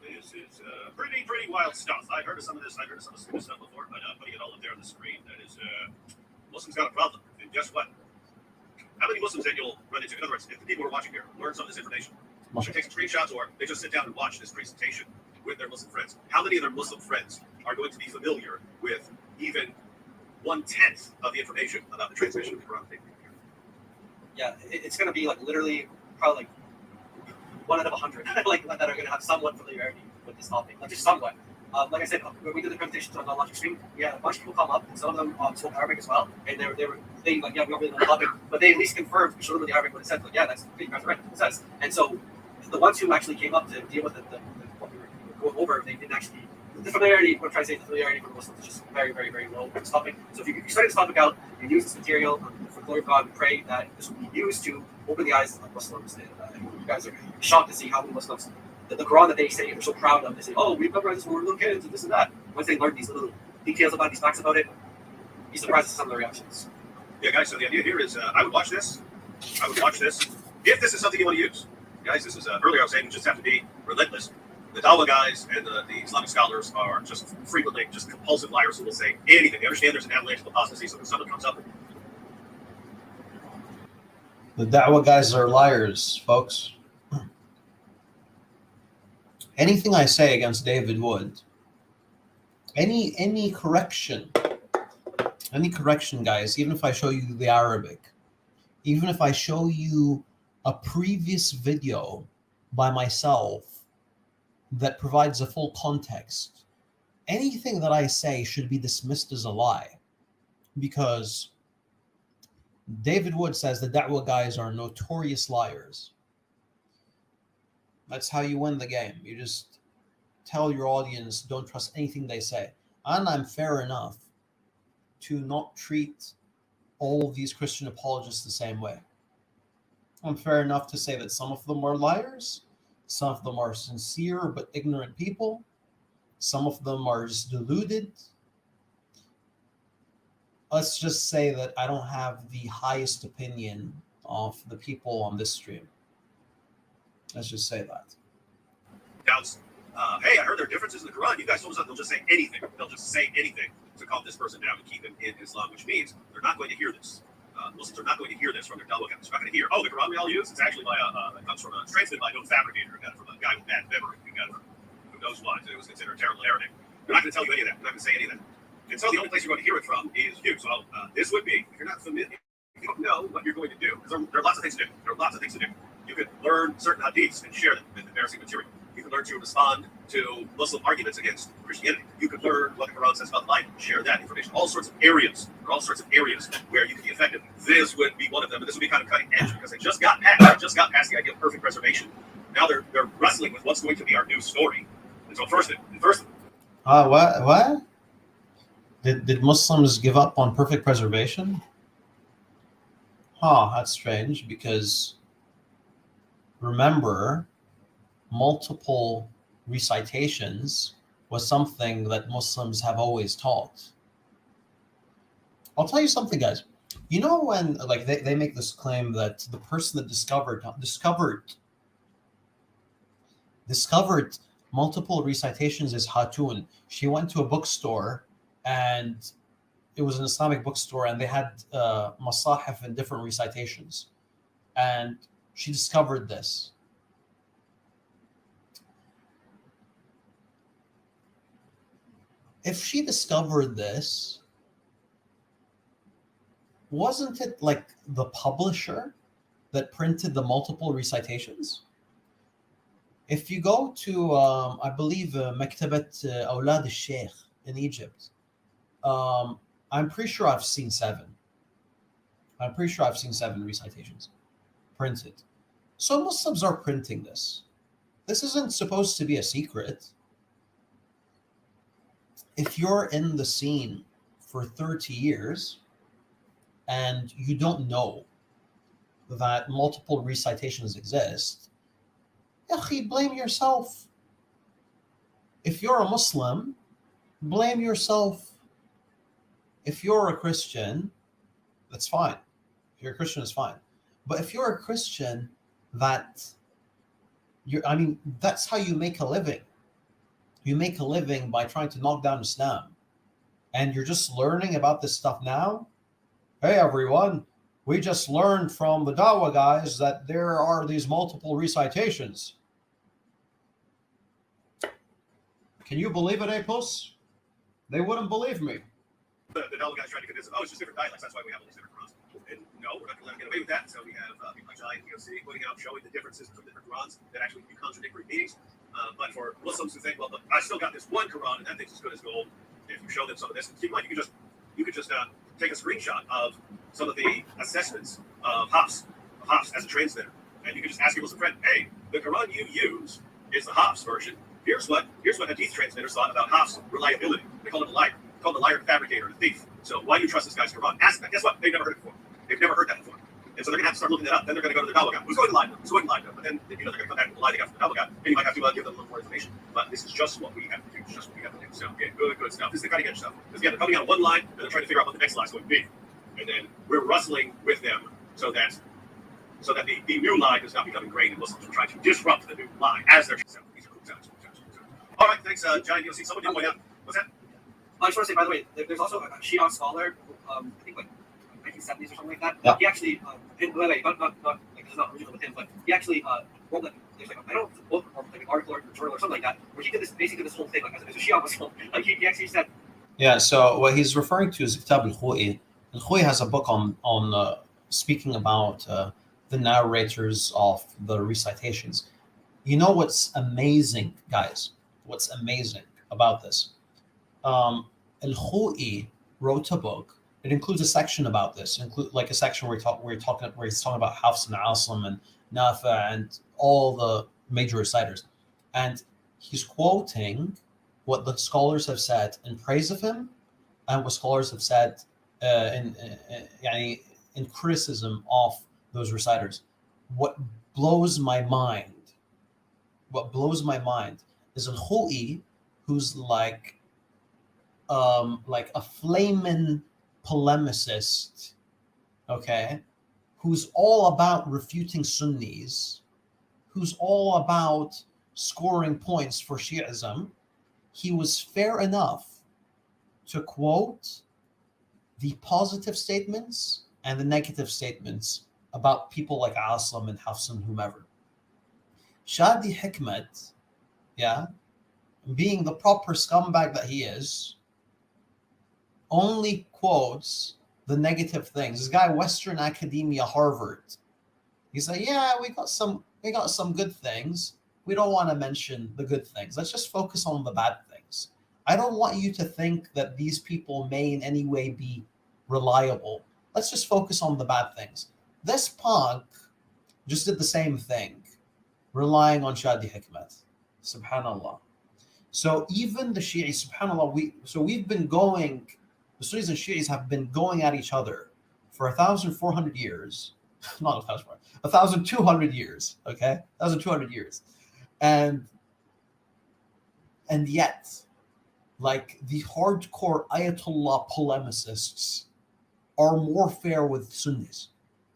This is pretty wild stuff. I've heard of some of this. I've heard of some of this stuff before, but putting it all up there on the screen, that is, Muslims got a problem. And guess what? How many Muslims that you'll run into? In other words, if the people who are watching here learn some of this information, they take some screenshots, or they just sit down and watch this presentation with their Muslim friends. How many of their Muslim friends are going to be familiar with even 1/10 of the information about the translation of the Quran? Yeah, it's going to be like literally probably like 1 out of 100, like that are going to have somewhat familiarity with this topic, like just somewhat. Like I said, when we did the presentations on non-logic stream, we had a bunch of people come up, and some of them spoke Arabic as well, and they were saying like, yeah, we don't really know the topic, but they at least confirmed, we showed them the Arabic what it said, like, yeah, that's completely correct, what it says. And so the ones who actually came up to deal with what we were going over, they didn't actually, the familiarity, what I'm trying to say, the familiarity for the Muslims is just very, very, very low with this topic. So if you study this topic out, you use this material for the glory of God, we pray that this will be used to open the eyes of Muslims. And you guys are shocked to see how many Muslims, the Quran that they say they're so proud of, they say, oh, we've memorized this when we were little kids and this and that. Once they learn these little details about it, these facts about it, be surprised at some of the reactions. Yeah, guys, so the idea here is I would watch this. I would watch this. If this is something you want to use. Guys, this is, earlier I was saying you just have to be relentless. The Dawah guys and the Islamic scholars are just frequently just compulsive liars who will say anything. They understand there's an avalanche of apostasy, so when someone comes up. The Dawah guys are liars, folks. Anything I say against David Wood, any correction, guys, even if I show you the Arabic, even if I show you a previous video by myself that provides a full context, anything that I say should be dismissed as a lie, because David Wood says the Da'wah guys are notorious liars. That's how you win the game. You just tell your audience, don't trust anything they say. And I'm fair enough to not treat all these Christian apologists the same way. I'm fair enough to say that some of them are liars, some of them are sincere but ignorant people, some of them are just deluded. Let's just say that I don't have the highest opinion of the people on this stream. Let's just say that. Doubts. Hey, I heard there are differences in the Quran. You guys told us that they'll just say anything. They'll just say anything to calm this person down and keep him in Islam, which means they're not going to hear this. Muslims are not going to hear this from their Dawah guys. They're not going to hear, oh, the Quran we all use, it's actually by it comes from it's transmitted by no fabricator, got it from a guy with bad memory, who knows what. It was considered terrible Arabic. They're not going to tell you any of that. They're not going to say any of that. And so the only place you're going to hear it from is you. So this would be, if you're not familiar, if you don't know what you're going to do, because there are lots of things to do. There are lots of things to do. You could learn certain hadiths and share them with embarrassing material. You can learn to respond to Muslim arguments against Christianity. You can learn what the Quran says about life, share that information. All sorts of areas. There are all sorts of areas where you can be effective. This would be one of them, and this would be kind of cutting edge because they just got past the idea of perfect preservation. Now they're wrestling with what's going to be our new story. And so first, what? Did Muslims give up on perfect preservation? That's strange, because remember, multiple recitations was something that Muslims have always taught. I'll tell you something, guys. You know when like they make this claim that the person that discovered multiple recitations is Hatun. She went to a bookstore, and it was an Islamic bookstore, and they had masahif and different recitations, and she discovered this. If she discovered this, wasn't it like the publisher that printed the multiple recitations? If you go to, I believe, Maktabat Awlad al-Sheikh in Egypt, I'm pretty sure I've seen 7. I'm pretty sure I've seen 7 recitations printed. So Muslims are printing this. This isn't supposed to be a secret. If you're in the scene for 30 years and you don't know that multiple recitations exist, blame yourself. If you're a Muslim, blame yourself. If you're a Christian, that's fine. If you're a Christian, it's fine. But if you're a Christian, that's how you make a living. You make a living by trying to knock down Islam. And you're just learning about this stuff now? Hey, everyone, we just learned from the Dawah guys that there are these multiple recitations. Can you believe it, Puss? They wouldn't believe me. The Dawah guys tried to convince them, it's just different dialects. That's why we have all these different Qurans. And no, we're not going to let them get away with that. So we have people like Jai and POC putting out, showing the differences between different Qurans that actually can be contradictory meanings. But for Muslims who think, well, look, I still got this one Quran and that thing's as good as gold. If you show them some of this, and keep in mind, you could just take a screenshot of some of the assessments of Hafs as a translator, and you can just ask your Muslim friend, hey, the Quran you use is the Hafs version. Here's what Hadith translators thought about Hafs' reliability. They called him a liar. They called him the liar, the fabricator, the thief. So why do you trust this guy's Quran? Ask that. Guess what? They've never heard it before. They've never heard that before. And so they're going to have to start looking that up. Then they're going to go to the Dawaga. Who's going to lie to them? Who's going to lie to them? But then, they're going to come back with the lie they got from the Dawaga. And you might have to give them a little more information. But this is just what we have to do. It's just what we have to do. So, yeah, good stuff. This is the cutting edge stuff. Because, again, they're coming out of one line, and they're trying to figure out what the next line is going to be. And then we're wrestling with them so that the new line does not become ingrained, and Muslims are trying to disrupt the new line as they're. So these are cool times. All right, thanks, John. You'll see someone did point out. What's that? I just want to say, by the way, there's also a Shia scholar who, I think like 1970s or something like that. Yeah. He actually, not like it's not original with him, but he actually wrote like there's like I don't know, a book or like an article or a journal or something like that, where he did this whole thing like as a Shia Muslim. Like he actually said. Yeah. So what he's referring to is Kitab al-Khu'i. Al-Khu'i has a book on speaking about the narrators of the recitations. You know what's amazing, guys? What's amazing about this? Al-Khu'i wrote a book. It includes a section about this. Like a section where he's talking about Hafs and Asim and Nafi and all the major reciters, and he's quoting what the scholars have said in praise of him, and what scholars have said in criticism of those reciters. What blows my mind is Al-Khu'i, who's like a flaming polemicist, okay, who's all about refuting Sunnis, who's all about scoring points for Shi'ism. He was fair enough to quote the positive statements and the negative statements about people like Asim and Hafs and whomever. Shadi Hikmat, yeah, being the proper scumbag that he is, only quotes the negative things. This guy, Western Academia, Harvard. He's like, yeah, we got some good things. We don't want to mention the good things. Let's just focus on the bad things. I don't want you to think that these people may in any way be reliable. Let's just focus on the bad things. This punk just did the same thing, relying on Shadi Hikmat. Subhanallah. So even the Shi'is, subhanallah, we've been going, the Sunnis and Shi'is have been going at each other for 1,400 years. Not 1,200 years, okay? 1,200 years. And yet, like, the hardcore Ayatollah polemicists are more fair with Sunnis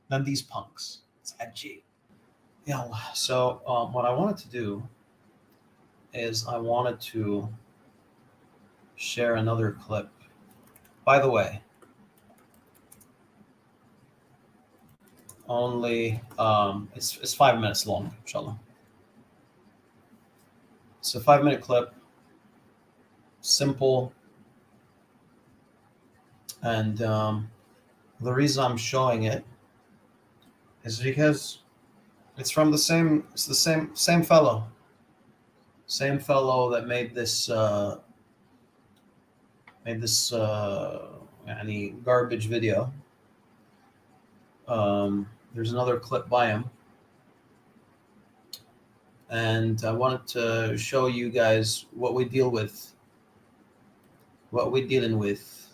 than these punks. It's edgy. Yeah, so what I wanted to do is I wanted to share another clip. By the way, only it's 5 minutes long, inshallah. It's a 5-minute clip, simple, and the reason I'm showing it is because it's from the same fellow that made this garbage video. There's another clip by him, and I wanted to show you guys what we're dealing with.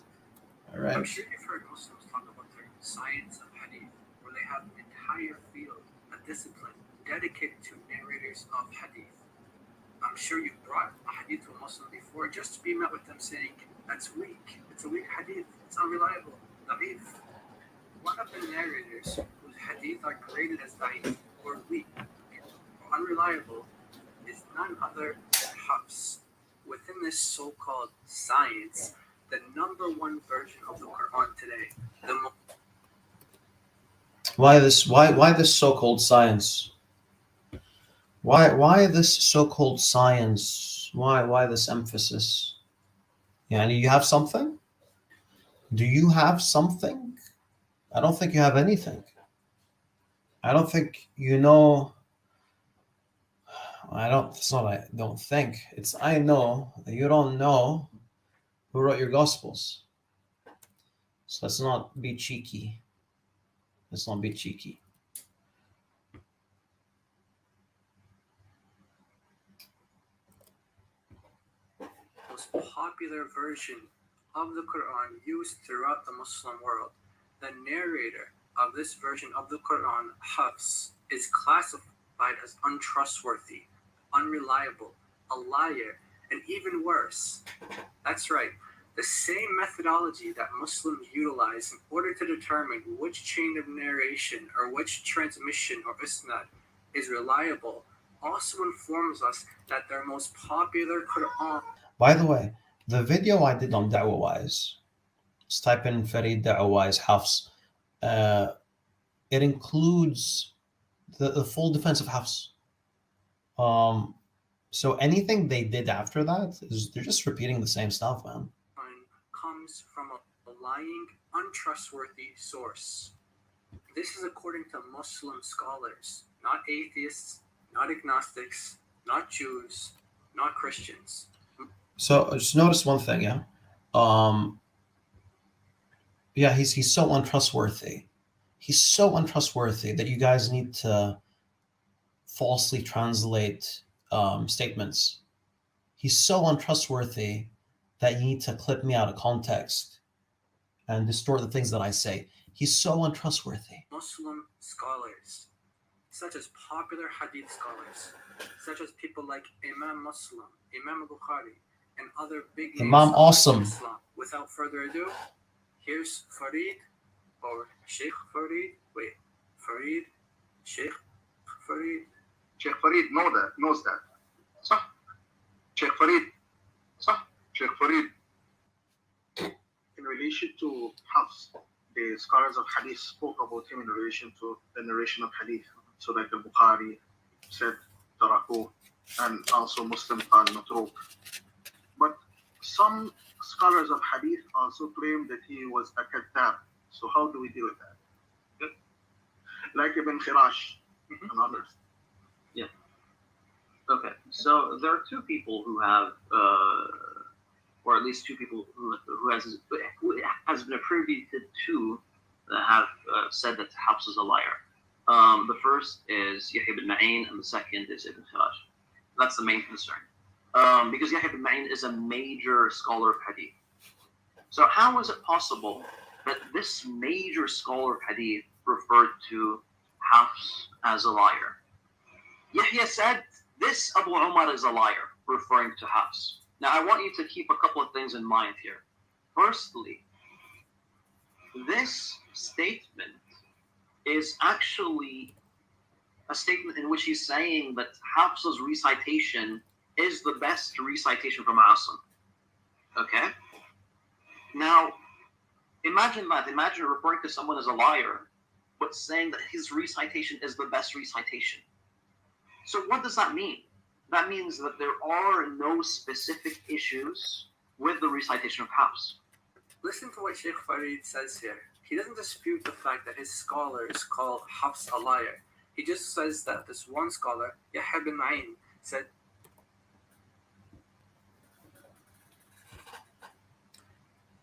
All right. I'm sure you've heard Muslims talk about the science of Hadith, where they have an entire field, a discipline dedicated to narrators of Hadith. I'm sure you've brought a Hadith to a Muslim before just to be met with them saying, that's weak. It's a weak Hadith. It's unreliable. Da'if. One of the narrators whose Hadith are graded as da'if or weak or unreliable is none other than Hafs. Within this so-called science, the number one version of the Quran today, Why this so-called science? Why this so-called science? Why this emphasis? Yeah, you have something? Do you have something? I don't think you have anything. I don't think you know. It's not I don't think. It's I know that you don't know who wrote your Gospels. So let's not be cheeky. Let's not be cheeky. Most popular version of the Quran used throughout the Muslim world. The narrator of this version of the Quran, Hafs, is classified as untrustworthy, unreliable, a liar, and even worse. That's right, the same methodology that Muslims utilize in order to determine which chain of narration or which transmission or isnad is reliable also informs us that their most popular Quran. By the way, the video I did on Da'wah Wise, just type in Farid Da'wah Wise Hafs. It includes the full defense of Hafs. So anything they did after that is they're just repeating the same stuff, man. Comes from a lying, untrustworthy source. This is according to Muslim scholars, not atheists, not agnostics, not Jews, not Christians. So just notice one thing, yeah. Yeah, he's so untrustworthy. He's so untrustworthy that you guys need to falsely translate statements. He's so untrustworthy that you need to clip me out of context and distort the things that I say. He's so untrustworthy. Muslim scholars, such as popular Hadith scholars, such as people like Imam Muslim, Imam Bukhari, and other big Imam names Awesome. in Islam. Without further ado, here's Farid, or Sheikh Farid. Wait, Farid, Sheikh Farid. Sheikh Farid knows that. صح. Sheikh Farid. صح. Sheikh Farid. In relation to Hafs, the scholars of Hadith spoke about him in relation to the narration of Hadith. So like the Bukhari said Taraku, and also Muslim called Matruk. But some scholars of Hadith also claim that he was a Kadhab. So how do we deal with that? Like Ibn Khirash and others. Yeah. Okay. So there are two people who have, or at least two people who has been attributed to that have said that Hafs is a liar. The first is Yahya ibn Ma'in, and the second is Ibn Khirash. That's the main concern. Because Yahya ibn Ma'in is a major scholar of Hadith. So how is it possible that this major scholar of Hadith referred to Hafs as a liar? Yahya said, this Abu Umar is a liar, referring to Hafs. Now I want you to keep a couple of things in mind here. Firstly, this statement is actually a statement in which he's saying that Hafs's recitation is the best recitation from Asim. Okay? Now, imagine that. Imagine referring to someone as a liar, but saying that his recitation is the best recitation. So what does that mean? That means that there are no specific issues with the recitation of Hafs. Listen to what Sheikh Farid says here. He doesn't dispute the fact that his scholars call Hafs a liar. He just says that this one scholar, Yahya ibn Ma'in, said,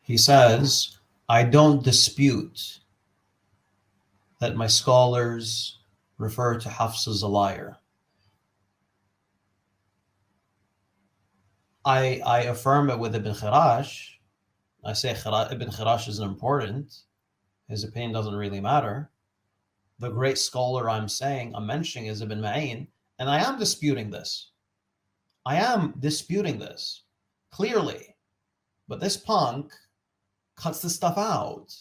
He says, I don't dispute that my scholars refer to Hafs as a liar. I affirm it with Ibn Khirash. I say Ibn Khirash isn't important. His opinion doesn't really matter. The great scholar I'm mentioning is Ibn Ma'in, and I am disputing this. Clearly. But this punk cuts this stuff out.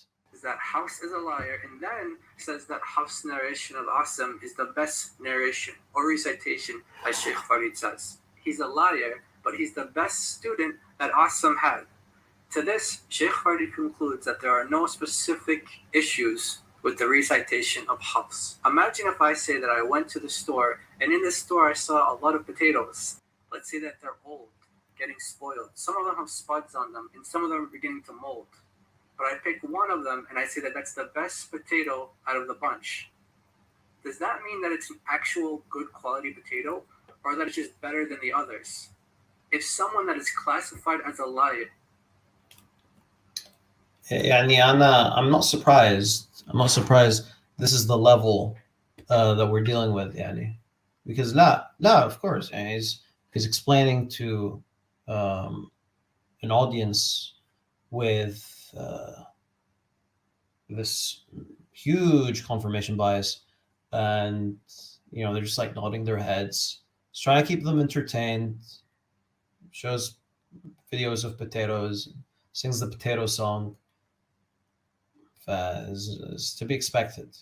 That Hafs is a liar, and then says that Hafs' narration of Asim is the best narration or recitation, as Sheikh Farid says. He's a liar, but he's the best student that Asim had. To this, Sheikh Farid concludes that there are no specific issues with the recitation of Hafs. Imagine if I say that I went to the store, and in the store I saw a lot of potatoes. Let's say that they're old, getting spoiled. Some of them have spuds on them, and some of them are beginning to mold. But I pick one of them, and I say that that's the best potato out of the bunch. Does that mean that it's an actual good quality potato? or that it's just better than the others? If someone that is classified as a liar, يعني I'm not surprised. I'm not surprised this is the level that we're dealing with, يعني. Because لا, of course, يعني he's explaining to an audience with this huge confirmation bias, and they're just like nodding their heads. He's trying to keep them entertained. Shows videos of potatoes, sings the potato song. Is to be expected.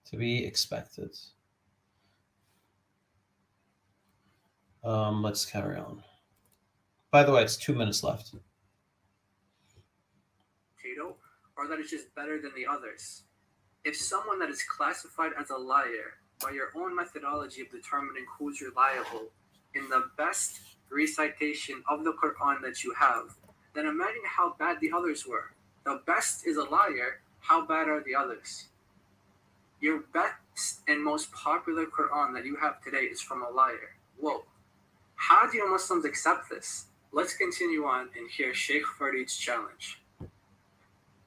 To be expected. Let's carry on. By the way, it's 2 minutes left. or that it's just better than the others. If someone that is classified as a liar by your own methodology of determining who's reliable in the best recitation of the Quran that you have, then imagine how bad the others were. The best is a liar. How bad are the others? Your best and most popular Quran that you have today is from a liar. Whoa. How do you Muslims accept this? Let's continue on and hear Sheikh Farid's challenge.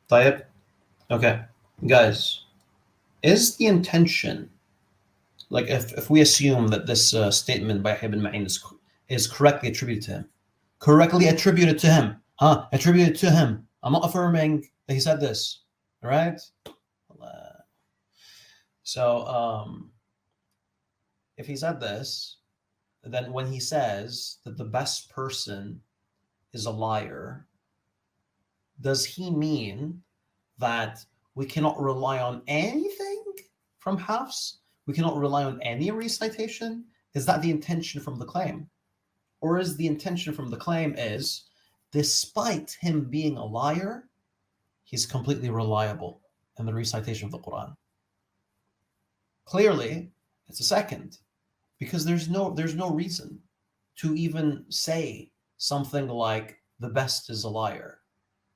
طيب. Okay. Guys, is the intention, like if we assume that this statement by Ibn Ma'in is correctly attributed to him, attributed to him. I'm not affirming that he said this, all right? So if he said this, then when he says that the best person is a liar, does he mean that we cannot rely on anything from Hafs? We cannot rely on any recitation? Is that the intention from the claim? Or is the intention from the claim is, despite him being a liar, he's completely reliable in the recitation of the Quran? Clearly, it's a second, because there's no reason to even say something like the best is a liar.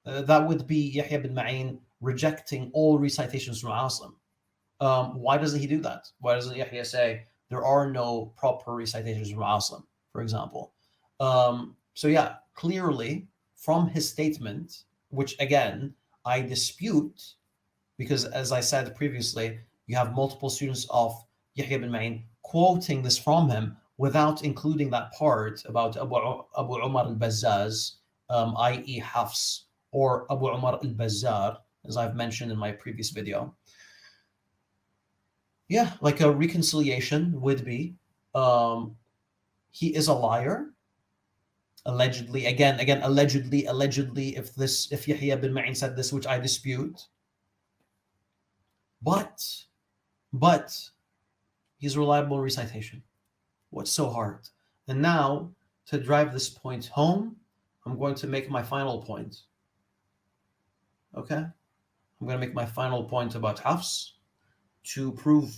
That would be Yahya bin Ma'in rejecting all recitations from Asim. Why doesn't he do that? Why doesn't Yahya say there are no proper recitations from Asim, for example? So yeah, clearly from his statement, which again, I dispute, because as I said previously, you have multiple students of Yahya bin Ma'in quoting this from him without including that part about Abu Umar al-Bazzaz, i.e. Hafs, or Abu Umar al-Bazzar, as I've mentioned in my previous video. Yeah, like a reconciliation would be, he is a liar, allegedly. Again, allegedly. If Yahya bin Ma'in said this, which I dispute, but he's reliable in recitation. What's so hard? And now, to drive this point home, I'm going to make my final point. Okay? I'm going to make my final point about Hafs to prove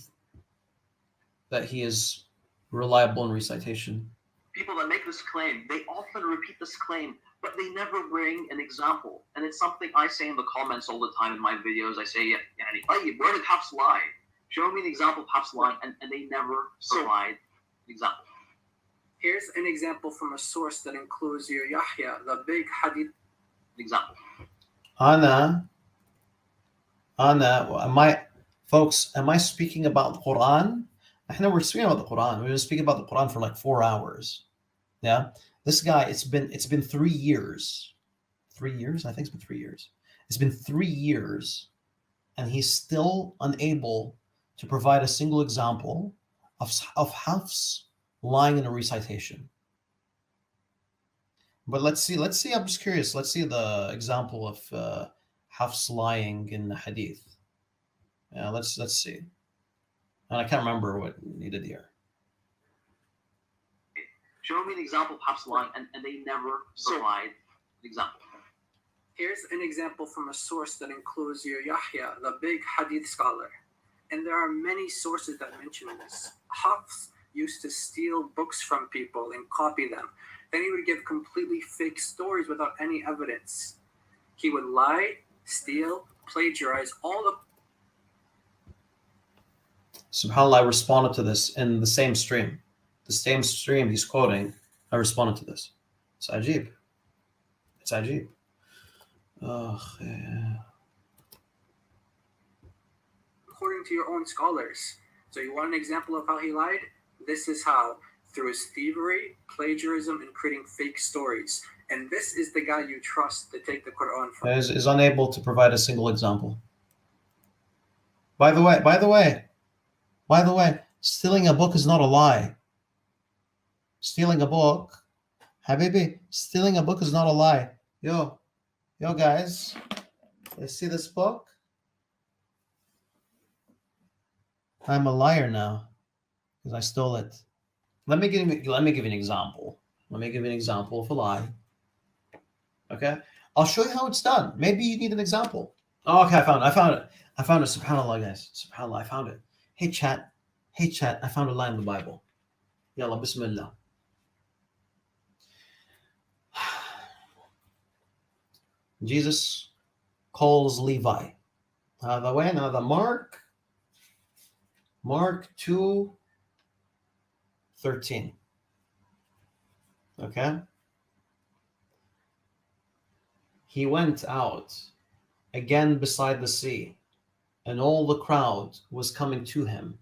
that he is reliable in recitation. People that make this claim, they often repeat this claim, but they never bring an example. And it's something I say in the comments all the time in my videos. I say, where did Hafs lie? Show me an example of Hafs lying, and they never provide an example. Here's an example from a source that includes your Yahya, the big Hadith. Example. Ana, am I speaking about the Quran? We're speaking about the Quran. We've been speaking about the Quran for like 4 hours. Yeah, this guy. It's been 3 years. 3 years, I think it's been 3 years. It's been 3 years, and he's still unable to provide a single example of Hafs lying in a recitation. But let's see. I'm just curious. Let's see the example of Hafs lying in the Hadith. Yeah, let's see. And I can't remember what he did here. Show me an example of Hafs lying, and they never provide an example. Here's an example from a source that includes your Yahya, the big Hadith scholar. And there are many sources that mention this. Hafs used to steal books from people and copy them. Then he would give completely fake stories without any evidence. He would lie, steal, plagiarize, all the... SubhanAllah, I responded to this in the same stream. the same stream he's quoting, I responded to this. It's ajib. It's ajib. Oh, yeah. According to your own scholars. So you want an example of how he lied? This is how. Through his thievery, plagiarism, and creating fake stories. And this is the guy you trust to take the Quran from. Is unable to provide a single example. By the way, stealing a book is not a lie. Stealing a book, Habibi, stealing a book is not a lie. Yo guys, you see this book? I'm a liar now because I stole it. Let me give you an example. Let me give you an example of a lie. Okay? I'll show you how it's done. Maybe you need an example. Oh, okay, I found it. SubhanAllah, guys. SubhanAllah, I found it. Hey chat, I found a lie in the Bible. Yalla, bismillah. Jesus calls Levi. The way now, the Mark 2:13. Okay. He went out again beside the sea, and all the crowd was coming to him,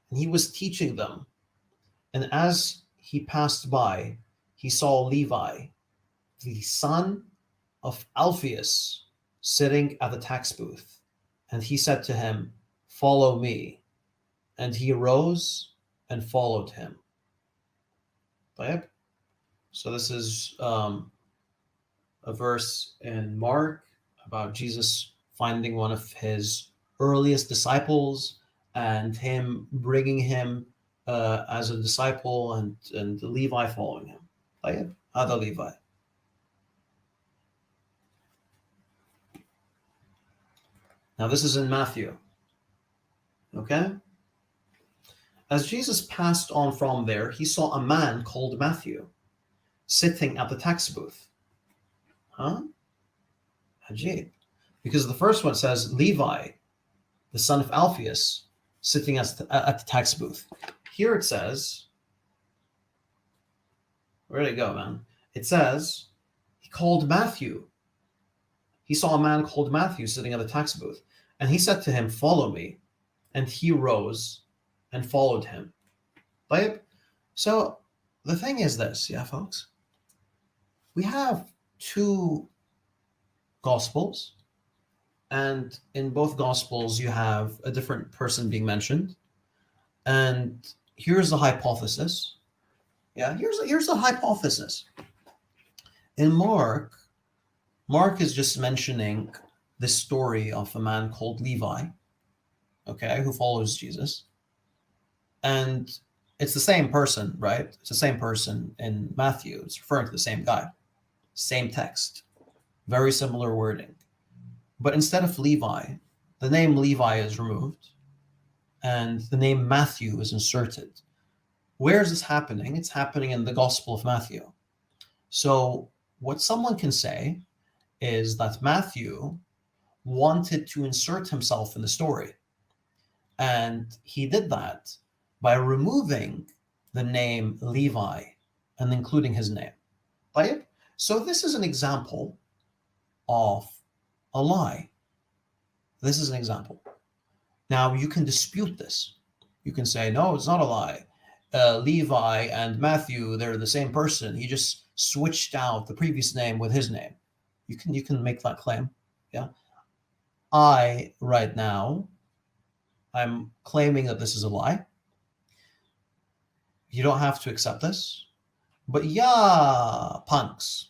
and he was teaching them. And as he passed by, he saw Levi, the son of Alphaeus, sitting at the tax booth. And he said to him, "Follow me." And he rose and followed him. Right? So this is a verse in Mark about Jesus finding one of his earliest disciples and him bringing him as a disciple, and Levi following him. Right? Other Levi. Now this is in Matthew. Okay? As Jesus passed on from there, he saw a man called Matthew sitting at the tax booth. Huh? Ajib. Because the first one says Levi, the son of Alphaeus, sitting at the tax booth. Here it says, where did it go, man? It says, he called Matthew. He saw a man called Matthew sitting at the tax booth. And he said to him, "Follow me." And he rose and followed him. Right? So the thing is this, yeah, folks. We have two Gospels. And in both Gospels, you have a different person being mentioned. And here's the hypothesis. Yeah, here's the hypothesis. In Mark is just mentioning the story of a man called Levi, okay, who follows Jesus. And it's the same person, right? It's the same person in Matthew. It's referring to the same guy, same text, very similar wording. But instead of Levi, the name Levi is removed and the name Matthew is inserted. Where is this happening? It's happening in the Gospel of Matthew. So what someone can say is that Matthew wanted to insert himself in the story. And he did that by removing the name Levi and including his name. Right? So this is an example of a lie. This is an example. Now you can dispute this. You can say, no, it's not a lie. Levi and Matthew, they're the same person. He just switched out the previous name with his name. You can make that claim. Yeah. Right now, I'm claiming that this is a lie. You don't have to accept this. But yeah, punks.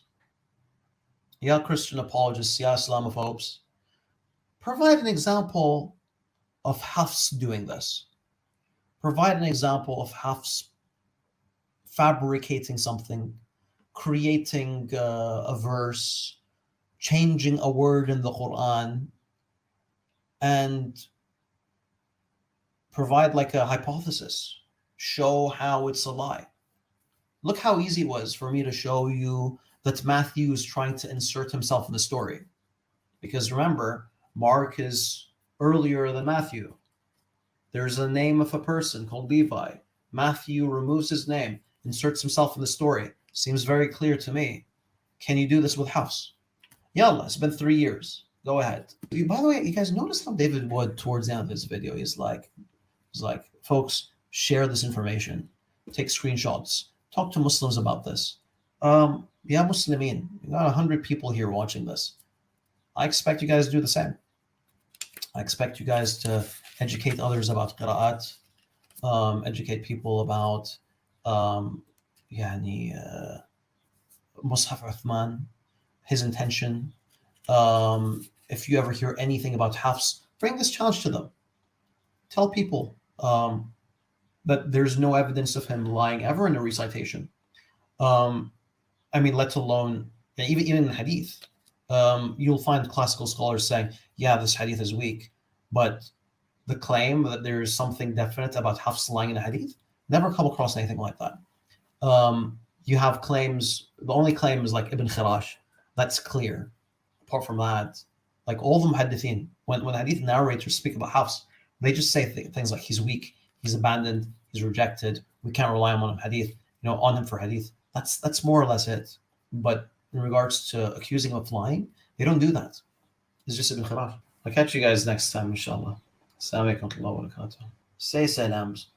Yeah, Christian apologists. Yeah, Islamophobes. Provide an example of Hafs doing this. Provide an example of Hafs fabricating something, creating a verse, changing a word in the Quran, and provide like a hypothesis. Show how it's a lie. Look how easy it was for me to show you that Matthew is trying to insert himself in the story. Because remember, Mark is earlier than Matthew. There's a name of a person called Levi. Matthew removes his name, inserts himself in the story. Seems very clear to me. Can you do this with Hafs? Yallah, it's been 3 years. Go ahead. By the way, you guys notice how David Wood, towards the end of this video, he's like, folks, share this information. Take screenshots. Talk to Muslims about this. Yeah, Muslimin, you got 100 people here watching this. I expect you guys to do the same. I expect you guys to educate others about qira'at, educate people about Mus'haf Uthman, his intention. If you ever hear anything about Hafs, bring this challenge to them. Tell people that there's no evidence of him lying ever in a recitation. Let alone even in Hadith. You'll find classical scholars saying, yeah, this Hadith is weak, but the claim that there is something definite about Hafs lying in a Hadith, never come across anything like that. You have claims, the only claim is like Ibn Khirash, that's clear. Apart from that, like all the muhaddithin, when Hadith narrators speak about Hafs, they just say things like he's weak, he's abandoned, he's rejected, we can't rely on him Hadith, on him for Hadith. That's more or less it. But in regards to accusing him of lying, they don't do that. It's just Ibn Khirash. I'll catch you guys next time, inshallah. Assalamu alaikum wa rahmatullahi wa barakatuh. Say salams.